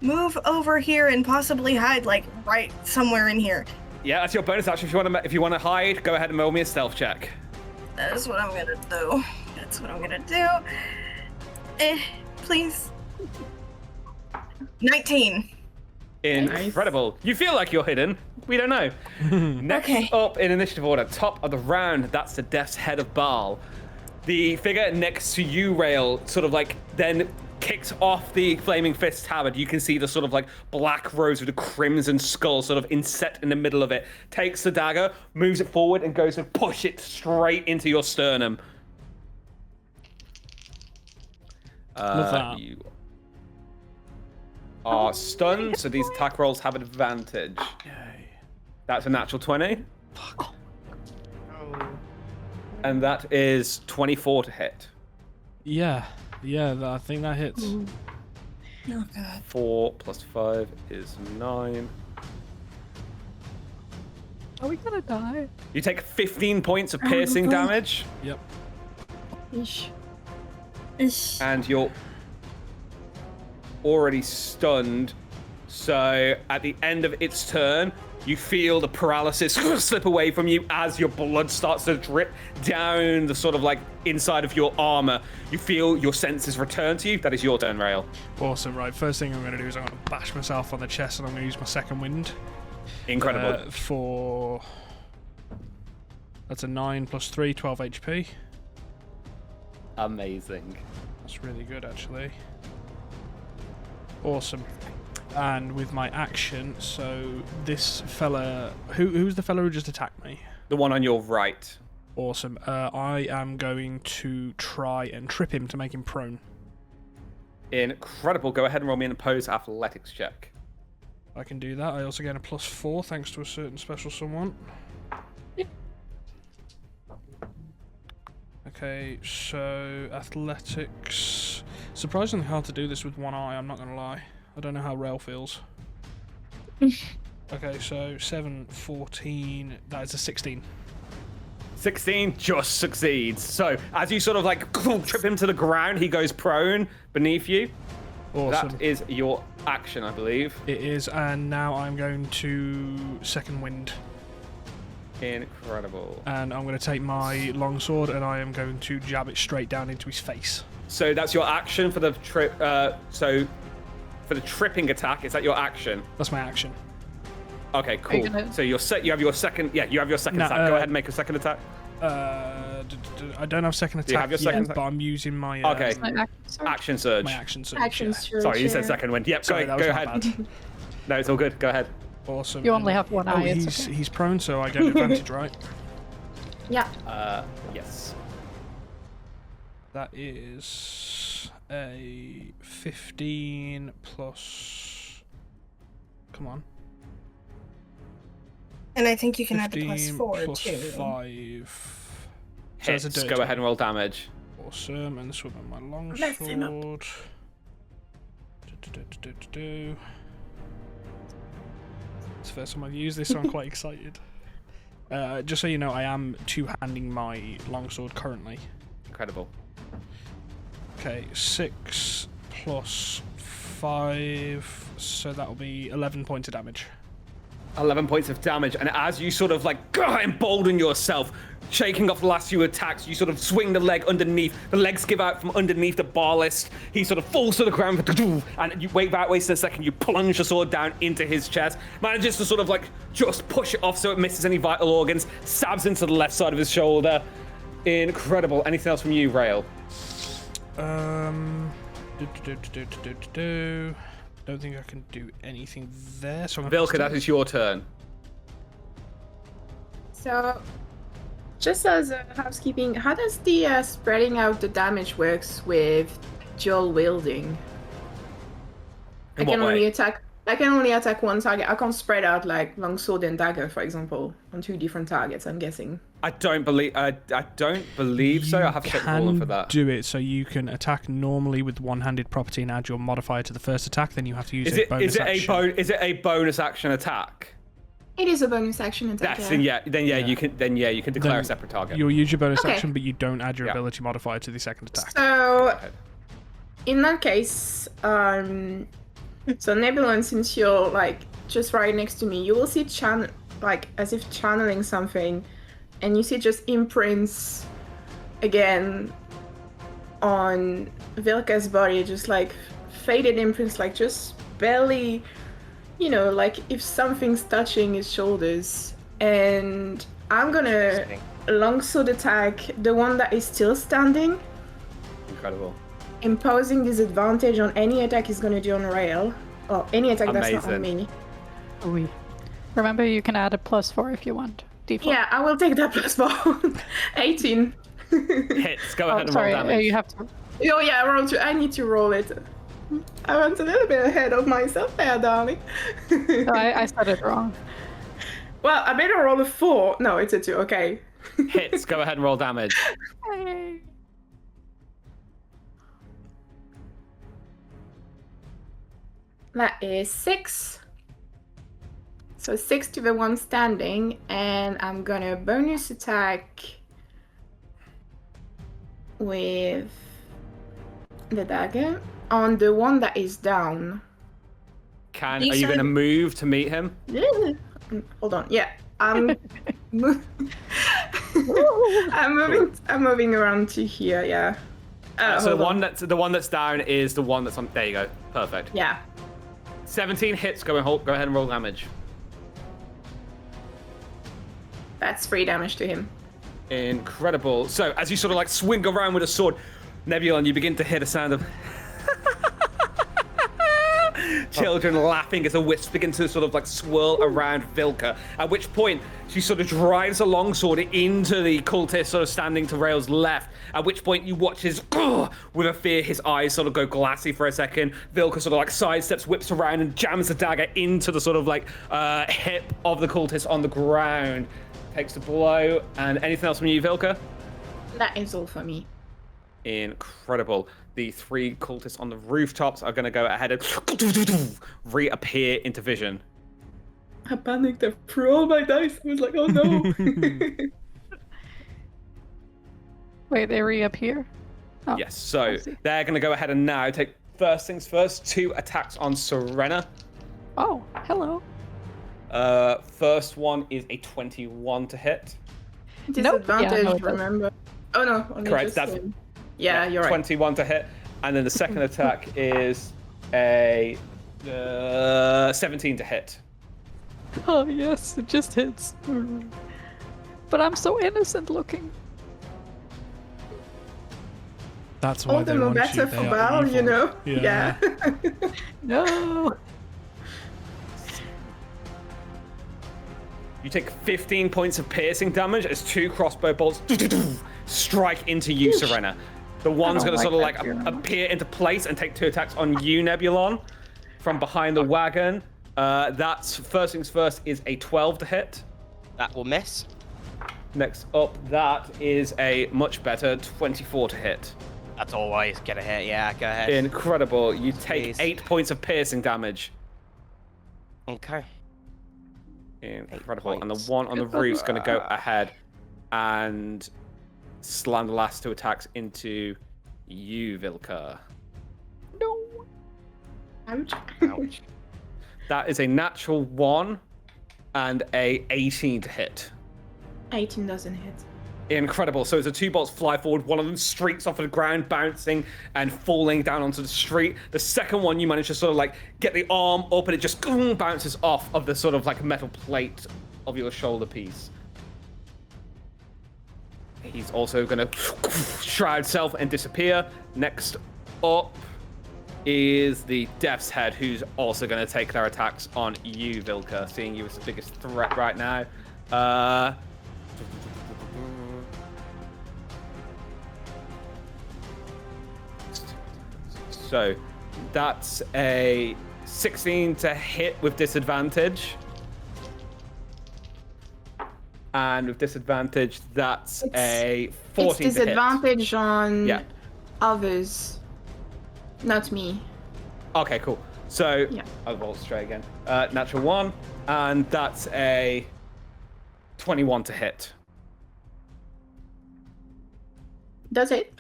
move over here and possibly hide like right somewhere in here. Yeah, that's your bonus action. If you want to hide, go ahead and roll me a stealth check. That is what I'm gonna do. That's what I'm gonna do. Please. 19. Incredible. Nice. You feel like you're hidden. We don't know. Next up in initiative order, top of the round, that's the Death's Head of Baal. The figure next to you, Rail, sort of like then kicks off the Flaming Fist tabard. You can see the sort of like black rose with a crimson skull sort of inset in the middle of it. Takes the dagger, moves it forward, and goes to push it straight into your sternum. You are stunned, so these attack rolls have an advantage. Yay. That's a natural 20. Fuck. And that is 24 to hit. Yeah, I think that hits. Oh god. 4 plus 5 is 9. Are we gonna die? You take 15 points of piercing damage. Yep. Ish. And you're already stunned. So at the end of its turn, you feel the paralysis slip away from you as your blood starts to drip down the sort of like inside of your armor. You feel your senses return to you. That is your turn, Rail. Awesome, right. First thing I'm going to do is I'm going to bash myself on the chest and I'm going to use my second wind. Incredible. That's a 9 plus 3, 12 HP. Amazing. That's really good, actually. Awesome. And with my action, so this fella... Who's the fella who just attacked me? The one on your right. Awesome. I am going to try and trip him to make him prone. Incredible. Go ahead and roll me an opposed athletics check. I can do that. I also get a +4 thanks to a certain special someone. Okay, so athletics. Surprisingly hard to do this with one eye, I'm not going to lie. I don't know how Rail feels. Okay, so 7, 14, that is a 16. 16 just succeeds. So as you sort of like trip him to the ground, he goes prone beneath you. Awesome. That is your action, I believe. It is, and now I'm going to second wind. Incredible. And I'm going to take my longsword and I am going to jab it straight down into his face. So that's your action for the trip. So for the tripping attack, is that your action? That's my action. Okay, cool. gonna- So you're set. You have your second. Yeah, you have your second No, attack. Go ahead and make a second attack. I don't have second attack Do you have your second yet, attack? but I'm using my Okay. My action surge. Action surge. my action surge. Action yeah. surge. Sorry, you said yeah. second wind. Yep. Sorry, go that was my ahead. bad. No, it's all good. Go ahead. Awesome. You only have one Oh, eye, it's okay. he's prone, so I get advantage, right? Yeah. Yes. That is a 15 plus. Come on. And I think you can add the 15 +4 plus too. 5. So that's a Hits. dirty Go ahead and roll damage. Awesome, and this will be my Mess him up. longsword. It's the first time I've used this, so I'm quite excited. Just so you know, I am two-handing my longsword currently. Incredible. Okay, 6 plus 5, so that'll be 11 points of damage. 11 points of damage, and as you sort of like embolden yourself, shaking off the last few attacks, you sort of swing the leg underneath. The legs give out from underneath the bar list. He sort of falls to the ground, and you waste a second. You plunge the sword down into his chest, manages to sort of like just push it off so it misses any vital organs, stabs into the left side of his shoulder. Incredible. Anything else from you, Rail? Don't think I can do anything there. So I'm Vilka, that is your turn. So, just as a housekeeping, how does the spreading out the damage works with dual wielding? I In can what way? only attack one target. I can't spread out like longsword and dagger, for example, on 2 different targets. I'm guessing. I don't believe so. I have to check the ruling for that. Do it so you can attack normally with one-handed property and add your modifier to the first attack. Then you have to use Is a it bonus action. is it a bonus action attack? It is a bonus action attack. That's yeah. then you can declare Then a separate target. You'll use your bonus Okay. action, but you don't add your Yeah. ability modifier to the second attack. So, ahead. in that case, so Nebulon, since you're like just right next to me, you will see like as if channeling something, and you see just imprints again on Vilka's body, just like faded imprints, like just barely, like if something's touching his shoulders. And I'm gonna longsword attack the one that is still standing, Incredible. imposing disadvantage on any attack he's gonna do on Rail, or any attack that's not on Amazing. me. Oui. Remember, you can add a +4 if you want. Default. Yeah, I will take that +4. 18. Hits. Go ahead and Sorry, roll damage. you have to. Oh yeah, I need to roll it. I went a little bit ahead of myself there, darling. No, I said it wrong. Well, I better roll a 4. No, it's a 2. Okay. Hits. Go ahead and roll damage. That is 6. So 6 to the one standing, and I'm gonna bonus attack with the dagger on the one that is down. Are you going to move to meet him? Hold on. Yeah, I'm I'm moving around to here. Yeah. So the hold on. one that's down is the one that's on. There you go. Perfect. Yeah. 17 hits. Go ahead and roll damage. That's 3 damage to him. Incredible. So as you sort of like swing around with a sword, Nebulon, you begin to hear the sound of children laughing as the wisps begin to sort of like swirl around Vilka, at which point she sort of drives a longsword into the cultist sort of standing to Rail's left, at which point you watch his, with a fear, his eyes sort of go glassy for a second. Vilka sort of like sidesteps, whips around and jams the dagger into the sort of like hip of the cultist on the ground. Takes the blow. And anything else from you, Vilka? That is all for me. Incredible. The 3 cultists on the rooftops are going to go ahead and reappear into vision. I panicked. I threw all my dice. I was like, oh no. Wait, they reappear? Oh, Yes, so I see. they're going to go ahead and now take first things first, 2 attacks on Serena. Oh, hello. First one is a 21 to hit. Disadvantage, Yeah, no, it does. remember. Oh no, only Correct, just that's- him. Yeah, you're right. 21 to hit. And then the second attack is a 17 to hit. Oh, yes, it just hits. But I'm so innocent looking. That's why All they the more want better you. for They are Val, you evil. know? Yeah. No. You take 15 points of piercing damage as 2 crossbow bolts strike into you, Serena. The one's don't going to sort of like like that very much. appear into place and take 2 attacks on you, Nebulon, from behind the wagon. That's first things first is a 12 to hit. That will miss. Next up, that is a much better 24 to hit. That's always gonna hit. Yeah, go ahead. Incredible. You take Please. 8 points of piercing damage. Okay. Incredible. And the points. one on the roof's going to go ahead and slam the last 2 attacks into you, Vilka. No. Ouch. Ouch. That is a natural 1 and a 18 to hit. 18 doesn't hit. Incredible. So as the 2 bolts fly forward, one of them streaks off of the ground, bouncing and falling down onto the street. The second one, you manage to sort of like get the arm up and it just bounces off of the sort of like metal plate of your shoulder piece. He's also going to shroud self and disappear. Next up is the Death's Head, who's also going to take their attacks on you, Vilka, seeing you as the biggest threat right now. So that's a 16 to hit with disadvantage. And with disadvantage, that's a 14 It's to hit. disadvantage on Yeah. others, not me. Okay, cool. So Yeah. I'll roll straight again. Natural 1, and that's a 21 to hit. Does it?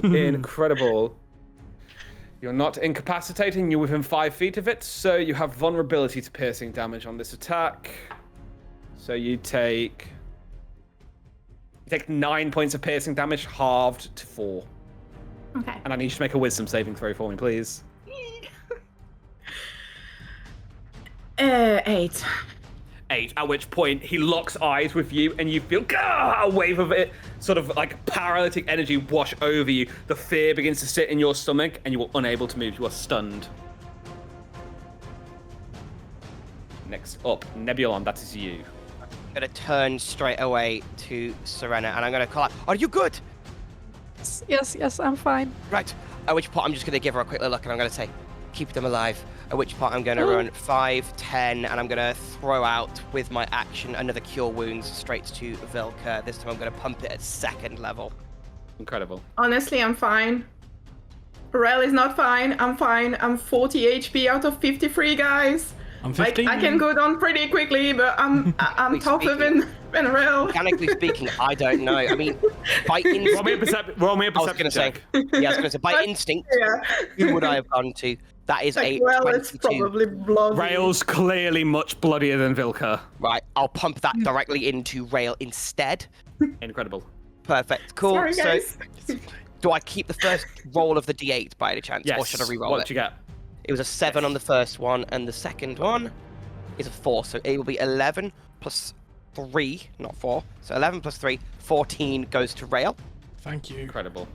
Incredible. You're not incapacitating, you're within 5 feet of it, so you have vulnerability to piercing damage on this attack. So you take 9 points of piercing damage, halved to 4. Okay. And I need you to make a wisdom saving throw for me, please. 8. 8, at which point he locks eyes with you and you feel a wave of it, sort of like paralytic energy wash over you. The fear begins to sit in your stomach and you are unable to move. You are stunned. Next up, Nebulon, that is you. I'm gonna turn straight away to Serena and I'm gonna call out, "Are you good?" Yes, I'm fine. Right. At which point I'm just gonna give her a quick look and I'm gonna say, "Keep them alive." At which point I'm gonna run 5, 10, and I'm gonna throw out with my action another Cure Wounds straight to Vilka. This time I'm gonna pump it at 2nd level. Incredible. Honestly, I'm fine. Rel is not fine. I'm fine. I'm 40 HP out of 53, guys. I'm Like 15. I can go down pretty quickly, but I'm tougher than Rel. Mechanically speaking, I don't know. I mean, by Roll me a, instinct, roll me a I was perception gonna say, check. yeah, I was gonna say, by instinct, Yeah. who would I have gone to? That is a Well, it's 22. probably bloody. Rail's clearly much bloodier than Vilka. Right, I'll pump that directly into Rail instead. Incredible. Perfect, cool. Sorry, guys. So, do I keep the first roll of the D8 by any chance, Yes. or should I re-roll What it? did you get? It was a 7 on the first one, and the second one is a 4, so it will be 11 plus 3, not 4. So 11 plus 3, 14 goes to Rail. Thank you. Incredible.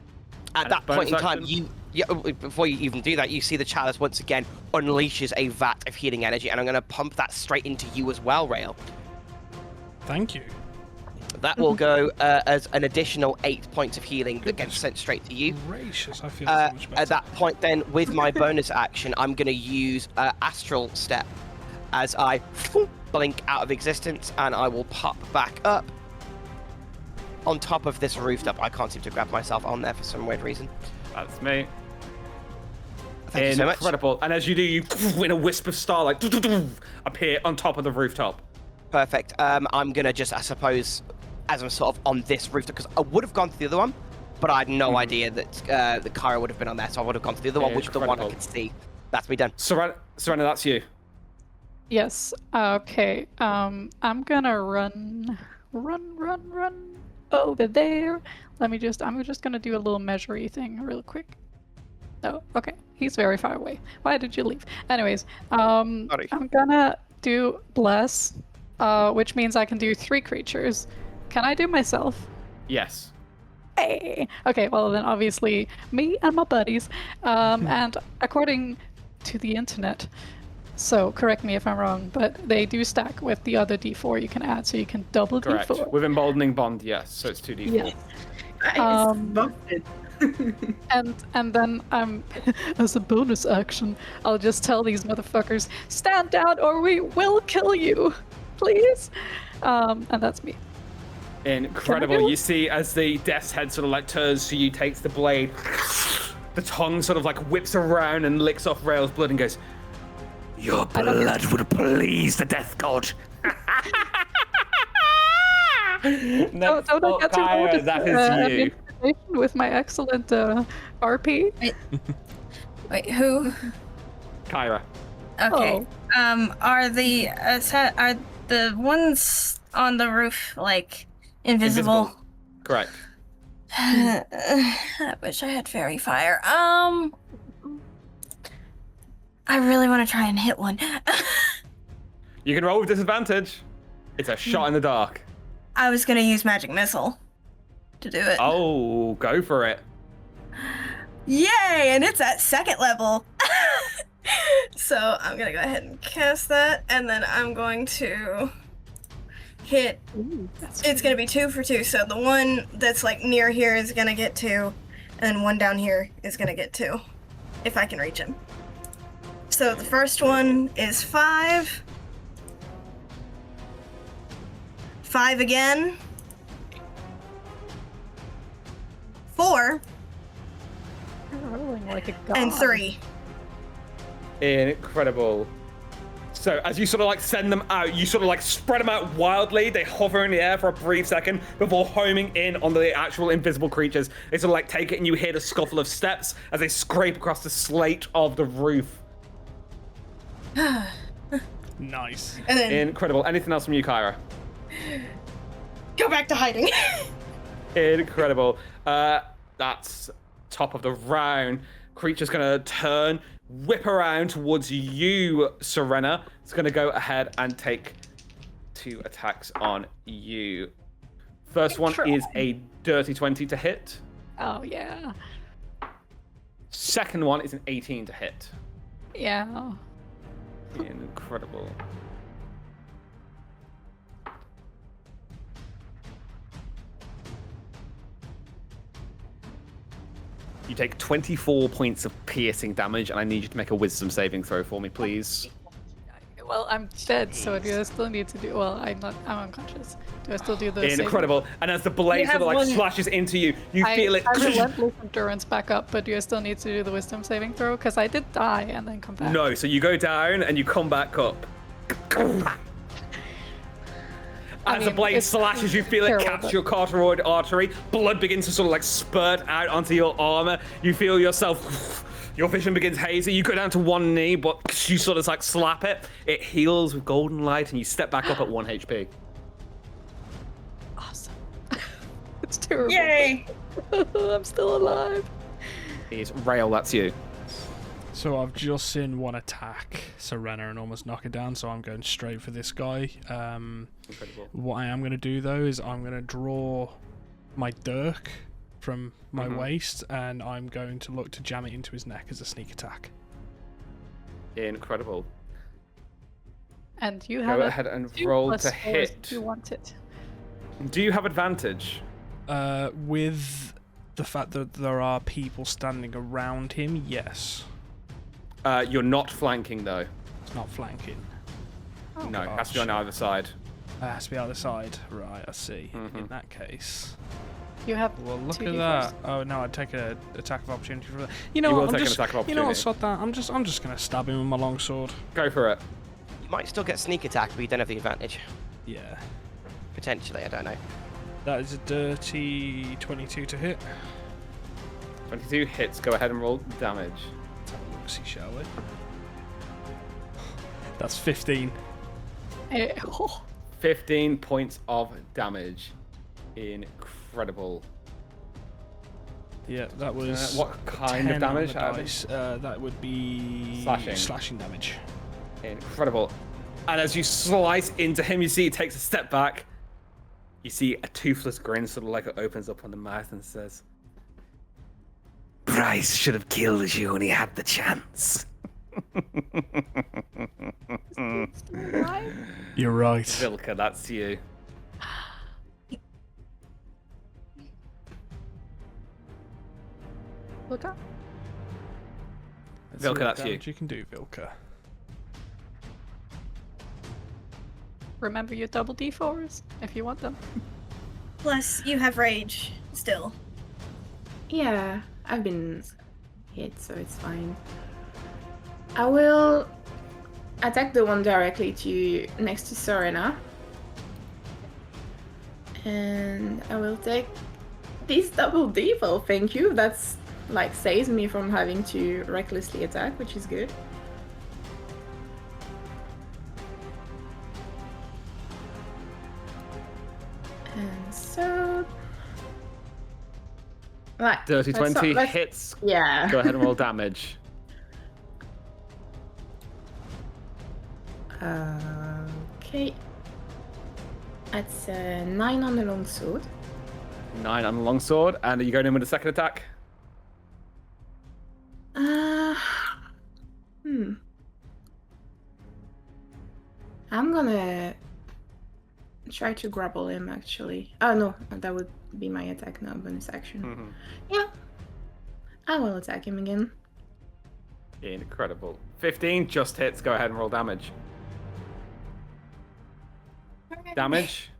At And that point in bonus time, action? Yeah, before you even do that, you see the chalice once again unleashes a vat of healing energy, and I'm going to pump that straight into you as well, Rail. Thank you. That will go as an additional 8 points of healing that gets sent straight to you. Gracious, I feel so much better. At that point, then, with my bonus action, I'm going to use Astral Step as I blink out of existence, and I will pop back up on top of this rooftop. I can't seem to grab myself on there for some weird reason. That's me. Thank you so much. Incredible. And as you do, you, in a wisp of starlight, appear on top of the rooftop. Perfect. I'm going to just, I suppose, as I'm sort of on this rooftop, because I would have gone to the other one, but I had no idea that the Kyra would have been on there, so I would have gone to the other one, which is the one I could see. That's me done. Serena, that's you. Yes. Okay. I'm gonna run over there. I'm just gonna do a little measury thing real quick. Oh, okay. He's very far away. Why did you leave? Anyways, Sorry. I'm gonna do bless, which means I can do 3 creatures. Can I do myself? Yes. Hey. Okay. Well, then obviously me and my buddies. And according to the internet. So, correct me if I'm wrong, but they do stack with the other d4 you can add, so you can double Correct. d4. With emboldening bond, yes. So it's 2d4. Yes. Busted. And then as a bonus action, I'll just tell these motherfuckers, stand down or we will kill you, please. And that's me. Incredible. You see as the death's head sort of like turns to you, takes the blade, the tongue sort of like whips around and licks off Rail's blood and goes, "Your blood would please the death god." No, don't I get to Kyra, notice that is you. information with my excellent RP? Wait, who? Kyra. Okay. Are the ones on the roof like invisible? Correct. I wish I had fairy fire. I really want to try and hit one. You can roll with disadvantage. It's a shot in the dark. I was gonna use magic missile to do it. Oh, go for it. Yay! And it's at 2nd level. So I'm gonna go ahead and cast that, and then I'm going to hit. It's gonna be 2 for 2. So the one that's like near here is gonna get 2, and one down here is gonna get 2, if I can reach him. So the first one is 5. 5 again. 4. Rolling like a god. And 3. Incredible. So as you sort of like send them out, you sort of like spread them out wildly. They hover in the air for a brief second before homing in on the actual invisible creatures. They sort of like take it and you hear the scuffle of steps as they scrape across the slate of the roof. Nice. And then Incredible. Anything else from you, Kyra? go back to hiding. Incredible. That's top of the round. Creature's gonna turn, whip around towards you, Serena. It's gonna go ahead and take 2 attacks on you. First one is a dirty 20 to hit. Oh, yeah. Second one is an 18 to hit. Yeah. Incredible. You take 24 points of piercing damage, and I need you to make a wisdom saving throw for me, please. Well, I'm dead, so do I still need to do... Well, I'm unconscious. Do I still do the saving? Incredible. And as the blade sort of like slashes into you, you feel it... I have relentless endurance back up, but do I still need to do the wisdom saving throw? Because I did die and then come back. No, so you go down and you come back up. As the blade slashes, you feel it catch your carotid artery. Blood begins to sort of like spurt out onto your armor. You feel yourself... Your vision begins hazy. You go down to one knee, but you sort of like slap it. It heals with golden light, and you step back up at 1 HP. Awesome. It's terrible. Yay! I'm still alive. Is Rail, that's you. So I've just seen one attack Serena and almost knock it down, so I'm going straight for this guy. Incredible. What I am going to do, though, is I'm going to draw my dirk from my waist, and I'm going to look to jam it into his neck as a sneak attack. Incredible. And you have Go ahead and roll to hit. If you want it. Do you have advantage? With the fact that there are people standing around him, yes. You're not flanking though. It's not flanking. Oh, No, it has to be on either side. It has to be either side. Right, I see. In that case. You have Well, look 2d4s. at that. Oh, no, I'd take an attack of opportunity for that. You know You what? will I'm take an just, attack of you know what? opportunity. Sod that. I'm just going to stab him with my longsword. Go for it. You might still get sneak attack, but you don't have the advantage. Yeah. Potentially, I don't know. That is a dirty 22 to hit. 22 hits. Go ahead and roll damage. Let's have a look-see, shall we? That's 15. 15 points of damage. Incredible. Yeah, that was. What kind 10 of damage? on the dice. That would be slashing damage. Incredible. And as you slice into him, you see he takes a step back. You see a toothless grin sort of like it opens up on the mouth and says, Bryce should have killed you when he had the chance. You're right. Vilka, that's you. Look up. Let's see Vilka, what that's you. damage you can do, Vilka. Remember your double d4s if you want them. Plus, you have rage still. Yeah, I've been hit, so it's fine. I will attack the one directly to next to Serena. And I will take this double default, thank you. That's like saves me from having to recklessly attack, which is good. And so right. Dirty let's 20 let's- hits. Yeah. Go ahead and roll damage. Okay. That's 9 on the longsword. 9 on the longsword. And are you going in with a second attack? I'm gonna try to grapple him actually. Oh no, that would be my attack, not bonus action. Yeah. I will attack him again. Incredible. 15 just hits. Go ahead and roll damage. Damage?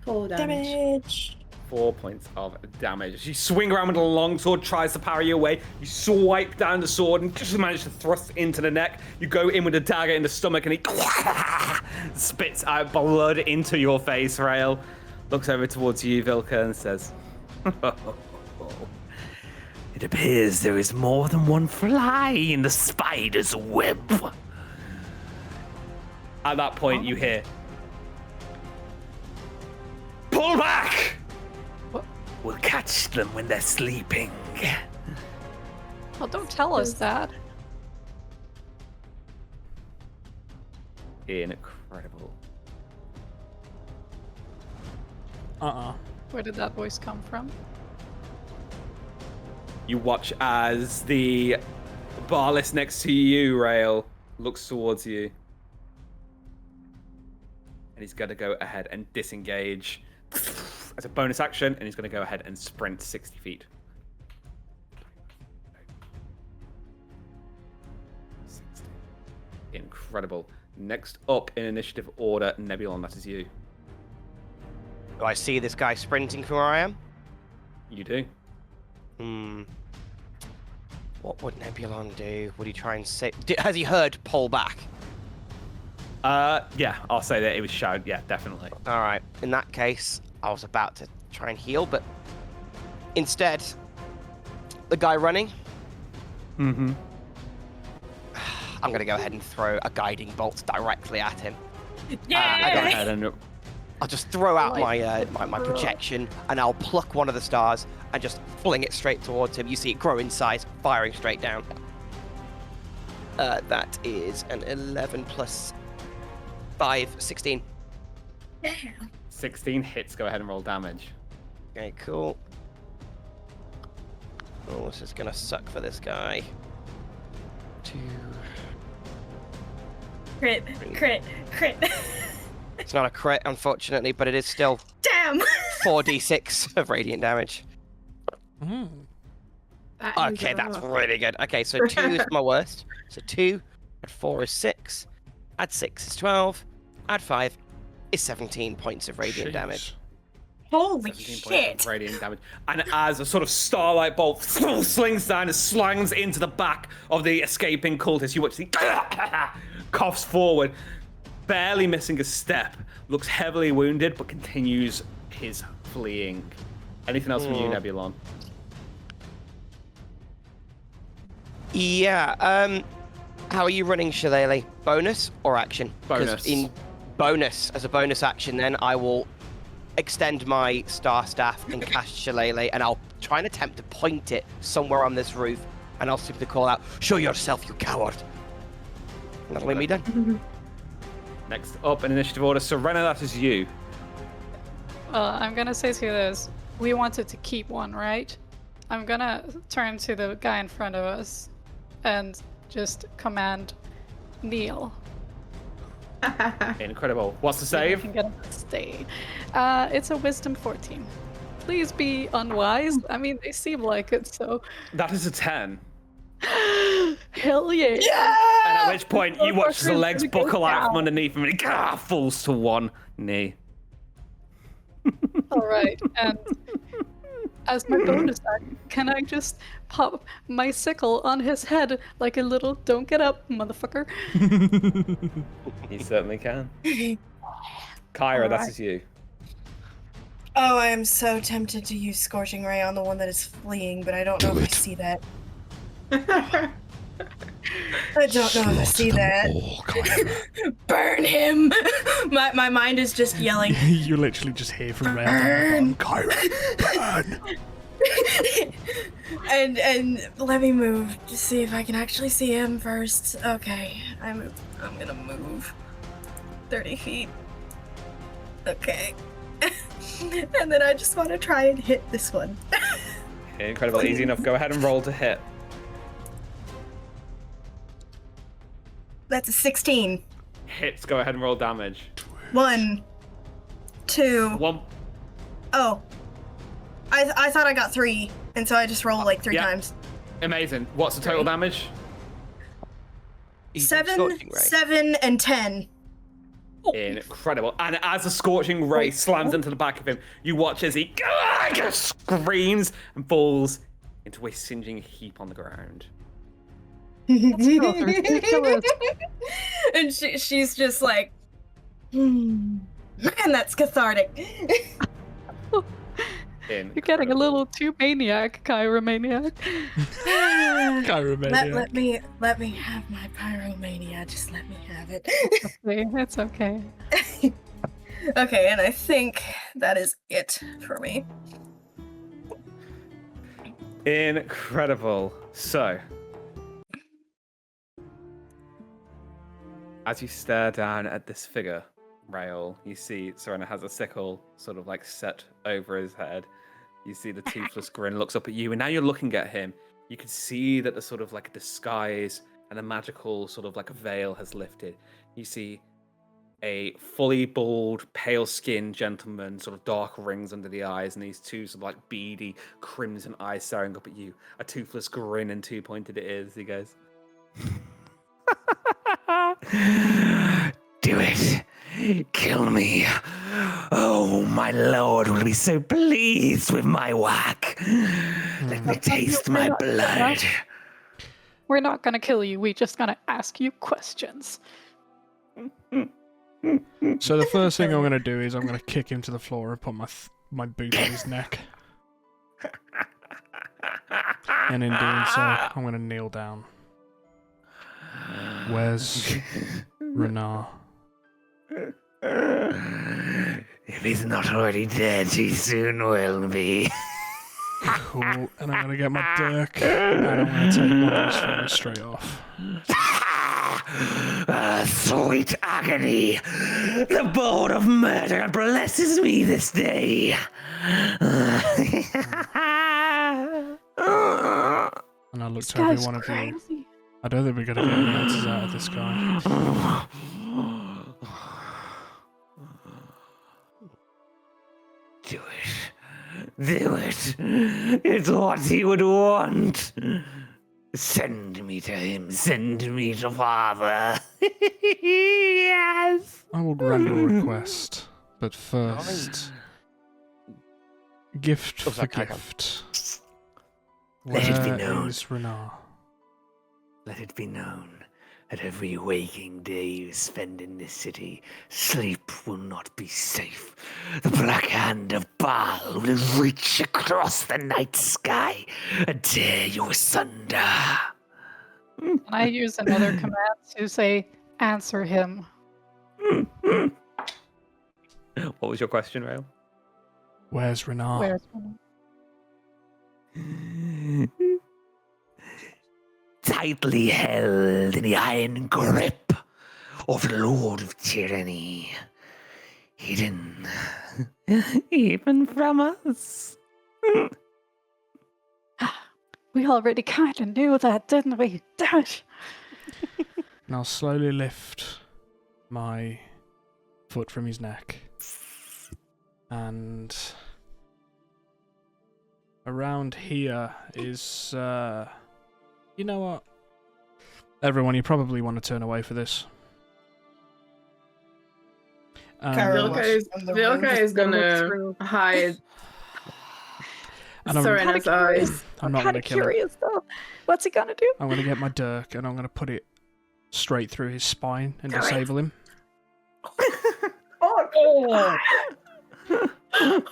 4 damage. 4 points of damage. As you swing around with a longsword, tries to parry your way. You swipe down the sword and just manage to thrust into the neck. You go in with a dagger in the stomach and he spits out blood into your face, Rael. Looks over towards you, Vilka, and says, It appears there is more than one fly in the spider's web. at that point you hear, pull back! We'll catch them when they're sleeping. Well, don't tell us that. Incredible. Where did that voice come from? You watch as the barless next to you, Rael, looks towards you. And he's going to go ahead and disengage as a bonus action, and he's going to go ahead and sprint 60 feet. 60. Incredible. Next up in initiative order, Nebulon, that is you. Do I see this guy sprinting from where I am? You do. What would Nebulon do? Would he try and say... Has he heard pull back? Yeah, I'll say that it was shouted. Yeah, definitely. Alright, in that case, I was about to try and heal, but instead, the guy running, I'm going to go ahead and throw a guiding bolt directly at him. Go ahead and I'll just throw out my projection, and I'll pluck one of the stars and just fling it straight towards him. You see it grow in size, firing straight down. That is an 11 plus 5, 16. 16 hits. Go ahead and roll damage. Okay, cool. Oh, this is gonna suck for this guy. 2. Crit. It's not a crit, unfortunately, but it is still Damn! 4d6 of radiant damage. Okay, that's really good. Okay, so 2 is my worst. So 2, add 4 is 6, add 6 is 12, add 5 is 17 points of radiant damage. Holy 17 points shit! of radiant damage. And as a sort of starlight bolt slings down and slangs into the back of the escaping cultist, you watch the coughs forward, barely missing a step, looks heavily wounded, but continues his fleeing. Anything else from you, Nebulon? Yeah, how are you running, Shillelagh? Bonus or action? 'Cause Bonus. In bonus, as a bonus action, then I will extend my star staff and cast Shillelagh, and I'll try and attempt to point it somewhere on this roof, and I'll simply call out, "Show yourself, you coward!" And that'll be me done. Next up in initiative order, Serena, that is you. I'm gonna say to you this. We wanted to keep one, right? I'm gonna turn to the guy in front of us and just command kneel. Incredible. What's the Maybe I save? can get him to stay. It's a wisdom 14. Please be unwise. I mean, they seem like it, so. That is a 10. Hell yeah! And at which point you watch the legs buckle out from underneath him and he falls to one knee. All right, and as my bonus action, can I just pop my sickle on his head like a little "Don't get up, motherfucker"? You certainly can. Kyra, that is you. Oh, I am so tempted to use Scorching Ray on the one that is fleeing, but I don't know if I see that. I don't know if I see that. Burn him! My mind is just yelling. You literally just hear from Rail. Kyra, burn! and let me move to see if I can actually see him first. Okay, I'm gonna move 30 feet. Okay. And then I just want to try and hit this one. Incredible. Easy enough. Go ahead and roll to hit. That's a 16. Hits. Go ahead and roll damage. 1, 2. 1. Oh. I thought I got 3, and so I just rolled like 3 Yeah. times. Amazing. What's the total damage? 7, and 10. Incredible. And as a scorching ray slams into the back of him, you watch as he screams and falls into a singeing heap on the ground. Ridiculous. And she's just like, man, that's cathartic. You're getting a little too maniac, Kyra maniac. Kyra maniac. Let me have my pyromania. Just let me have it. It's okay. Okay, and I think that is it for me. Incredible. So, as you stare down at this figure, Rael, you see Serena has a sickle sort of like set over his head. You see the toothless grin looks up at you, and now you're looking at him. You can see that the sort of like disguise and the magical sort of like veil has lifted. You see a fully bald, pale-skinned gentleman, sort of dark rings under the eyes, and these two sort of like beady, crimson eyes staring up at you. A toothless grin and two-pointed ears. He goes, Do it. Kill me. Oh, my lord will be so pleased with my work. Let me taste my blood. We're not gonna kill you. We're just gonna ask you questions. So the first thing I'm going to do is I'm going to kick him to the floor and put my boot on his neck. And in doing so, I'm going to kneel down. Where's Renar? If he's not already dead, he soon will be. Cool. And I'm going to get my dirk and I'm going to take one of his fingers straight off. Sweet agony! The board of murder blesses me this day. And I look This to every guy's one of you. crazy. I don't think we're going to get any answers out of this guy. Do it. Do it. It's what he would want. Send me to him. Send me to father. Yes. I will grant your request, but first, gift Oh, for sorry, carry on. gift. Let it be Where known. is Renar? Let it be known that every waking day you spend in this city, sleep will not be safe. The black hand of Baal will reach across the night sky and tear you asunder. Can I use another command to say, answer him? What was your question, Rail? Where's Renar? Where's Tightly held in the iron grip of the Lord of Tyranny. Hidden even from us. We already kind of knew that, didn't we? Damn it. And I'll slowly lift my foot from his neck. And around here is, you know what? Everyone, you probably want to turn away for this. Carol Vilka watched is, from the Vilka room. is gonna hide And I'm- Serena's eyes. I'm not going to kill him. curious though. What's he gonna do? I'm going to get my dirk and I'm going to put it straight through his spine and Do it. disable him. Oh, And,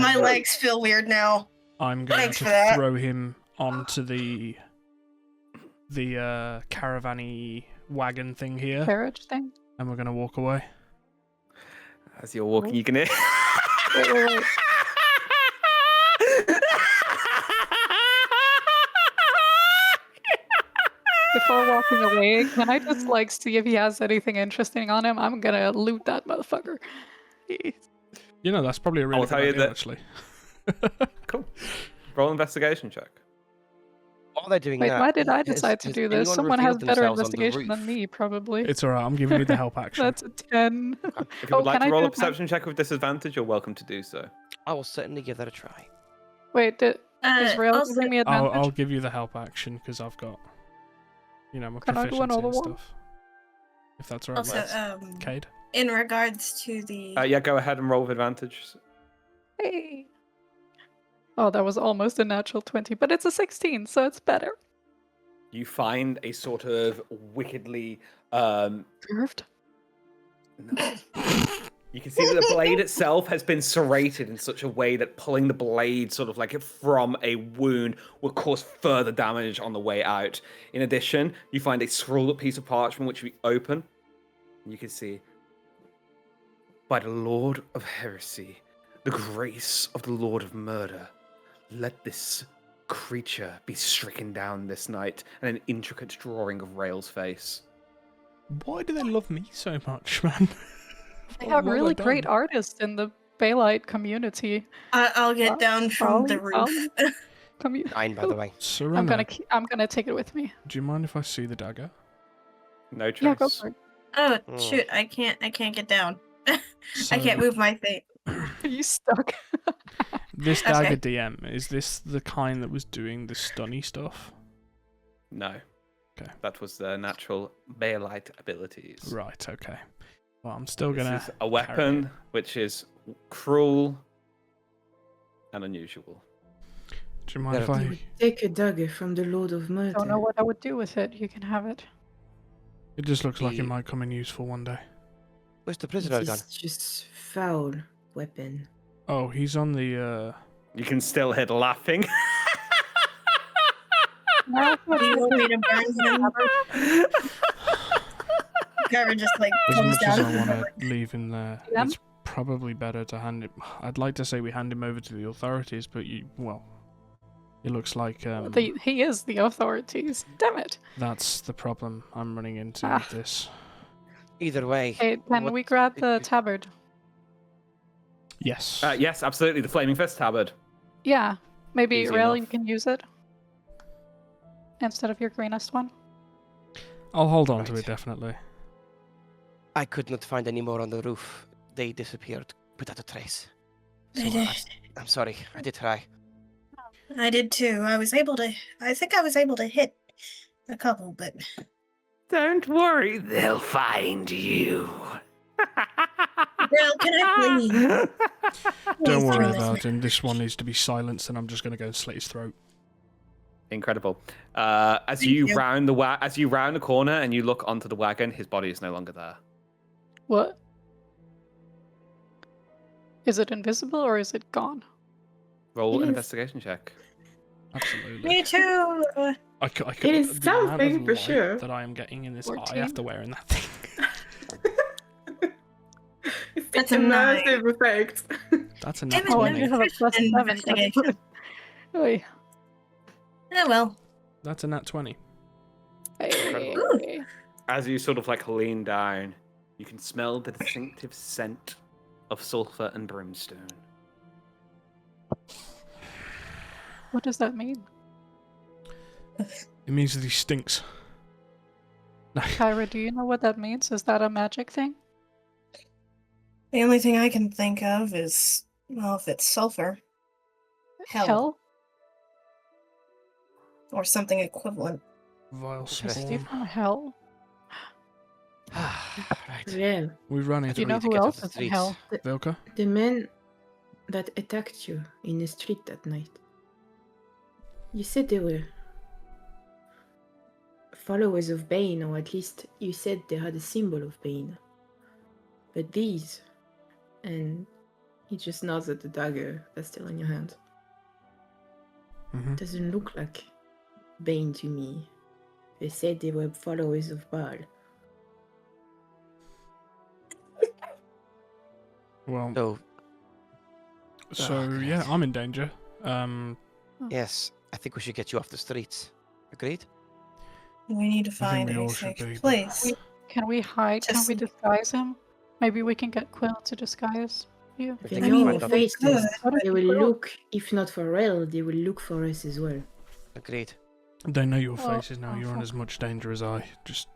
my legs feel weird now. I'm going Thanks to for that. throw him onto the caravan-y wagon thing here, Carriage thing? and we're going to walk away. As you're walking, you can hear. Wait. Before walking away, can I just like see if he has anything interesting on him? I'm gonna loot that motherfucker. You know, that's probably a really will good tell you idea, that- actually. Cool. Roll investigation check. While they're doing Wait, that, why did I has- decide to has do this? anyone Someone has revealed better themselves on the investigation than roof? me, probably. It's alright, I'm giving you the help action. That's a 10. If you would like can to I roll do a it now? perception check with disadvantage, you're welcome to do so. I will certainly give that a try. Wait, is Rail also, giving me advantage? I'll give you the help action, because I've got, you know, my Can I do proficiency another and one? stuff. If that's alright, also, Cade. in regards to the Yeah, go ahead and roll with advantage. Hey. Oh, that was almost a natural 20, but it's a 16, so it's better. You find a sort of wickedly Curved. no. You can see that the blade itself has been serrated in such a way that pulling the blade sort of like from a wound will cause further damage on the way out. In addition, you find a scrolled up piece of parchment which you open. You can see, by the Lord of Heresy, the grace of the Lord of Murder, let this creature be stricken down this night, and an intricate drawing of Rail's face. Why do they love me so much, man? They What have have I really great done? artists in the Baylight community. I'll get down from the Ollie, roof. 9, by the way. Serena, I'm gonna take it with me. do you mind if I see the dagger? No choice. Yeah, go for it. Oh Mm. shoot! I can't get down. I So, can't move my thing. Are you stuck? This Okay. dagger DM, is this the kind that was doing the stunny stuff? No. Okay. That was the natural Baylight abilities. Right, okay. Well, I'm still This gonna is a carry weapon it. which is cruel and unusual. Do you mind if Yeah. I... Take a dagger from the Lord of Murder. Don't know what I would do with it. You can have it. It just looks like it The- might come in useful one day. Where's the It prisoner gone? is just foul weapon. Oh, he's on the, You can still hear the laughing. No, Do you want me to burn him? Trevor just like As comes much as down. I want to leave him there, Yeah. it's probably better to hand him... I'd like to say we hand him over to the authorities, but well... It looks like he is the authorities. Damn it. that's the problem I'm running into Ah. with this. Either way. Hey, can what- we grab the tabard? Yes. Yes, absolutely. The Flaming Fist tabard. Yeah. Maybe Easy Rail, enough. you can use it. instead of your greenest one? I'll hold on to Right. it, definitely. I could not find any more on the roof. They disappeared without a trace. They So did. I'm sorry. I did try. I did too. I think I was able to hit a couple, but Don't worry, they'll find you. Well, can I please? Don't Please worry turn this about man. him. This one needs to be silenced, and I'm just going to go and slit his throat. Incredible. As Thank you you. round the corner and you look onto the wagon, his body is no longer there. What? Is it invisible or is it gone? Roll an Yes. investigation check. Absolutely. Me too. I could, It is the amount of something for light sure. that I am getting in this eye 14. after wearing that thing. It's That's the a nine. immersive effect. That's a Damn nat it, Oh, I no. 20. do have a plus 7. Investigation. Oy. Oh well. That's a nat 20. Hey. As you sort of like lean down, you can smell the distinctive scent of sulfur and brimstone. What does that mean? It means that he stinks. Kyra, do you know what that means? Is that a magic thing? The only thing I can think of is, well, if it's sulfur. Hell. Or something equivalent. Vile Is spawn. Steve from hell? Right. Yeah. We run Do into you know need to who get off else the is in streets. hell? Vilka. The man that attacked you in the street that night. You said they were followers of Bane, or at least you said they had a symbol of Bane. But these, and he just nods at the dagger that's still in your hand. Hmm. Doesn't look like Bane to me. They said they were followers of Baal. Well, So, so great. yeah, I'm in danger. yes, I think we should get you off the streets. Agreed? We need to I think find we a all should safe be, but- place. Can we hide? Can we Just- disguise him? Maybe we can get Quill to disguise you. I They think I know mean, our might not- faces. good. They will Quill? look, if not for Rel, they will look for us as well. Agreed. They know your Well, faces now. You're in awful. as much danger as I. Just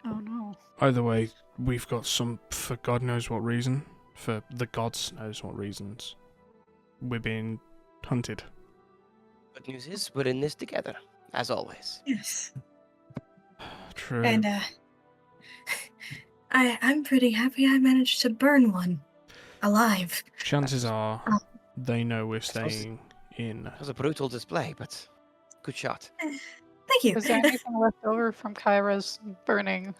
Oh no. either way, we've got some, for God knows what reason, for the gods knows what reasons, we're being hunted. Good news is we're in this together, as always. Yes. True. And I'm pretty happy I managed to burn one alive. Chances are Oh. they know we're staying in. It was a brutal display, but good shot. Thank you. Is there anything left over from Kyra's burning?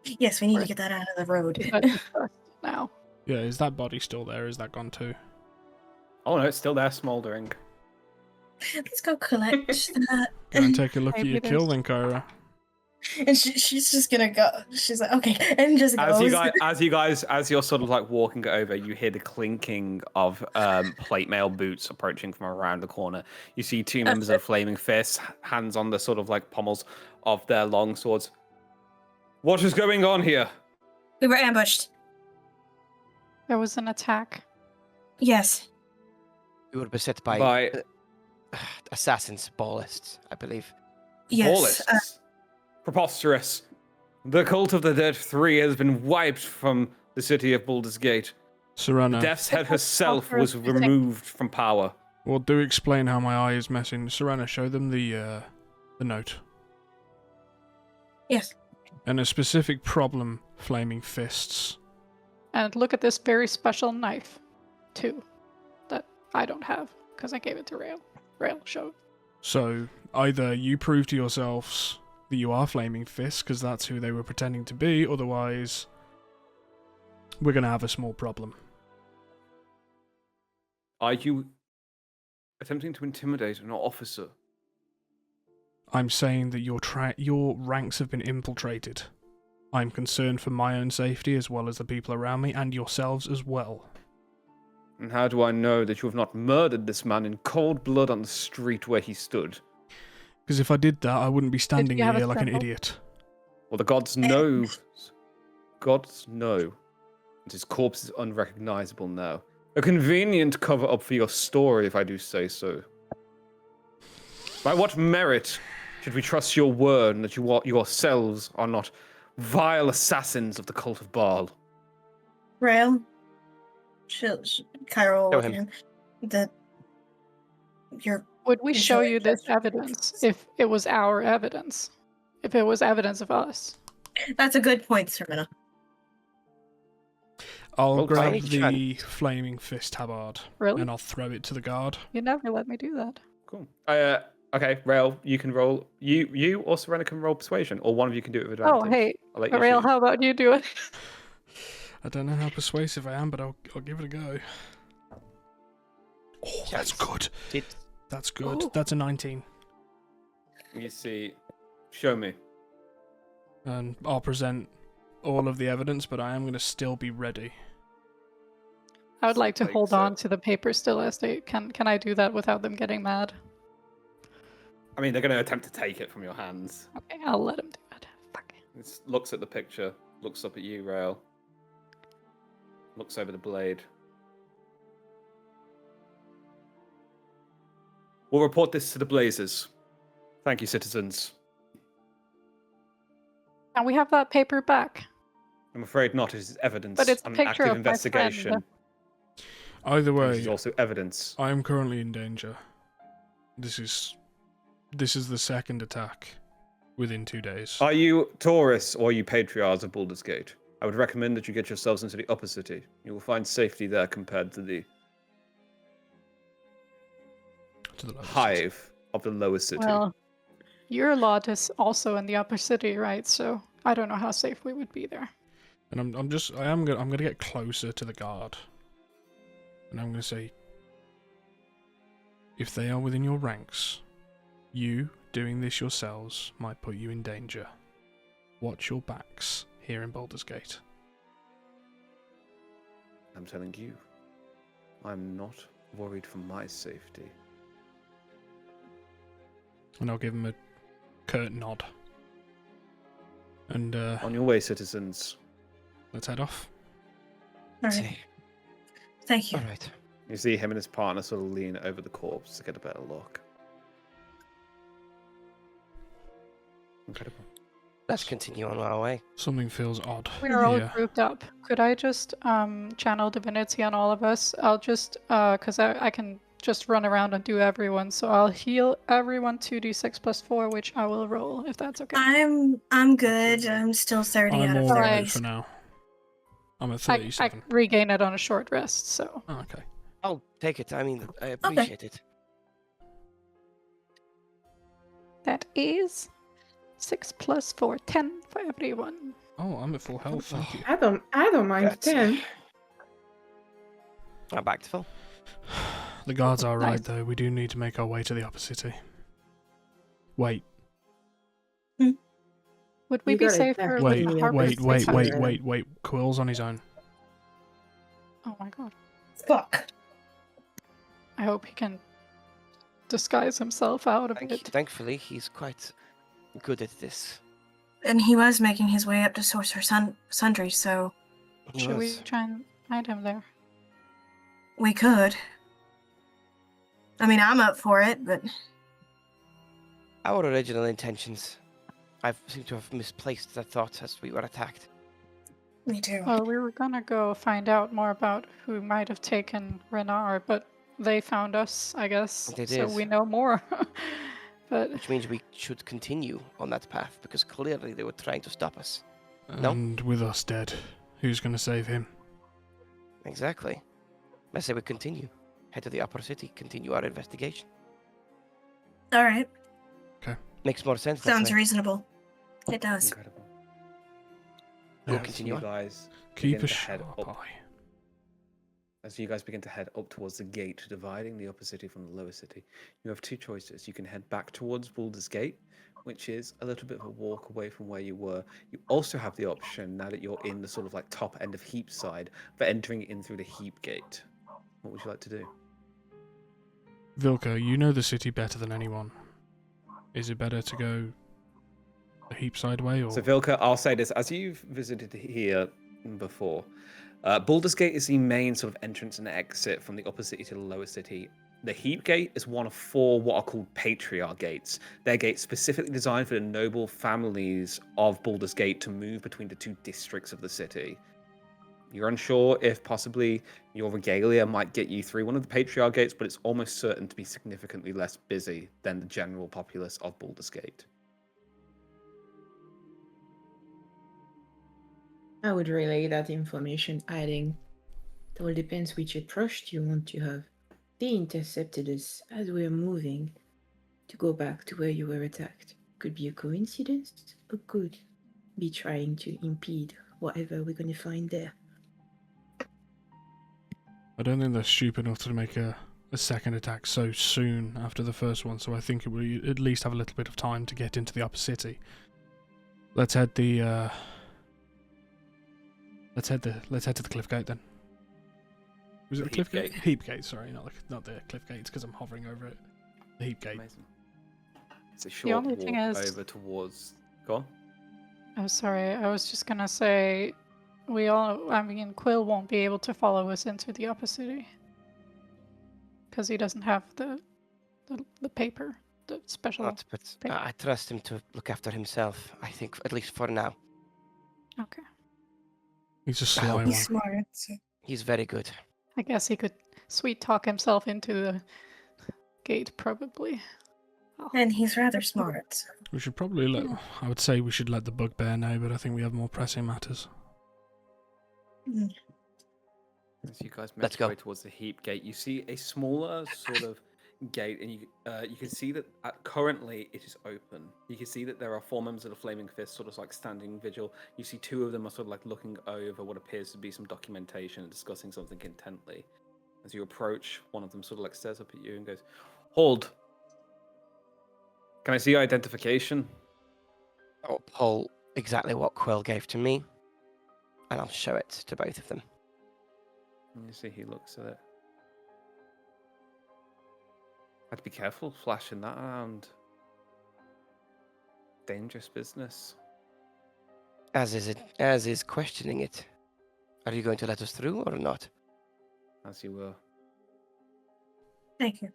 Yes, we need to get that out of the road. Is that discussed now? Yeah, is that body still there? Is that gone too? Oh no, it's still there, smouldering. Let's go collect that. Go and take a look at Maybe your kill there's- then, Kyra. And she's just gonna go. She's like, okay, and just goes. As you're sort of like walking over, you hear the clinking of plate mail boots approaching from around the corner. You see two members of Flaming Fists, hands on the sort of like pommels of their long swords. What is going on here? We were ambushed. There was an attack. Yes. We were beset by, By assassins, ballists, I believe. Yes. ballists. Preposterous. The Cult of the Dead 3 has been wiped from the city of Baldur's Gate. Serena, Death's Head herself Preposterous, was I think. removed from power. well, do explain how my eye is messing. Serena, show them the note. Yes. And a specific problem, Flaming Fists. And look at this very special knife, too, that I don't have because I gave it to Rail. Rail showed. So, either you prove to yourselves that you are Flaming Fists, because that's who they were pretending to be, otherwise, we're going to have a small problem. Are you attempting to intimidate an officer? I'm saying that your ranks have been infiltrated. I'm concerned for my own safety as well as the people around me, and yourselves as well. And how do I know that you have not murdered this man in cold blood on the street where he stood? Because if I did that, I wouldn't be standing you have a here like an symbol? idiot. Well, the gods know. Gods know that his corpse is unrecognizable now. A convenient cover-up for your story, if I do say so. By what merit Should we trust your word that you yourselves are not vile assassins of the cult of Baal? Rail. Cairo will Show look at him. him. Would we Is show there you this judgment? evidence if it was our evidence? If it was evidence of us? That's a good point, Serena. I'll Well, grab I need to try the flaming fist tabard Really? and I'll throw it to the guard. You never let me do that. Cool. Okay, Rael, you can roll. You or Serena can roll persuasion, or one of you can do it with advantage. Oh, hey, I'll let you Ariel, choose. how about you do it? I don't know how persuasive I am, but I'll give it a go. Oh, that's good. That's good. Ooh. That's a 19. You see, show me. And I'll present all of the evidence, but I am going to still be ready. I would like to Like hold so. on to the paper still as they can I do that without them getting mad? I mean, they're going to attempt to take it from your hands. Okay, I'll let them do it. Fuck. It looks at the picture, looks up at you, Rael. Looks over the blade. We'll report this to the Blazers. Thank you, citizens. Can we have that paper back? I'm afraid not. It is evidence But it's a on an picture active of my investigation. friend. Either It way, is also evidence. I am currently in danger. This is the second attack within 2 days. Are you Taurus or are you Patriarchs of Baldur's Gate? I would recommend that you get yourselves into the upper city. You will find safety there compared to the To the lower city. hive of the lower city. Well, your lot is also in the upper city, right? So I don't know how safe we would be there. And I'm gonna get closer to the guard. And I'm gonna say, if they are within your ranks, you doing this yourselves might put you in danger. Watch your backs here in Baldur's Gate. I'm telling you, I'm not worried for my safety. And I'll give him a curt nod. And On your way, citizens. let's head off. All right. Thank you. All right. You see him and his partner sort of lean over the corpse to get a better look. Incredible. Let's continue on our way. Something feels odd We're all here. grouped up. Could I just channel divinity on all of us? I'll just because I can just run around and do everyone. So I'll heal everyone 2d6 plus 4, which I will roll if that's okay. I'm good. I'm still 30 I'm out of all 30. right for now. I'm at I 37. regain it on a short rest. So Oh, okay. I'll take it. I mean, I appreciate it. that is 6 plus 4, 10 for everyone. Oh, I'm at full health. Thank you. I don't mind That's- 10. I'm back to full. The guards are right, Nice. though. We do need to make our way to the upper city. Wait, Would we You be got it safer back. wait, with the Yeah, harbor? wait, wait, fine. wait, wait, wait. Quill's on his own. Oh my god. Fuck. I hope he can disguise himself out of it. Thankfully, he's quite good at this. And he was making his way up to Sorcerer Sundry, so He Should we was. try and find him there? we could. I mean, I'm up for it, but Our original intentions. I seem to have misplaced that thought as we were attacked. me too. Well, we were gonna go find out more about who might have taken Renar, but they found us, I guess. They So did. we know more. But Which means we should continue on that path because clearly they were trying to stop us. No. And with us dead, who's going to save him? Exactly. I say we continue. Head to the upper city, continue our investigation. All right. Makes more sense. that Sounds way. reasonable. It does. Incredible. We'll Yeah. continue You on. guys Keep begin a to head sharp up. eye. As you guys begin to head up towards the gate dividing the upper city from the lower city, you have two choices. You can head back towards Baldur's Gate, which is a little bit of a walk away from where you were. You also have the option, now that you're in the sort of like top end of Heap side, for entering in through the Heap Gate. What would you like to do? Vilka, you know the city better than anyone. Is it better to go the Heapside way or? So Vilka, I'll say this, as you've visited here before, Baldur's Gate is the main sort of entrance and exit from the upper city to the lower city. The Heap Gate is one of 4 what are called Patriarch Gates. They're gates specifically designed for the noble families of Baldur's Gate to move between the 2 districts of the city. You're unsure if possibly your regalia might get you through one of the Patriarch Gates, but it's almost certain to be significantly less busy than the general populace of Baldur's Gate. I would relay that information, adding, it all depends which approach you want to have. They intercepted us as we were moving to go back to where you were attacked. Could be a coincidence, or could be trying to impede whatever we're going to find there. I don't think they're stupid enough to make a second attack so soon after the first one, so I think it will at least have a little bit of time to get into the upper city. Let's head to the cliff gate then. Was it the cliff gate? Heap gate, sorry, not the cliff gates, because I'm hovering over it. The heap gate. Amazing. It's a short only walk thing is- over towards. Go on. Oh, sorry. I was just gonna say, Quill won't be able to follow us into the upper city because he doesn't have the paper, the special. Not, but paper. I trust him to look after himself. I think, at least for now. Okay. He's a I sly hope one. He's smart. So. He's very good. I guess he could sweet talk himself into the gate, probably. And he's rather smart. So. We should probably I would say we should let the bugbear know, but I think we have more pressing matters. As you guys Let's make your go. way towards the Heap Gate, you see a smaller sort of gate, and you can see that currently it is open. You can see that there are 4 members of the Flaming Fist sort of like standing vigil. You see 2 of them are sort of like looking over what appears to be some documentation and discussing something intently. As you approach, one of them sort of like stares up at you and goes, "Hold. Can I see your identification?" I'll pull exactly what Quill gave to me, and I'll show it to both of them. And you see he looks at it. I'd be careful flashing that around. Dangerous business. As is questioning it. Are you going to let us through or not? As you were. Thank you.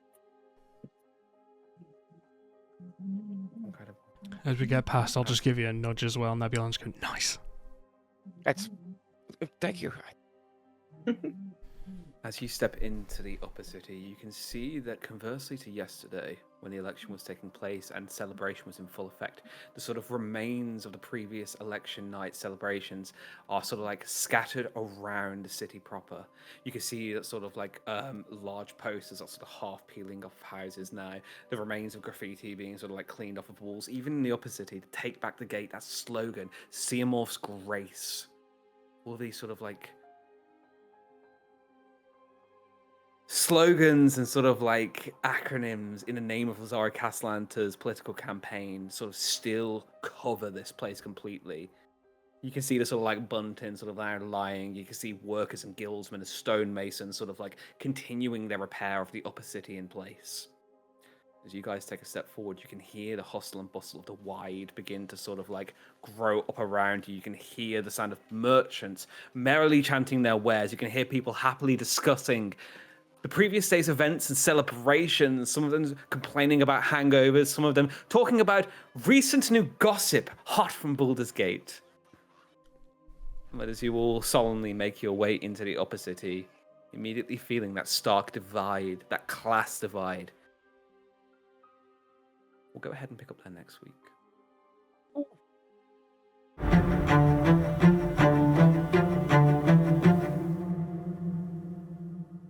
Incredible. As we get past, I'll just give you a nudge as well, Nebula, and just go, nice. Thank you. As you step into the upper city, you can see that conversely to yesterday, when the election was taking place and celebration was in full effect, the sort of remains of the previous election night celebrations are sort of like scattered around the city proper. You can see that sort of like large posters are sort of half peeling off houses now. The remains of graffiti being sort of like cleaned off of walls. Even in the upper city, to take back the gate, that slogan, Seamorph's Grace. All these sort of like slogans and sort of like acronyms in the name of Lazara Caslanta's political campaign sort of still cover this place completely. You can see the sort of like bunting sort of there lying. You can see workers and guildsmen and stonemasons sort of like continuing their repair of the upper city in place. As you guys take a step forward, you can hear the hustle and bustle of the Wide begin to sort of like grow up around you. You can hear the sound of merchants merrily chanting their wares. You can hear people happily discussing the previous day's events and celebrations, some of them complaining about hangovers, some of them talking about recent new gossip hot from Baldur's Gate. But as you all solemnly make your way into the upper city, immediately feeling that stark divide, that class divide, we'll go ahead and pick up there next week.